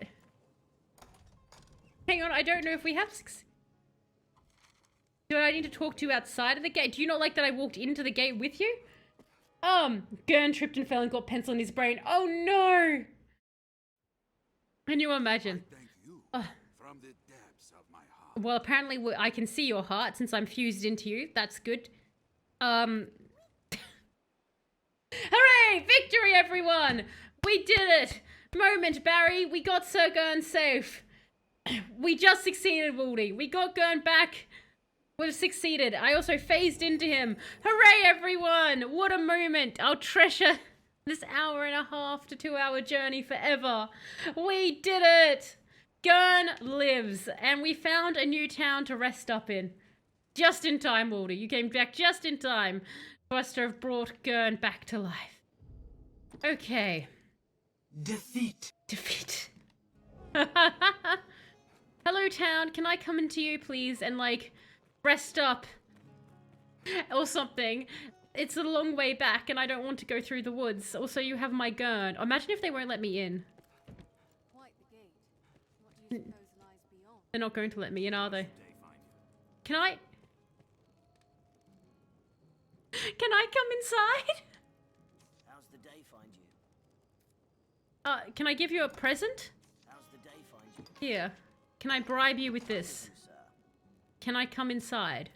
Hang on, I don't know if we have... Do I need to talk to you outside of the gate? Do you not like that I walked into the gate with you? Gurn tripped and fell and got pencil in his brain. Oh, no! Can you imagine? From the depths of my heart. Well, apparently I can see your heart since I'm fused into you. That's good. Hooray! Victory, everyone! We did it! Moment, Barry. We got Sir Gurn safe. We just succeeded, Waldy. We got Gurn back. We've succeeded. I also phased into him. Hooray, everyone! What a moment. I'll treasure this 1.5 to 2-hour journey forever. We did it! Gurn lives, and we found a new town to rest up in. Just in time, Waldy. You came back just in time Buster have brought Gurn back to life. Okay. Defeat. Defeat. Hello, town. Can I come into you, please, and, like, rest up? Or something. It's a long way back, and I don't want to go through the woods. Also, you have my Gurn. Imagine if they won't let me in. Quite the gate. What do you suppose lies beyond? They're not going to let me in, are they? Can I? Can I come inside? How's the day find you? Can I give you a present? How's the day find you? Here. Can I bribe you with this? Can I come inside?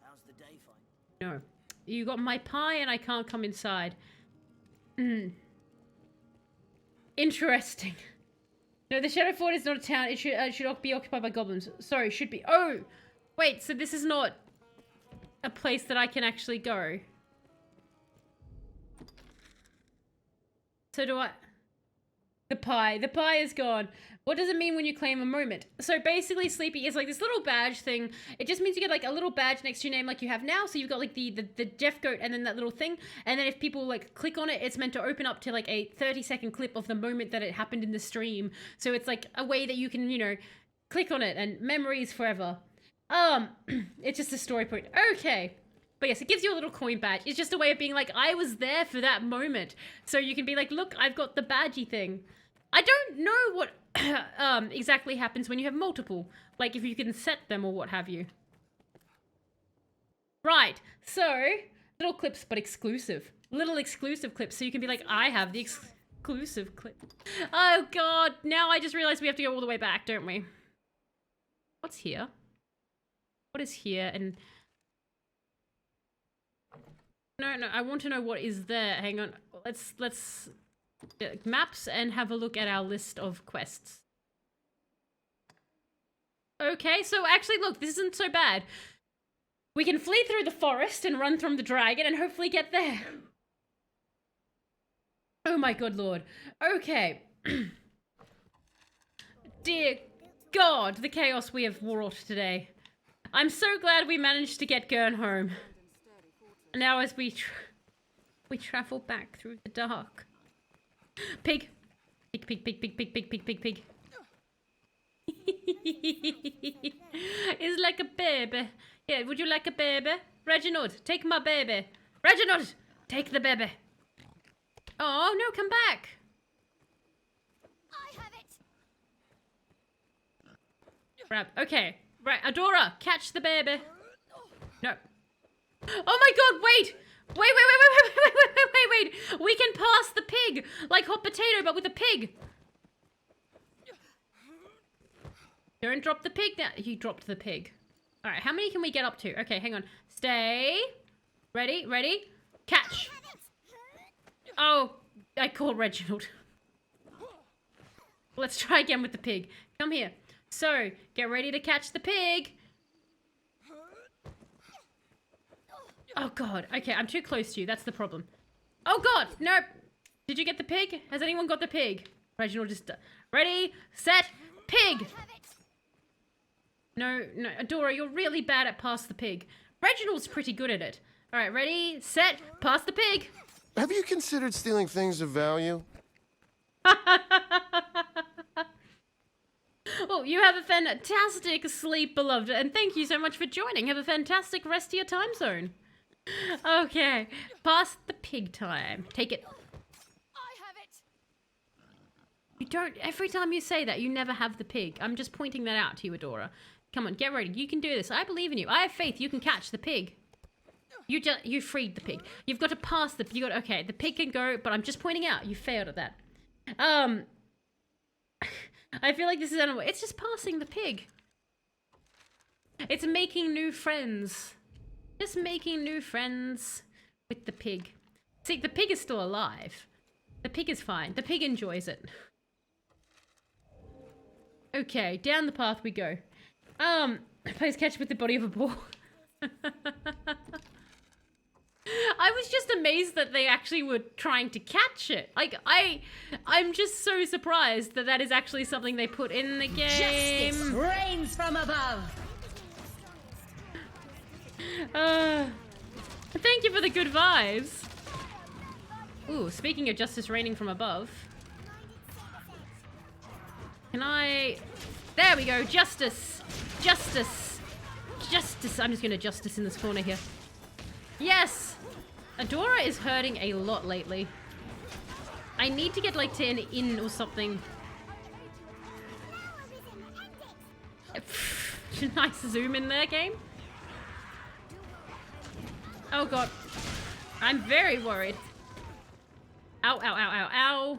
How's the day find you? No. You got my pie and I can't come inside. Interesting. No, the Shadow Fort is not a town. It should be occupied by goblins. Sorry, should be. Oh! Wait, so this is not a place that I can actually go. So do I... The pie. The pie is gone. What does it mean when you claim a moment? So basically, Sleepy is like this little badge thing. It just means you get like a little badge next to your name like you have now. So you've got like the deaf goat and then that little thing. And then if people like click on it, it's meant to open up to like a 30-second clip of the moment that it happened in the stream. So it's like a way that you can, you know, click on it and memories forever. It's just a story point. Okay. But yes, it gives you a little coin badge. It's just a way of being like, I was there for that moment. So you can be like, look, I've got the badgy thing. I don't know what exactly happens when you have multiple. Like if you can set them or what have you. Right. So, little clips but exclusive. Little exclusive clips. So you can be like, I have the exclusive clip. Oh god. Now I just realized we have to go all the way back, don't we? What's here? What is here? And... No, I want to know what is there. Hang on. Let's maps and have a look at our list of quests. Okay, so actually, look, this isn't so bad. We can flee through the forest and run from the dragon and hopefully get there. Oh my good lord. Okay. Dear God, the chaos we have wrought today. I'm so glad we managed to get Gurn home. Now as we travel back through the dark. Pig. Pig, pig, pig, pig, pig, pig, pig, pig, pig. It's like a baby. Yeah, would you like a baby? Reginald, take my baby. Reginald, take the baby. Oh, no, come back. I have it. Grab. Okay. Right, Adora, catch the baby. No. Oh my god, wait! Wait! We can pass the pig! Like hot potato, but with a pig! Don't drop the pig now. You dropped the pig. Alright, how many can we get up to? Okay, hang on. Stay. Ready? Catch! Oh, I called Reginald. Let's try again with the pig. Come here. So, get ready to catch the pig. Oh god, okay, I'm too close to you, that's the problem. Oh god, nope. Did you get the pig? Has anyone got the pig? Reginald just... Ready, set, pig! No, Adora, you're really bad at pass the pig. Reginald's pretty good at it. Alright, ready, set, pass the pig! Have you considered stealing things of value? Oh, you have a fantastic sleep, beloved, and thank you so much for joining. Have a fantastic rest of your time zone. Okay, pass the pig time. Take it. I have it. You don't, every time you say that, you never have the pig. I'm just pointing that out to you, Adora. Come on, get ready. You can do this. I believe in you. I have faith you can catch the pig. You freed the pig. You've got to pass the, okay, the pig can go, but I'm just pointing out, you failed at that. I feel like this is animal. It's just passing the pig. It's making new friends. Just making new friends with the pig. See, the pig is still alive. The pig is fine. The pig enjoys it. Okay, down the path we go. Please catch with the body of a ball. I was just amazed that they actually were trying to catch it. Like, I'm just so surprised that that is actually something they put in the game. Justice reigns from above. Thank you for the good vibes. Ooh, speaking of justice raining from above. Can I... There we go, justice! Justice! Justice! I'm just gonna justice in this corner here. Yes! Adora is hurting a lot lately. I need to get like to an inn or something. Nice zoom in there, game. Oh god. I'm very worried. Ow, ow, ow, ow, ow.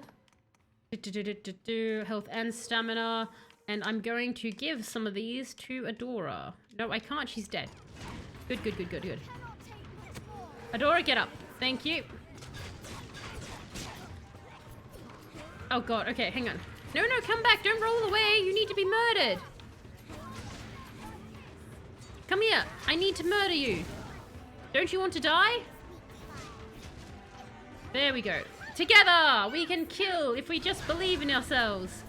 Health and stamina. And I'm going to give some of these to Adora. No, I can't. She's dead. Good, good, good, good, good. Adora, get up. Thank you. Oh god, okay, hang on. No, no, come back. Don't roll away. You need to be murdered. Come here. I need to murder you. Don't you want to die? There we go. Together, we can kill if we just believe in ourselves.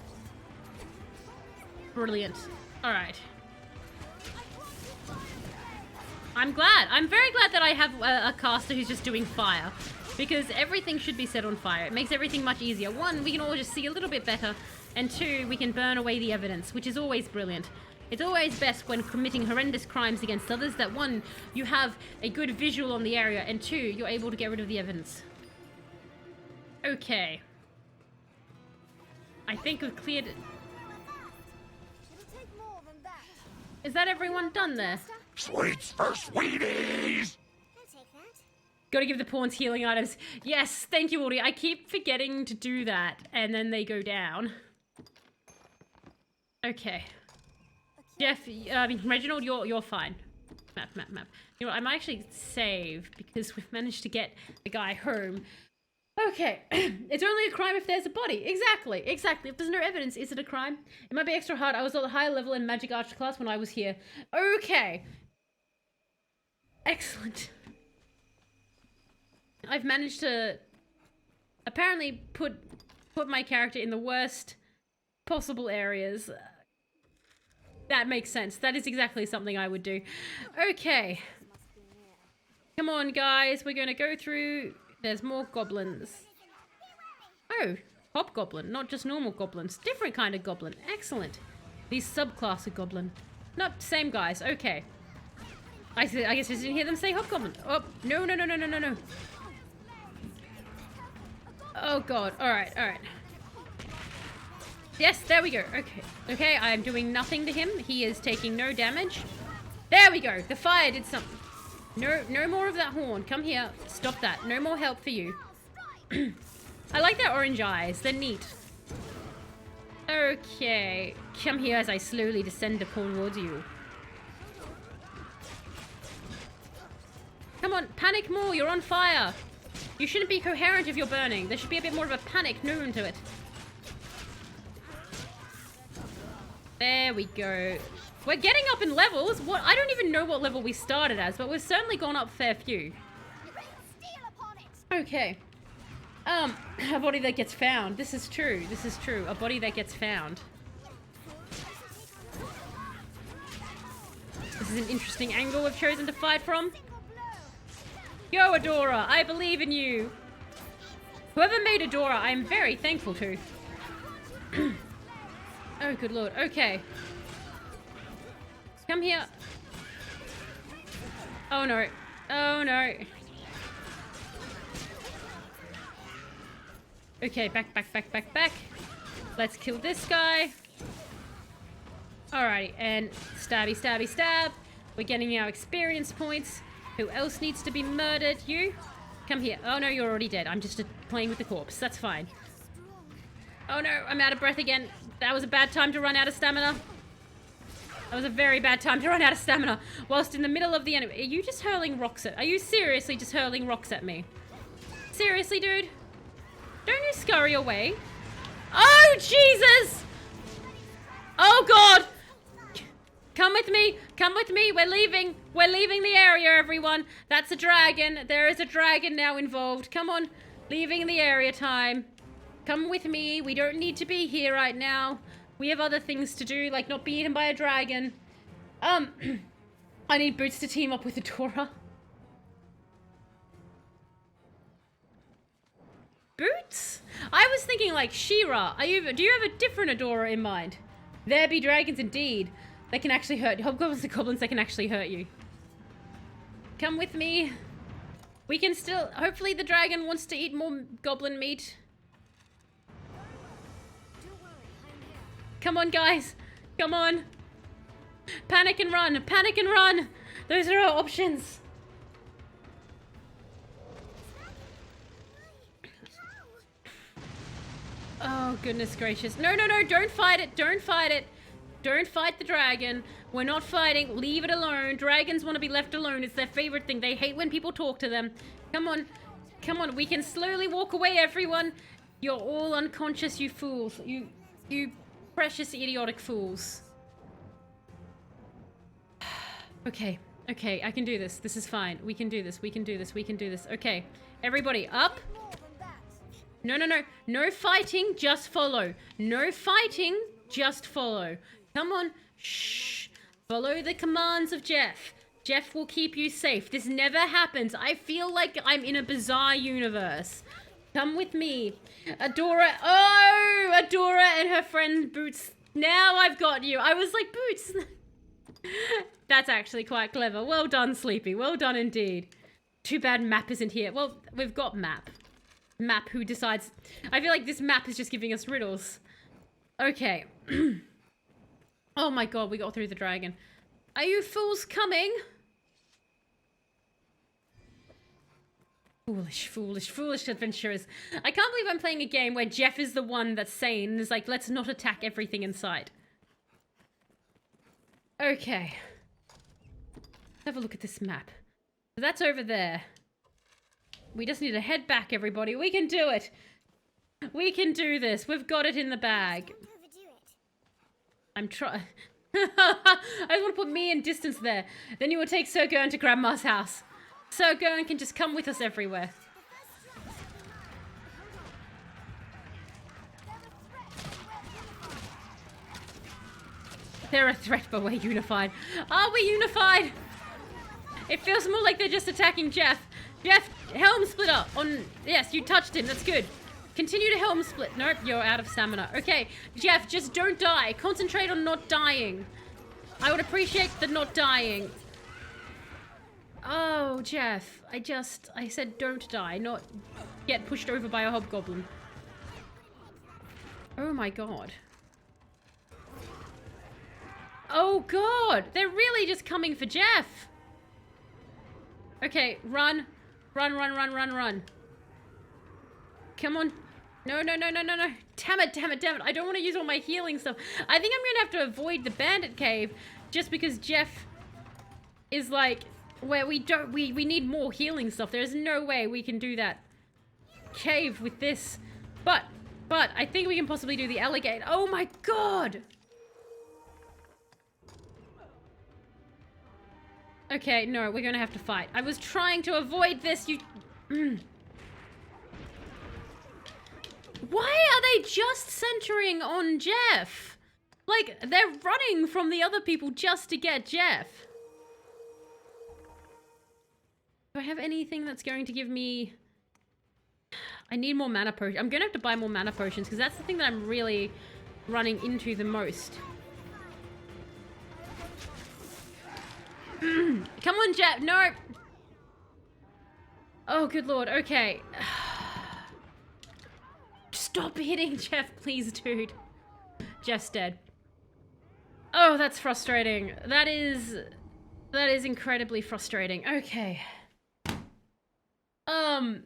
Brilliant. All right. I'm glad. I'm very glad that I have a caster who's just doing fire. Because everything should be set on fire. It makes everything much easier. One, we can all just see a little bit better. And two, we can burn away the evidence, which is always brilliant. It's always best when committing horrendous crimes against others that one, you have a good visual on the area, and two, you're able to get rid of the evidence. Okay. I think we've cleared it. Is that everyone done there? Sweets for sweeties! Gotta give the pawns healing items. Yes, thank you, Audie. I keep forgetting to do that, and then they go down. Okay. Jeff, Reginald, you're fine. Map. You know what, I might actually save, because we've managed to get the guy home. Okay. It's only a crime if there's a body. Exactly. If there's no evidence, is it a crime? It might be extra hard. I was at a higher level in Magic Arts class when I was here. Okay. Excellent. I've managed to apparently put my character in the worst possible areas. That makes sense. That is exactly something I would do. Okay. Come on, guys. We're going to go through... There's more goblins. Oh, hobgoblin, not just normal goblins. Different kind of goblin. Excellent. These subclass of goblin. Nope, same guys. Okay. I guess I didn't hear them say hobgoblin. Oh, no. Oh, God. All right. Yes, there we go. Okay, I am doing nothing to him. He is taking no damage. There we go. The fire did something. No more of that horn. Come here. Stop that. No more help for you. I like their orange eyes. They're neat. Okay. Come here as I slowly descend towards you. Come on. Panic more. You're on fire. You shouldn't be coherent if you're burning. There should be a bit more of a panic known to it. There we go. We're getting up in levels. What? I don't even know what level we started as, but we've certainly gone up a fair few. Okay. A body that gets found. This is true. A body that gets found. This is an interesting angle we've chosen to fight from. Go, Adora. I believe in you. Whoever made Adora, I am very thankful to. Oh, good lord. Okay. Come here. Oh no. Okay, back. Let's kill this guy. Alrighty, and stab. We're getting our experience points. Who else needs to be murdered? You? Come here. Oh no, you're already dead. I'm just playing with the corpse. That's fine. Oh no, I'm out of breath again. That was a bad time to run out of stamina. That was a very bad time to run out of stamina whilst in the middle of the enemy. Are you just hurling rocks at... Are you seriously just hurling rocks at me? Seriously, dude? Don't you scurry away. Oh, Jesus! Oh, God! Come with me. We're leaving the area, everyone. That's a dragon. There is a dragon now involved. Come on. Leaving the area time. Come with me. We don't need to be here right now. We have other things to do, like not be eaten by a dragon. I need Boots to team up with Adora. was thinking like She-Ra. Do you have a different Adora in mind? There be dragons indeed. They can actually hurt you. Hobgoblins and goblins that can actually hurt you. Come with me. We can still... Hopefully the dragon wants to eat more goblin meat. Come on, guys. Come on. Panic and run. Panic and run. Those are our options. Oh, goodness gracious. No, no, no. Don't fight it. Don't fight it. Don't fight the dragon. We're not fighting. Leave it alone. Dragons want to be left alone. It's their favorite thing. They hate when people talk to them. Come on. Come on. We can slowly walk away, everyone. You're all unconscious, you fools. You precious idiotic fools. Okay. Okay, I can do this. This is fine. We can do this. We can do this. We can do this. Okay. Everybody, up. No, no, no. No fighting, just follow. No fighting, just follow. Come on. Shh. Follow the commands of Jeff. Jeff will keep you safe. This never happens. I feel like I'm in a bizarre universe. Come with me. Adora. Oh, Adora and her friend Boots. Now I've got you. I was like, Boots. That's actually quite clever. Well done, Sleepy. Well done indeed. Too bad Map isn't here. Well, we've got Map. Map who decides... I feel like this map is just giving us riddles. Okay. Oh my god, we got through the dragon. Are you fools coming? Foolish, foolish, foolish adventurers. I can't believe I'm playing a game where Jeff is the one that's sane and is like, let's not attack everything in sight. Okay. Let's have a look at this map. So that's over there. We just need to head back, everybody. We can do it. We can do this. We've got it in the bag. I'm trying. I just want to put me in distance there. Then you will take Sir Gurn to Grandma's house. Sir Gurn can just come with us everywhere. They're a threat, but we're unified. Are we unified? It feels more like they're just attacking Jeff. Jeff, helm splitter on... Yes, you touched him. That's good. Continue to helm split. Nope, you're out of stamina. Okay, Jeff, just don't die. Concentrate on not dying. I would appreciate the not dying. Oh, Jeff, I said don't die, not get pushed over by a hobgoblin. Oh my god. Oh god, they're really just coming for Jeff. Okay, run. Run, run, run, run, run. Come on. No, no, no, no, no, no. Damn it, damn it, damn it. I don't want to use all my healing stuff. I think I'm going to have to avoid the bandit cave just because Jeff is like, where we need more healing stuff. There's no way we can do that cave with this. But I think we can possibly do the alligator. Oh my god. Okay, no, we're going to have to fight. I was trying to avoid this, you... Why are they just centering on Jeff? Like, they're running from the other people just to get Jeff. Do I have anything that's going to give me... I need more mana potions. I'm going to have to buy more mana potions because that's the thing that I'm really running into the most. Come on, Jeff. No. Oh, good lord. Okay. Stop hitting Jeff, please, dude. Jeff's dead. Oh, that's frustrating. That is incredibly frustrating. Okay. I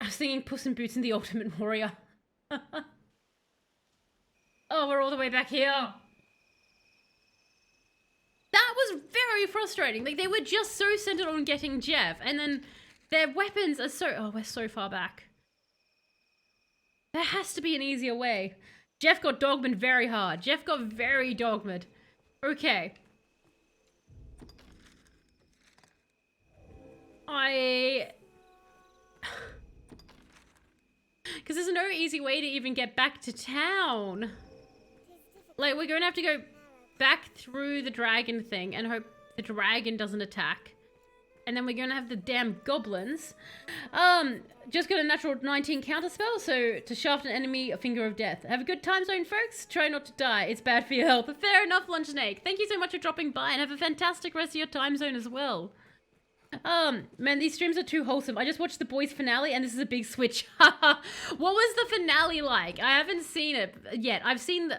was thinking Puss in Boots and the Ultimate Warrior. Oh, we're all the way back here. That was very frustrating. Like, they were just so centered on getting Jeff, and then their weapons are so... Oh, we're so far back. There has to be an easier way. Jeff got dogmed very hard. Jeff got very dogmed. Okay. Because there's no easy way to even get back to town. Like, we're going to have to go back through the dragon thing and hope the dragon doesn't attack. And then we're gonna have the damn goblins. Just got a natural 19 counterspell, so to shaft an enemy, a finger of death. Have a good time zone, folks. Try not to die. It's bad for your health. Fair enough, Lunch Snake. Thank you so much for dropping by, and have a fantastic rest of your time zone as well. Man, these streams are too wholesome. I just watched the boys finale, and this is a big switch. What was the finale like? I haven't seen it yet. I've seen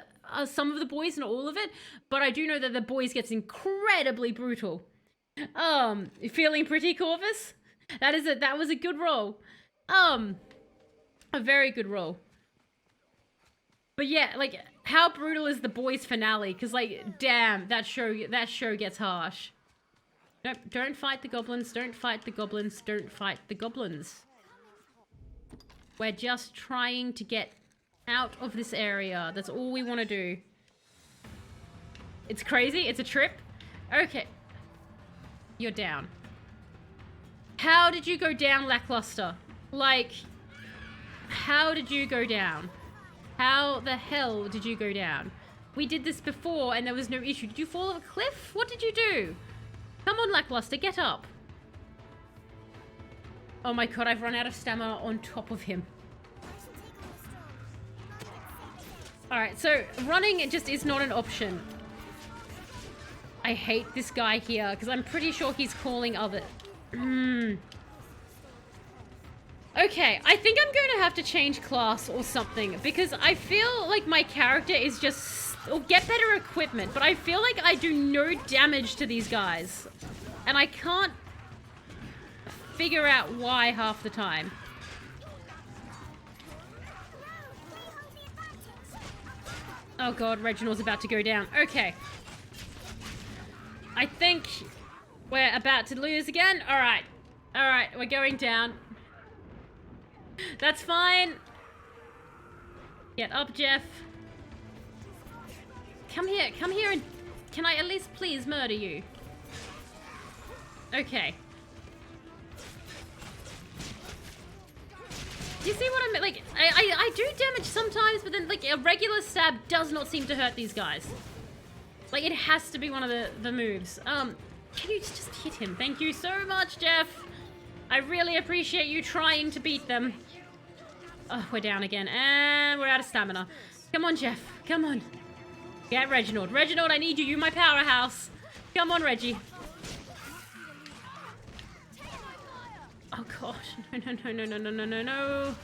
some of the boys, not all of it, but I do know that the boys gets incredibly brutal. Feeling pretty, Corvus? That was a good roll. A very good roll. But yeah, like, how brutal is the boys finale? Because, like, damn, that show gets harsh. Nope, don't fight the goblins, don't fight the goblins, don't fight the goblins. We're just trying to get out of this area. That's all we want to do. It's crazy, it's a trip. Okay. You're down. How did you go down, Lackluster? Like, how did you go down? How the hell did you go down? We did this before and there was no issue. Did you fall off a cliff? What did you do? Come on, Lackluster, get up. Oh my god, I've run out of stamina on top of him. Alright, so running just is not an option. I hate this guy here, because I'm pretty sure he's calling other... Okay, I think I'm going to have to change class or something, because I feel like my character is just... Or get better equipment, but I feel like I do no damage to these guys. And I can't figure out why half the time. Oh god, Reginald's about to go down. Okay. I think we're about to lose again. Alright. Alright, we're going down. That's fine. Get up, Jeff. Come here and... Can I at least please murder you? Okay. You see what I mean? Like, I do damage sometimes, but then, like, a regular stab does not seem to hurt these guys. Like, it has to be one of the moves. Can you just hit him? Thank you so much, Jeff. I really appreciate you trying to beat them. Oh, we're down again. And we're out of stamina. Come on, Jeff. Come on. Get Reginald. Reginald, I need you. You're my powerhouse. Come on, Reggie. Oh, gosh. No.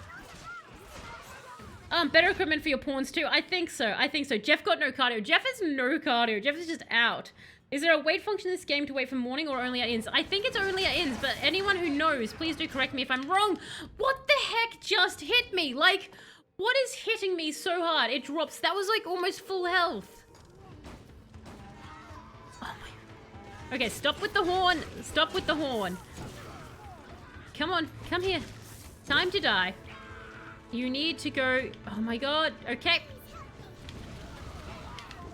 Better equipment for your pawns, too. I think so. Jeff got no cardio. Jeff has no cardio. Jeff is just out. Is there a wait function in this game to wait for morning or only at inns? I think it's only at inns, but anyone who knows, please do correct me if I'm wrong. What the heck just hit me? Like, what is hitting me so hard? It drops. That was like almost full health. Oh my. Okay, stop with the horn. Stop with the horn. Come on, come here. Time to die. You need to go. Oh my god. Okay.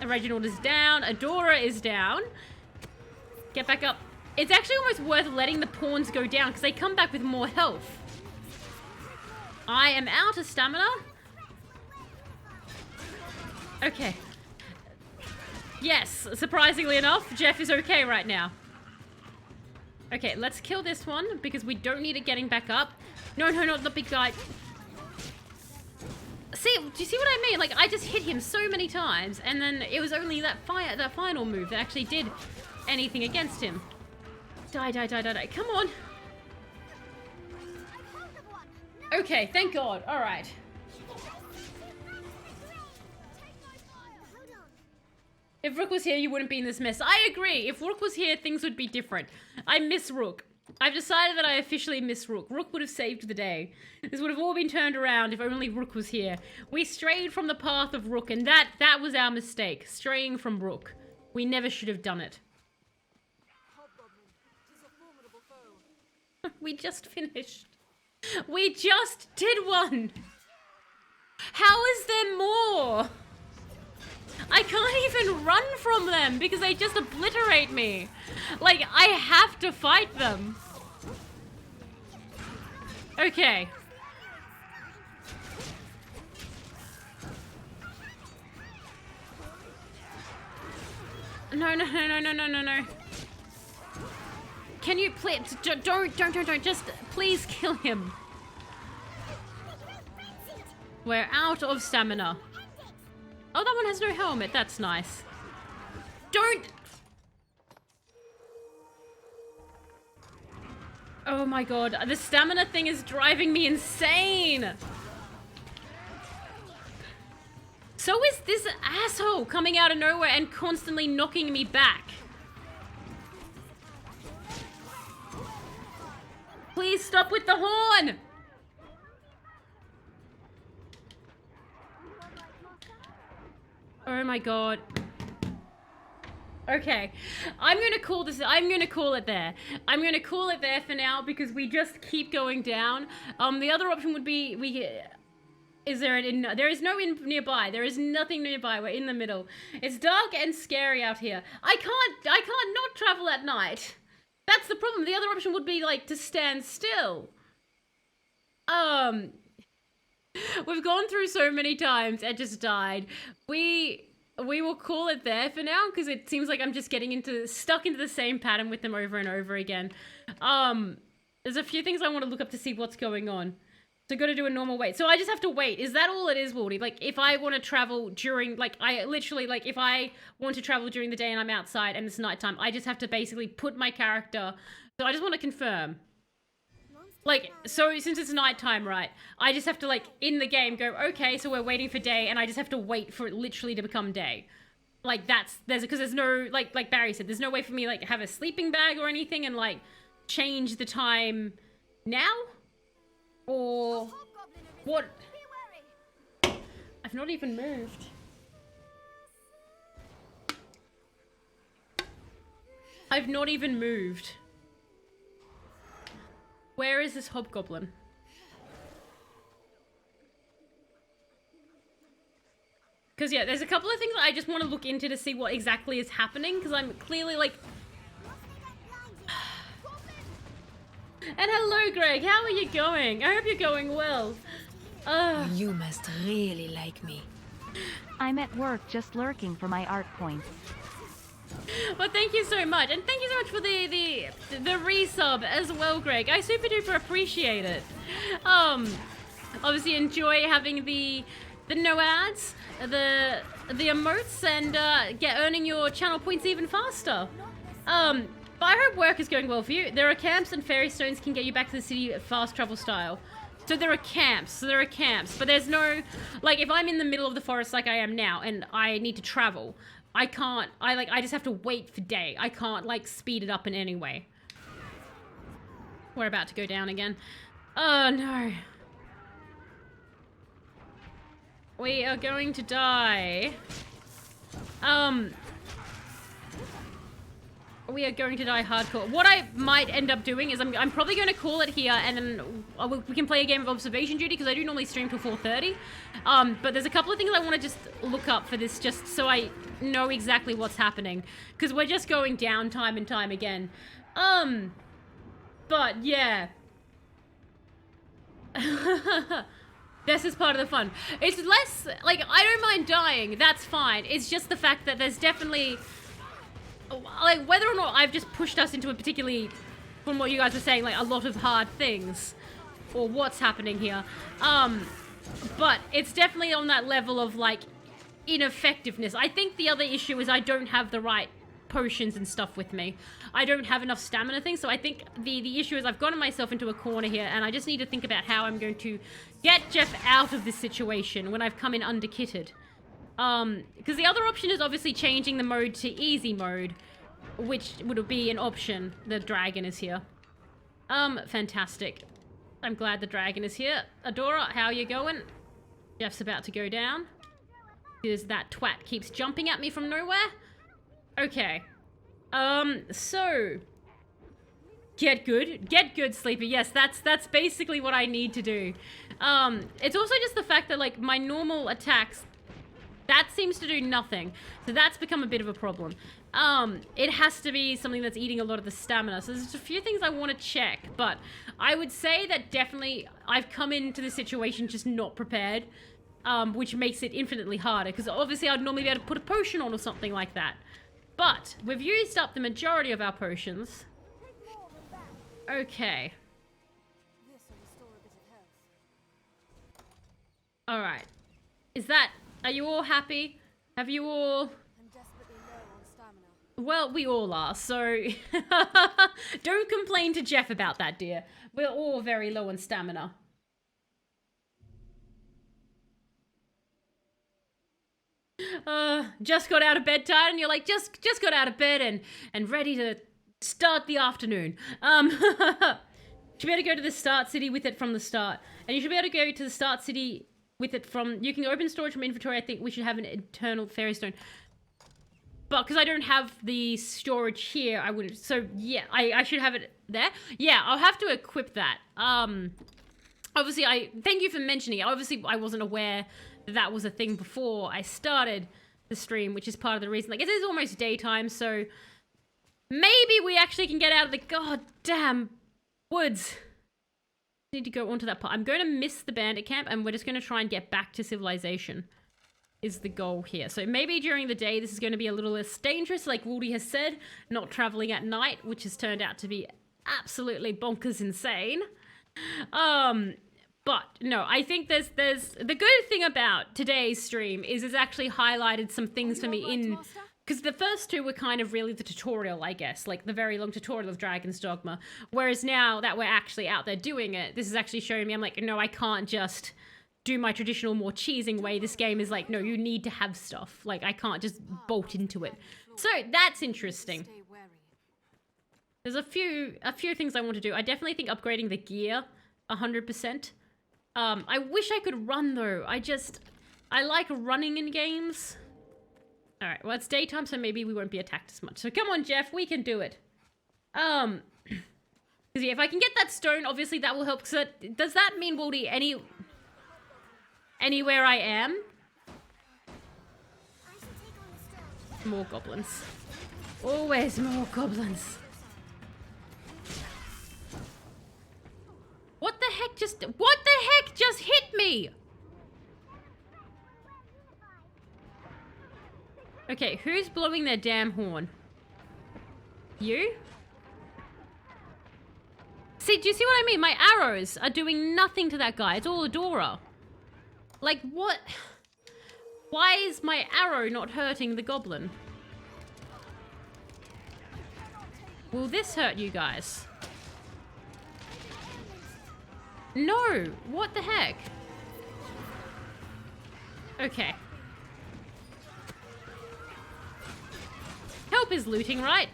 Reginald is down. Adora is down. Get back up. It's actually almost worth letting the pawns go down because they come back with more health. I am out of stamina. Okay. Yes, surprisingly enough, Jeff is okay right now. Okay, let's kill this one because we don't need it getting back up. No, not the big guy. See, do you see what I mean? Like, I just hit him so many times, and then it was only that final move that actually did anything against him. Die. Come on. Okay, thank God. All right. If Rook was here, you wouldn't be in this mess. I agree. If Rook was here, things would be different. I miss Rook. I've decided that I officially miss Rook. Rook would have saved the day. This would have all been turned around if only Rook was here. We strayed from the path of Rook, and that was our mistake. Straying from Rook. We never should have done it. We just finished. We just did one. How is there more? I can't even run from them because they just obliterate me. Like, I have to fight them. Okay. No. can you please, don't, just please kill him. We're out of stamina. Oh, that one has no helmet. That's nice. Don't. Oh my god, the stamina thing is driving me insane. So is this asshole coming out of nowhere and constantly knocking me back. Please stop with the horn. Oh my god. Okay, I'm gonna call it there. I'm gonna call it there for now because we just keep going down. The other option would be there is no inn nearby. There is nothing nearby. We're in the middle. It's dark and scary out here. I can't not travel at night. That's the problem. The other option would be like to stand still. We've gone through so many times and just died. We will call it there for now because it seems like I'm just getting stuck into the same pattern with them over and over again. There's a few things I want to look up to see what's going on. So got to do a normal wait. So I just have to wait. Is that all it is, Waldy? Like if I want to travel during, like if I want to travel during the day and I'm outside and it's nighttime, I just have to basically put my character. So I just want to confirm. Like, so since it's nighttime, right, I just have to, like, in the game go, okay, so we're waiting for day, and I just have to wait for it literally to become day. Like, because there's no, like Barry said, there's no way for me, like, to have a sleeping bag or anything and, like, change the time now? Or what? I've not even moved. I've not even moved. Where is this hobgoblin? Because, yeah, there's a couple of things that I just want to look into to see what exactly is happening, because I'm clearly, like... And hello, Greg. How are you going? I hope you're going well. You must really like me. I'm at work just lurking for my art points. Well, thank you so much, and thank you so much for the resub as well, Greg. I super duper appreciate it. Obviously enjoy having the no ads, the emotes, and earning your channel points even faster. But I hope work is going well for you. There are camps and fairy stones can get you back to the city at fast travel style. So there are camps, but there's no, like, if I'm in the middle of the forest like I am now and I need to travel, I can't, I just have to wait for day. I can't, like, speed it up in any way. We're about to go down again. Oh, no. We are going to die. We are going to die hardcore. What I might end up doing is I'm probably going to call it here, and then we can play a game of observation duty, because I do normally stream till 4:30. But there's a couple of things I want to just look up for this, just so I know exactly what's happening, because we're just going down time and time again. But yeah. This is part of the fun. It's less, like, I don't mind dying, that's fine. It's just the fact that there's definitely, like, whether or not I've just pushed us into a particularly, from what you guys are saying, like, a lot of hard things, or what's happening here. But it's definitely on that level of, like, ineffectiveness. I think the other issue is I don't have the right potions and stuff with me. I don't have enough stamina things, so I think the issue is I've gotten myself into a corner here, and I just need to think about how I'm going to get Jeff out of this situation when I've come in underkitted. Because the other option is obviously changing the mode to easy mode, which would be an option. The dragon is here. Fantastic. I'm glad the dragon is here. Adora, how you going? Jeff's about to go down. Because that twat keeps jumping at me from nowhere. Okay. So... Get good, Sleeper. Yes, that's basically what I need to do. It's also just the fact that, like, my normal attacks, that seems to do nothing. So that's become a bit of a problem. It has to be something that's eating a lot of the stamina. So there's just a few things I want to check. But I would say that definitely I've come into the situation just not prepared. Which makes it infinitely harder. Because obviously I'd normally be able to put a potion on or something like that. But we've used up the majority of our potions. Okay. This will restore a bit of health. Alright. Are you all happy? Have you all... I'm desperately low on stamina. Well, we all are, so... Don't complain to Jeff about that, dear. We're all very low on stamina. Just got out of bed tired, and you're like, just got out of bed and ready to start the afternoon. You should be able to go to the start city with it from the start. And you should be able to go to the start city with it from... You can open storage from inventory. I think we should have an eternal fairy stone. But because I don't have the storage here, I wouldn't... So, yeah, I should have it there. Yeah, I'll have to equip that. Obviously, thank you for mentioning it. Obviously, I wasn't aware that was a thing before I started the stream, which is part of the reason. Like, it is almost daytime, so maybe we actually can get out of the goddamn woods. Need to go onto that part. I'm going to miss the bandit camp, and we're just going to try and get back to civilization is the goal here. So maybe during the day, this is going to be a little less dangerous, like Woody has said, not traveling at night, which has turned out to be absolutely bonkers insane. But no, I think there's the good thing about today's stream is it's actually highlighted some things for me in, because the first two were kind of really the tutorial, I guess, like the very long tutorial of Dragon's Dogma. Whereas now that we're actually out there doing it, this is actually showing me, I'm like, no, I can't just do my traditional, more cheesing way. This game is like, no, you need to have stuff. Like, I can't just bolt into it. So that's interesting. There's a few things I want to do. I definitely think upgrading the gear 100%. I wish I could run though. I like running in games. All right, well, it's daytime, so maybe we won't be attacked as much. So come on, Jeff, we can do it. Because yeah, if I can get that stone, obviously that will help. Cause does that mean, Woldy, anywhere I am? More goblins. Always more goblins. What the heck just hit me? Okay, who's blowing their damn horn? You? See, do you see what I mean? My arrows are doing nothing to that guy. It's all Adora. Like, what? Why is my arrow not hurting the goblin? Will this hurt you guys? No! What the heck? Okay. Help is looting, right?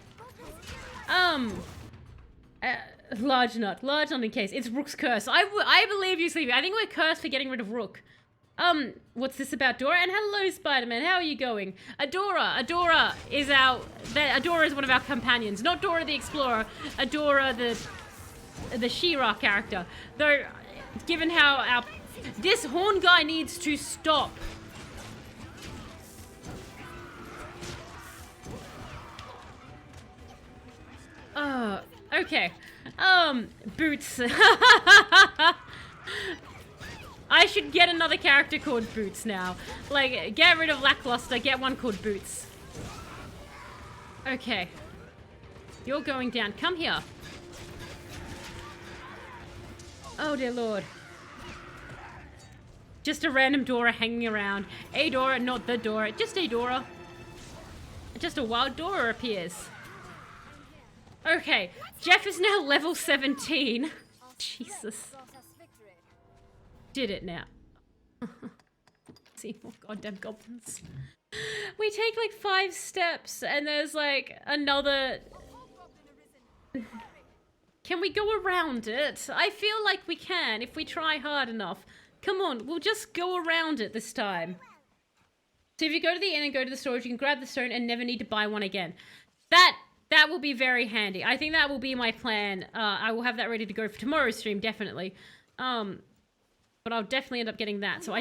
Large nut in case. It's Rook's curse. I believe you, Sleepy. I think we're cursed for getting rid of Rook. What's this about Dora? And hello, Spider-Man. How are you going? Adora is Adora is one of our companions. Not Dora the Explorer. Adora the She-Ra character. Though, given how this horn guy needs to stop. Okay. Boots. I should get another character called Boots now. Like, get rid of Lackluster, get one called Boots. Okay. You're going down. Come here. Oh, dear Lord. Just a random Dora hanging around. A Dora, not the Dora. Just a Dora. Just a wild Dora appears. Okay, Jeff is now level 17. Jesus. Did it now. See more goddamn goblins. We take like 5 steps and there's like another... Can we go around it? I feel like we can if we try hard enough. Come on, we'll just go around it this time. So if you go to the inn and go to the storage, you can grab the stone and never need to buy one again. That will be very handy. I think that will be my plan. I will have that ready to go for tomorrow's stream, definitely. But I'll definitely end up getting that. So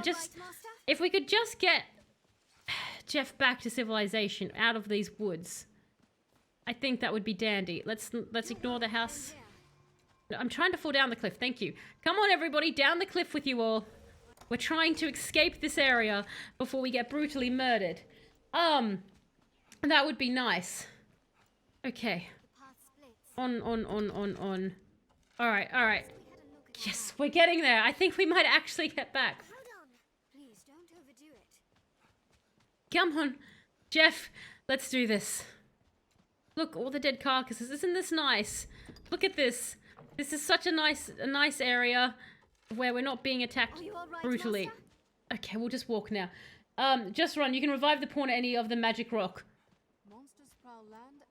if we could just get Jeff back to civilization out of these woods, I think that would be dandy. Let's ignore the house. I'm trying to fall down the cliff. Thank you. Come on, everybody, down the cliff with you all. We're trying to escape this area before we get brutally murdered. That would be nice. Okay. On. Alright, alright. Yes, we're getting there. I think we might actually get back. Hold on. Please don't overdo it. Come on. Jeff, let's do this. Look, all the dead carcasses. Isn't this nice? Look at this. This is such a nice area where we're not being attacked brutally. Master? Okay, we'll just walk now. Just run. You can revive the pawn at any of the magic rock. Monsters prowl land.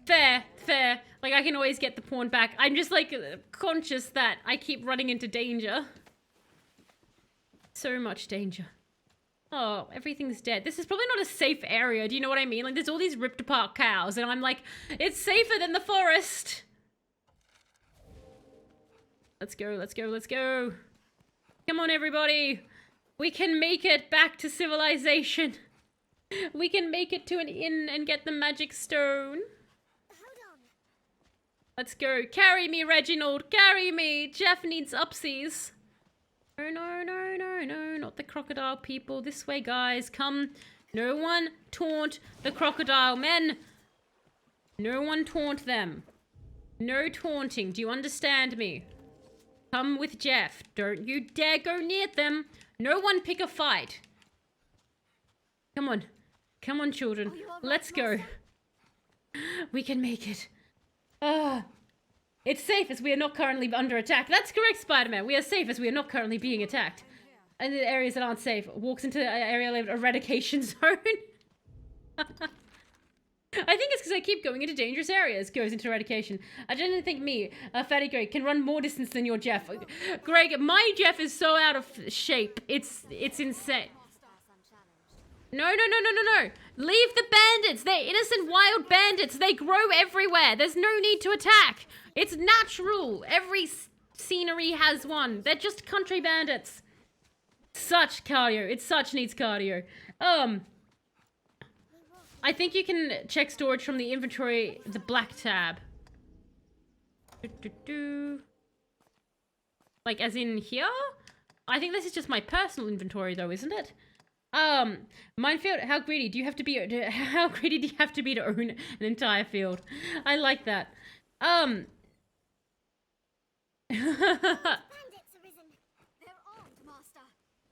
Fair, fair. Like, I can always get the pawn back. I'm just, like, conscious that I keep running into danger. So much danger. Oh, everything's dead. This is probably not a safe area. Do you know what I mean? Like, there's all these ripped apart cows, and I'm like, it's safer than the forest. Let's go, let's go, let's go. Come on, everybody. We can make it back to civilization. We can make it to an inn and get the magic stone. Let's go. Carry me, Reginald. Carry me. Jeff needs upsies. No, no, no, no, no. Not the crocodile people. This way, guys. Come. No one taunt the crocodile men. No one taunt them. No taunting. Do you understand me? Come with Jeff. Don't you dare go near them. No one pick a fight. Come on. Come on, children. Let's go. We can make it. It's safe as we are not currently under attack. That's correct, Spider-Man. We are safe as we are not currently being attacked. And the areas that aren't safe. Walks into the area labeled eradication zone. I think it's because I keep going into dangerous areas. Goes into eradication. I don't think me, Fatty Greg, can run more distance than your Jeff. Greg, my Jeff is so out of shape. It's insane. No, no, no, no, no, no. Leave the bandits. They're innocent wild bandits. They grow everywhere. There's no need to attack. It's natural. Every scenery has one. They're just country bandits. Such cardio. It such needs cardio. I think you can check storage from the inventory, the black tab. Like, as in here? I think this is just my personal inventory, though, isn't it? Minefield, how greedy do you have to be? How greedy do you have to be to own an entire field? I like that. Bandits arisen. They're armed, Master.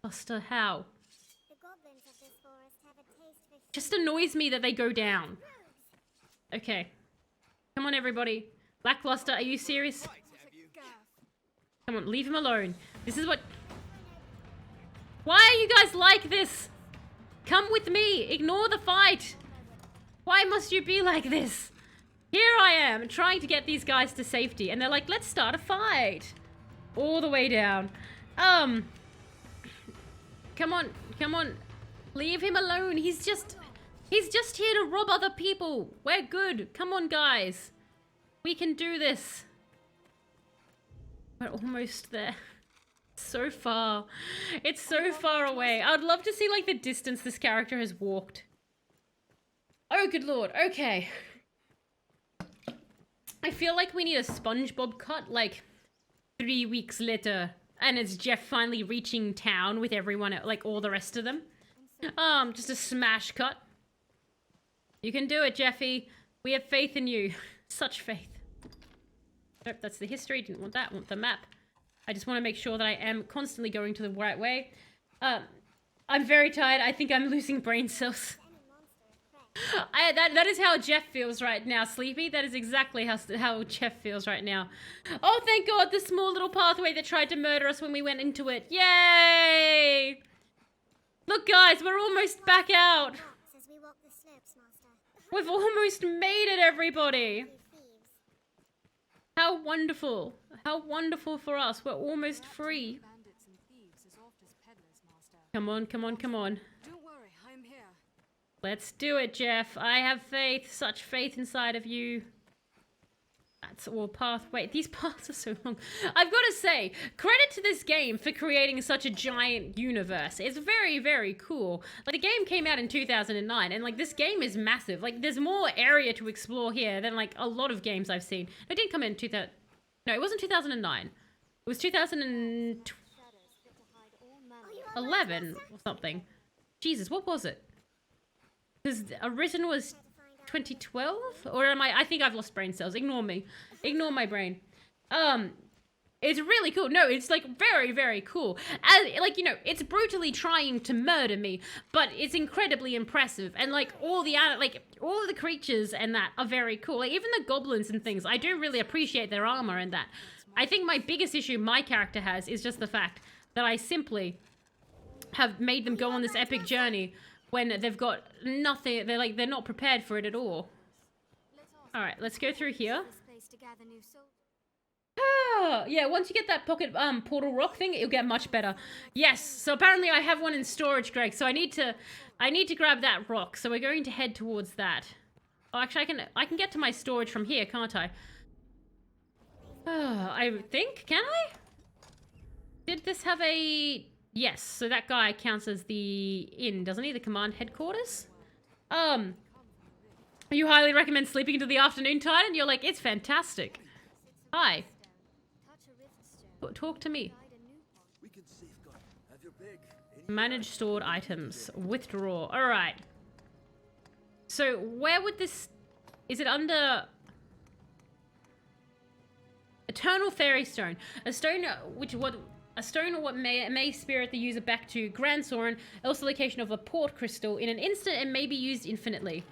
Master, how? The goblins of this forest have a taste for Just annoys me that they go down. Okay. Come on, everybody. Lackluster, are you serious? Come on, leave him alone. This is what... Why are you guys like this? Come with me. Ignore the fight. Why must you be like this? Here I am, trying to get these guys to safety. And they're like, let's start a fight. All the way down. Come on. Come on. Leave him alone. He's just here to rob other people. We're good. Come on, guys. We can do this. We're almost there. So far. It's so far away. I would love to see, like, the distance this character has walked. Oh, good lord. Okay. I feel like we need a SpongeBob cut, like, 3 weeks later. And it's Jeff finally reaching town with everyone, like, all the rest of them. Just a smash cut. You can do it, Jeffy. We have faith in you. Such faith. Nope, that's the history. Didn't want that. Want the map. I just want to make sure that I am constantly going to the right way. I'm very tired. I think I'm losing brain cells. That is how Jeff feels right now, Sleepy. That is exactly how Jeff feels right now. Oh, thank God, the small little pathway that tried to murder us when we went into it. Yay! Look, guys, we're almost back out. We've almost made it, everybody. How wonderful. How wonderful for us. We're almost free. Come on, come on, come on. Don't worry, I'm here. Let's do it, Jeff. I have faith. Such faith inside of you. That's all pathway. These paths are so long. I've got to say, credit to this game for creating such a giant universe. It's very, very cool. Like, the game came out in 2009, and, like, this game is massive. Like, there's more area to explore here than, like, a lot of games I've seen. It didn't come in 2000... No, it wasn't 2009. It was 2011 or something. Jesus, what was it? Because Arisen was 2012? Or am I think I've lost brain cells. Ignore me. Ignore my brain. It's really cool. No, it's like very, very cool. As like, you know, it's brutally trying to murder me, but it's incredibly impressive. And like all of the creatures and that are very cool. Like even the goblins and things, I do really appreciate their armor and that. I think my biggest issue my character has is just the fact that I simply have made them go on this epic journey when they've got nothing. They're not prepared for it at all. All right, let's go through here. Ah, yeah, once you get that pocket portal rock thing, it'll get much better. Yes, so apparently I have one in storage, Greg. So I need to grab that rock. So we're going to head towards that. Oh, actually, I can get to my storage from here, can't I? I think, can I? Did this have a... Yes, so that guy counts as the inn, doesn't he? The command headquarters? You highly recommend sleeping into the afternoon tide? And you're like, it's fantastic. Hi. Talk to me. Manage stored items. Withdraw. Alright. So, where would this... Is it under... Eternal Fairy Stone. A stone a stone or what may spirit the user back to Grand Soren, else the location of a port crystal. In an instant, it may be used infinitely.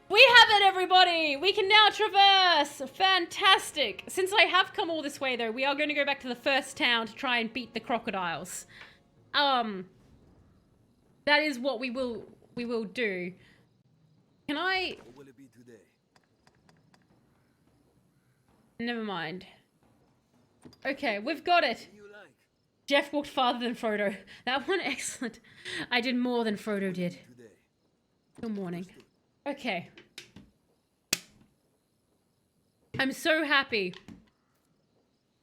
We have it, everybody! We can now traverse! Fantastic! Since I have come all this way, though, we are going to go back to the first town to try and beat the crocodiles. That is what we will do. Can I... What will it be today? Never mind. Okay, we've got it. Jeff walked farther than Frodo. That one, excellent. I did more than Frodo did. Good morning. Okay. I'm so happy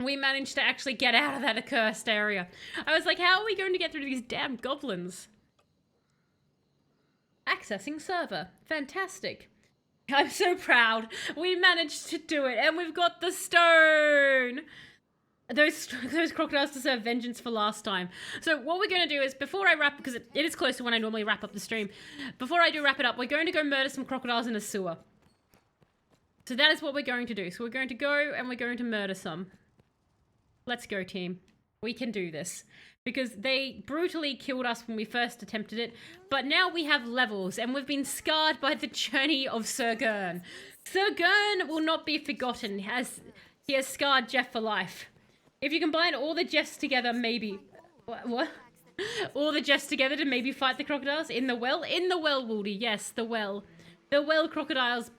we managed to actually get out of that accursed area. I was like, how are we going to get through these damn goblins? Accessing server. Fantastic. I'm so proud. We managed to do it, and we've got the stone. Those crocodiles deserve vengeance for last time. So what we're going to do is, before I wrap, because it is close to when I normally wrap up the stream, before I do wrap it up, we're going to go murder some crocodiles in a sewer. So that is what we're going to do. So we're going to go and we're going to murder some. Let's go, team. We can do this. Because they brutally killed us when we first attempted it, but now we have levels, and we've been scarred by the journey of Sir Gurn. Sir Gurn will not be forgotten, as he has scarred Jeff for life. If you combine all the Jeffs together, maybe... What? All the Jeffs together to maybe fight the crocodiles? In the well? In the well, Woody, yes, the well. The well crocodiles,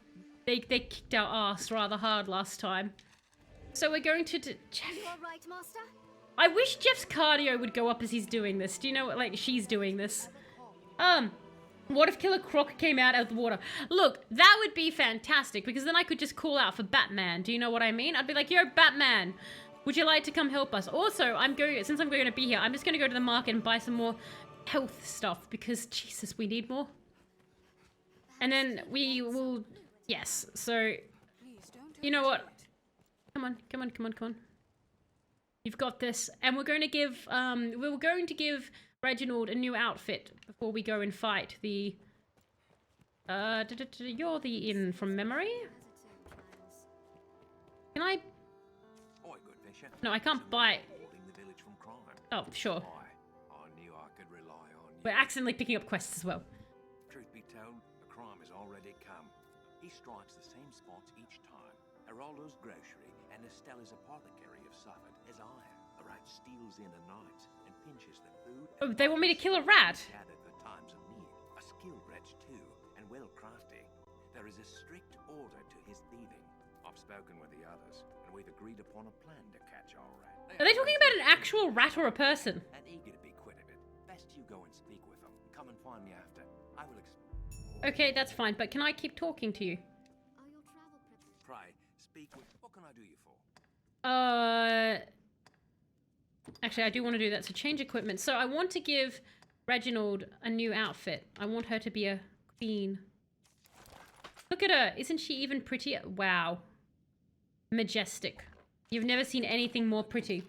they kicked our ass rather hard last time. So we're going to... Jeff... You all right, Master? I wish Jeff's cardio would go up as he's doing this. Do you know what, like, she's doing this? What if Killer Croc came out of the water? Look, that would be fantastic, because then I could just call out for Batman. Do you know what I mean? I'd be like, yo, Batman, would you like to come help us? Also, since I'm going to be here, I'm just going to go to the market and buy some more health stuff, because, Jesus, we need more. And then we will... Yes, so... You know what? Come on, come on, come on, come on. You've got this, and we're going to give Reginald a new outfit before we go and fight the you're the inn from memory. Can I? No, I can't buy. Oh, sure. We're accidentally picking up quests as well. Truth be told, the crime has already come. He strikes the same spots each time. Araldo's grocery and Estella's apothecary have suffered, as I have. The rat steals in at night and pinches the food. Oh, they want me to kill a rat? Gathered for times of need. A skilled wretch too, and well crafty. There is a strict order to his thieving. I've spoken with the others, and we've agreed upon a plan to catch our rat. Are they talking about an actual rat or a person? And eager to be quit of it. Best you go and speak with them. Come and find me after. I will Okay, that's fine, but can I keep talking to you? Pray, speak with... What can I do you for? Actually, I do want to do that. So change equipment. So I want to give Reginald a new outfit. I want her to be a queen. Look at her. Isn't she even pretty? Wow. Majestic. You've never seen anything more pretty.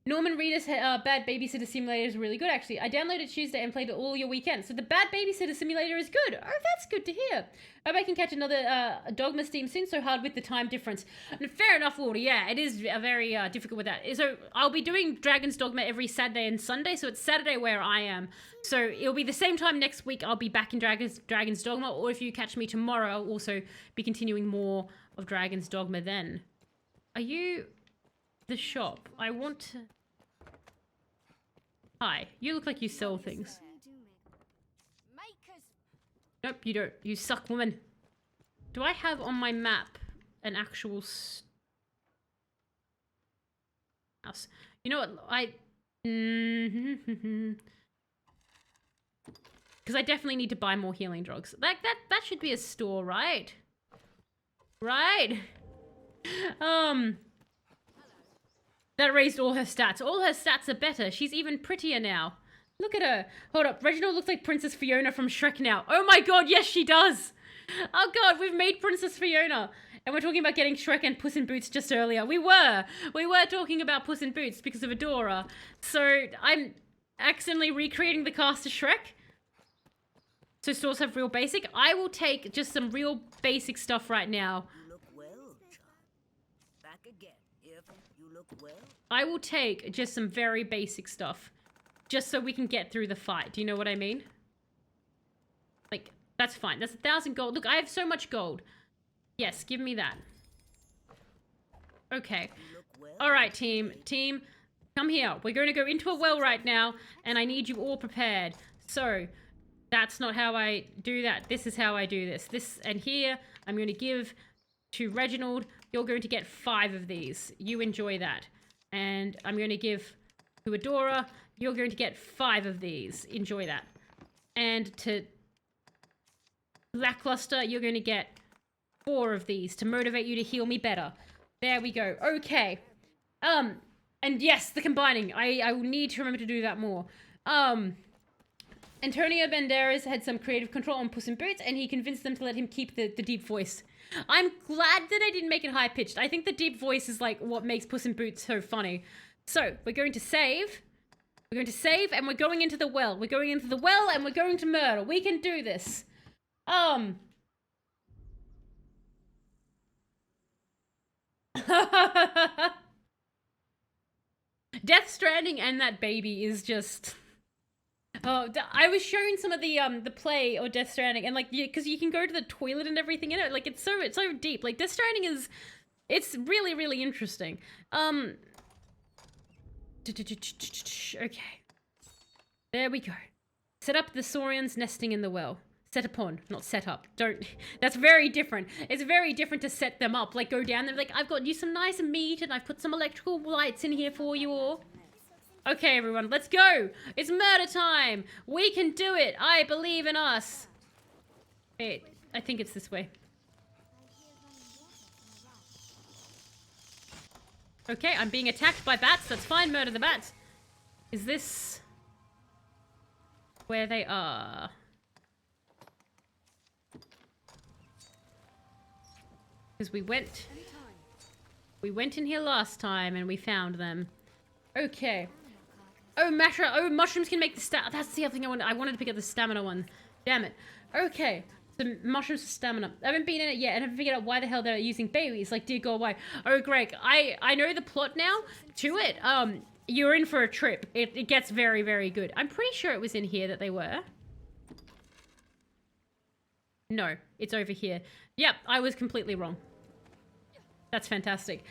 Norman Reedus' Bad Babysitter Simulator is really good, actually. I downloaded Tuesday and played it all your weekend. So the Bad Babysitter Simulator is good. Oh, that's good to hear. I hope I can catch another Dogma Steam soon. So hard with the time difference. And fair enough, Walter. Yeah, it is very difficult with that. So I'll be doing Dragon's Dogma every Saturday and Sunday. So it's Saturday where I am. So it'll be the same time next week. I'll be back in Dragon's Dogma. Or if you catch me tomorrow, I'll also be continuing more of Dragon's Dogma then. Are you... the shop? I want to... Hi, you look like you sell things. Nope, you don't. You suck, woman. Do I have on my map an actual house? You know what? Because I definitely need to buy more healing drugs. Like that should be a store, right? Right. That raised all her stats. All her stats are better. She's even prettier now. Look at her. Hold up. Reginald looks like Princess Fiona from Shrek now. Oh my god, yes she does. Oh god, we've made Princess Fiona. And we're talking about getting Shrek and Puss in Boots just earlier. We were talking about Puss in Boots because of Adora. So I'm accidentally recreating the cast of Shrek. So stores have real basic. I will take just some real basic stuff right now. You look well, child. Back again. You look well. I will take just some very basic stuff. Just so we can get through the fight. Do you know what I mean? Like, that's fine. That's 1,000 gold. Look, I have so much gold. Yes, give me that. Okay. Alright, team. Team, come here. We're going to go into a well right now. And I need you all prepared. So, that's not how I do that. This is how I do this. This, and here, I'm going to give to Reginald. You're going to get 5 of these. You enjoy that. And I'm going to give to Adora. You're going to get 5 of these. Enjoy that. And to Lackluster, you're going to get 4 of these to motivate you to heal me better. There we go. Okay. And yes, the combining. I will need to remember to do that more. Antonio Banderas had some creative control on Puss in Boots, and he convinced them to let him keep the deep voice. I'm glad that I didn't make it high-pitched. I think the deep voice is like what makes Puss in Boots so funny. So, we're going to save. We're going to save, and we're going into the well. We're going into the well, and we're going to murder. We can do this. Death Stranding and that baby is just... Oh, I was showing some of the play or Death Stranding, and like, because you can go to the toilet and everything in it. Like, it's so deep. Like, Death Stranding is, it's really, really interesting. Okay. There we go. Set up the Saurians nesting in the well. Set upon, not set up. Don't, that's very different. It's very different to set them up. Like, go down there, like, I've got you some nice meat, and I've put some electrical lights in here for you all. Okay, everyone, let's go. It's murder time. We can do it. I believe in us. Wait, I think it's this way. Okay, I'm being attacked by bats. That's fine. Murder the bats. Is this where they are? Because we went in here last time and we found them. Okay. Oh, mushrooms can make the stamina. That's the other thing I wanted. I wanted to pick up the stamina one. Damn it. Okay. So mushrooms for stamina. I haven't been in it yet, and I haven't figured out why the hell they're using babies. Like, dear God, why? Oh, Greg, I know the plot now to it. You're in for a trip. It gets very, very good. I'm pretty sure it was in here that they were. No, it's over here. Yep, I was completely wrong. That's fantastic.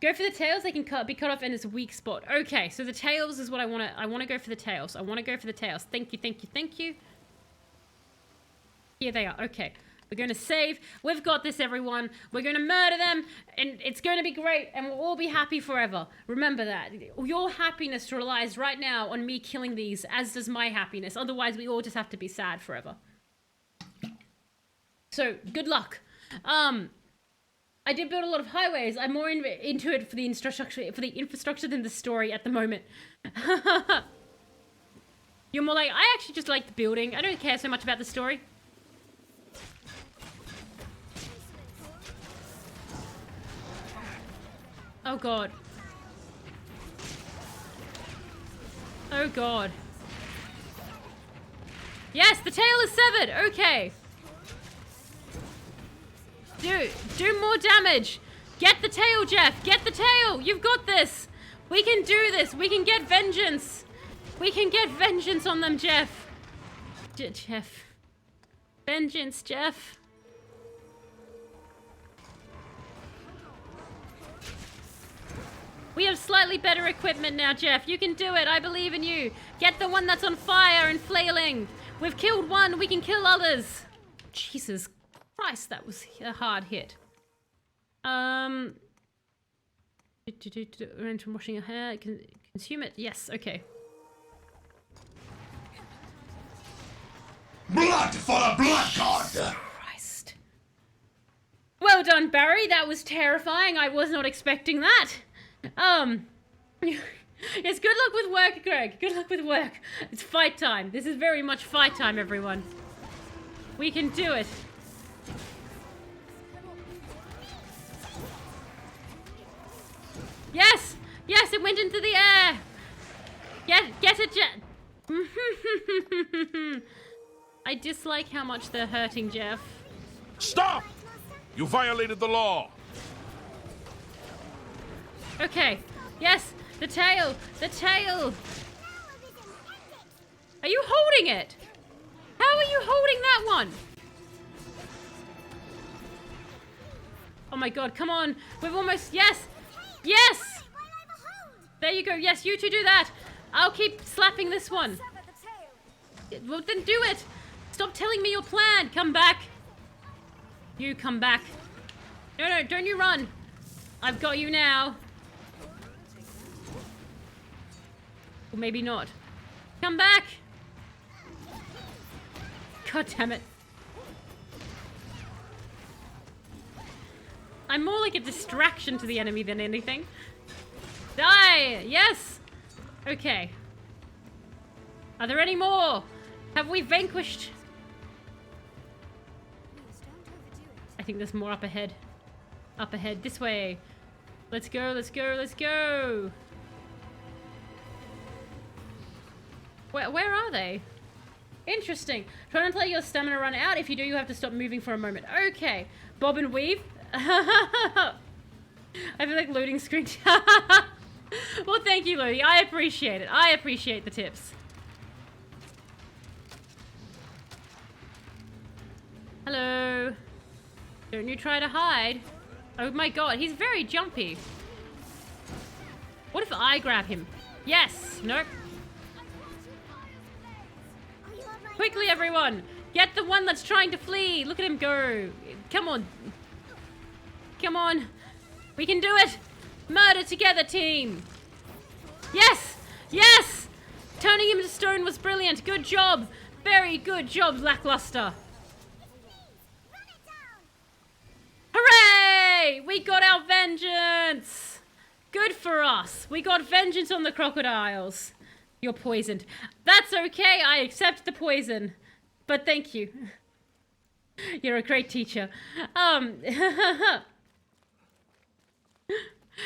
Go for the tails. They can be cut off in its weak spot. Okay, so the tails is what I want to... I want to go for the tails. I want to go for the tails. Thank you, thank you, thank you. Here they are. Okay. We're going to save. We've got this, everyone. We're going to murder them, and it's going to be great, and we'll all be happy forever. Remember that. Your happiness relies right now on me killing these, as does my happiness. Otherwise, we all just have to be sad forever. So, good luck. I did build a lot of highways. I'm more into it for the infrastructure than the story at the moment. You're more like, I actually just like the building. I don't care so much about the story. Oh God. Oh god. Yes, the tail is severed. Okay. Do more damage. Get the tail, Jeff. Get the tail. You've got this. We can do this. We can get vengeance. We can get vengeance on them, Jeff. Jeff. Vengeance, Jeff. We have slightly better equipment now, Jeff. You can do it. I believe in you. Get the one that's on fire and flailing. We've killed one. We can kill others. Jesus Christ, that was a hard hit. Range from washing your hair. Consume it. Yes, okay. Blood for the blood god! Christ. Well done, Barry. That was terrifying. I was not expecting that. Yes, good luck with work, Greg. Good luck with work. It's fight time. This is very much fight time, everyone. We can do it. Yes! Yes, it went into the air! Get it, Jeff! I dislike how much they're hurting Jeff. Stop! You violated the law! Okay. Yes, the tail! The tail! Are you holding it? How are you holding that one? Oh my god, come on! We've almost... Yes! Yes! There you go. Yes, you two do that. I'll keep slapping this one. Well, then do it. Stop telling me your plan. Come back. You come back. No, don't you run. I've got you now. Or maybe not. Come back. God damn it. I'm more like a distraction to the enemy than anything. Die! Yes! Okay. Are there any more? Have we vanquished? I think there's more up ahead. Up ahead, this way. Let's go, let's go, let's go! Where are they? Interesting. Try not to let your stamina run out. If you do, you have to stop moving for a moment. Okay. Bob and weave. I feel like loading screen. Well, thank you, Lodi. I appreciate it. I appreciate the tips. Hello. Don't you try to hide. Oh my god, he's very jumpy. What if I grab him? Yes. Nope. Quickly, everyone. Get the one that's trying to flee. Look at him go. Come on. Come on. We can do it. Murder together, team. Yes. Yes. Turning him to stone was brilliant. Good job. Very good job, Lackluster. Hooray! We got our vengeance. Good for us. We got vengeance on the crocodiles. You're poisoned. That's okay. I accept the poison. But thank you. You're a great teacher.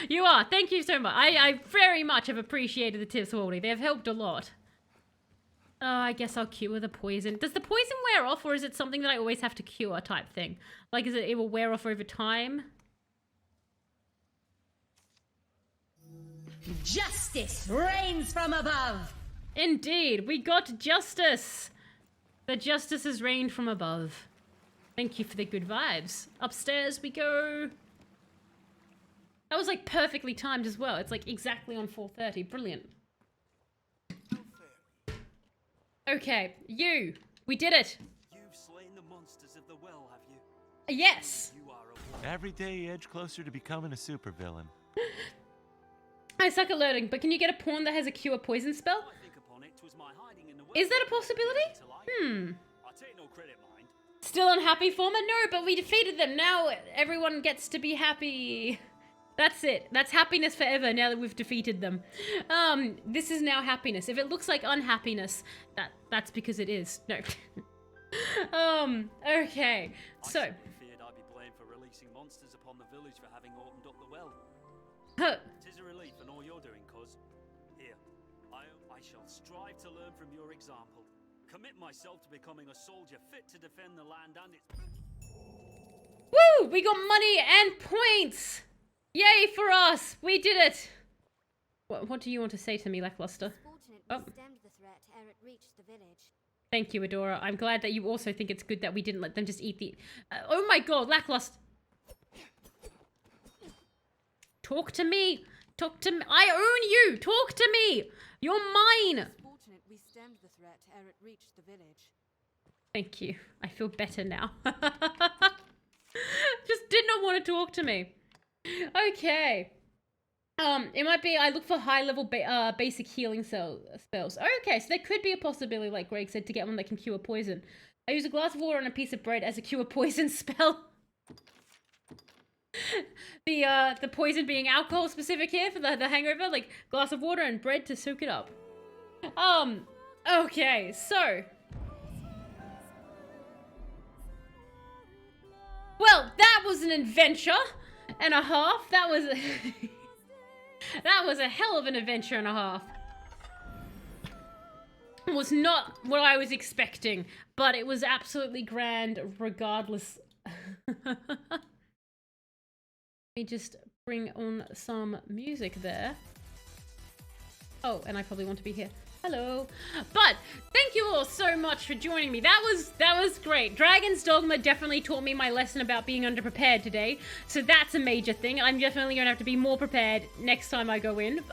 You are. Thank you so much. I very much have appreciated the tips, Waldy. They have helped a lot. Oh, I guess I'll cure the poison. Does the poison wear off, or is it something that I always have to cure type thing? Like, is it will wear off over time? Justice reigns from above. Indeed, we got justice. The justice has reigned from above. Thank you for the good vibes. Upstairs we go. That was like perfectly timed as well. It's like exactly on 4:30. Brilliant. Okay, you. We did it. You've slain the monsters of the well, have you? Yes. You are a Every day you edge closer to becoming a supervillain. I suck at learning, but can you get a pawn that has a cure poison spell? Is that a possibility? I take no credit, mind. Still unhappy, Former? No, but we defeated them. Now everyone gets to be happy. That's it. That's happiness forever now that we've defeated them. This is now happiness. If it looks like unhappiness, that's because it is. No. Okay. So. I feared I'd be blamed for releasing monsters upon the village for having opened up the well. It is a relief in all you're doing, cuz. Here, I shall strive to learn from your example. Commit myself to becoming a soldier fit to defend the land and its... Woo! We got money and points! Yay for us! We did it! What do you want to say to me, Lackluster? Oh. Stemmed the threat ere it reached the village. Thank you, Adora. I'm glad that you also think it's good that we didn't let them just eat the... oh my god, Lackluster! Talk to me! Talk to me! I own you! Talk to me! You're mine! It's fortunate we stemmed the threat ere it reached the village. Thank you. I feel better now. Just did not want to talk to me. Okay. It might be I look for high level basic healing spells. Okay, so there could be a possibility, like Greg said, to get one that can cure poison. I use a glass of water and a piece of bread as a cure poison spell. The poison being alcohol specific here for the hangover, like glass of water and bread to soak it up. Okay, so. Well, that was an adventure and a half. That was that was a hell of an adventure and a half. It was not what I was expecting, but it was absolutely grand regardless. Let me just bring on some music there. Oh, and I probably want to be here. Hello. But thank you all so much for joining me. That was great. Dragon's Dogma definitely taught me my lesson about being underprepared today. So that's a major thing. I'm definitely going to have to be more prepared next time I go in.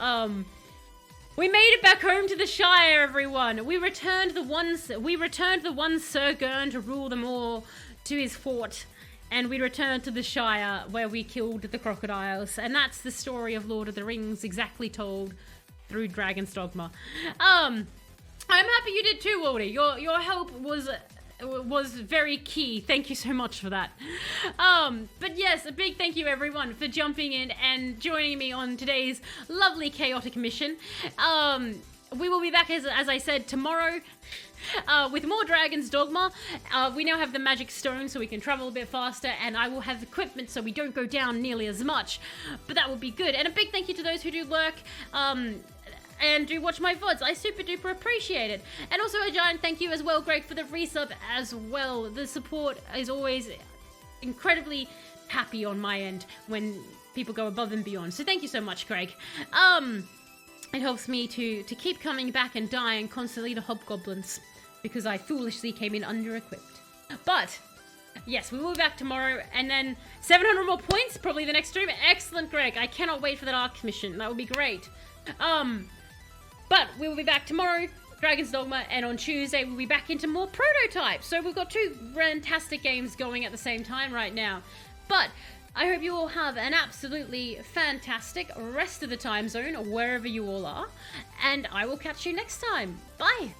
We made it back home to the Shire, everyone. We returned the one Sir Gurn to rule them all to his fort. And we returned to the Shire where we killed the crocodiles. And that's the story of Lord of the Rings exactly told through Dragon's Dogma. I'm happy you did too, Waldy. Your help was very key. Thank you so much for that. But yes, a big thank you everyone for jumping in and joining me on today's lovely chaotic mission. We will be back, as I said, tomorrow with more Dragon's Dogma. We now have the magic stone so we can travel a bit faster, and I will have equipment so we don't go down nearly as much, but that will be good. And a big thank you to those who do lurk and do watch my VODs. I super duper appreciate it. And also a giant thank you as well, Greg, for the resub as well. The support is always incredibly happy on my end when people go above and beyond, so thank you so much, Greg. It helps me to keep coming back and dying constantly to hobgoblins because I foolishly came in under-equipped. But yes, we will be back tomorrow, and then 700 more points, probably the next stream. Excellent, Greg. I cannot wait for that Arc mission. That would be great. But we will be back tomorrow, Dragon's Dogma, and on Tuesday we'll be back into more prototypes. So we've got two fantastic games going at the same time right now. But I hope you all have an absolutely fantastic rest of the time zone, wherever you all are, and I will catch you next time. Bye!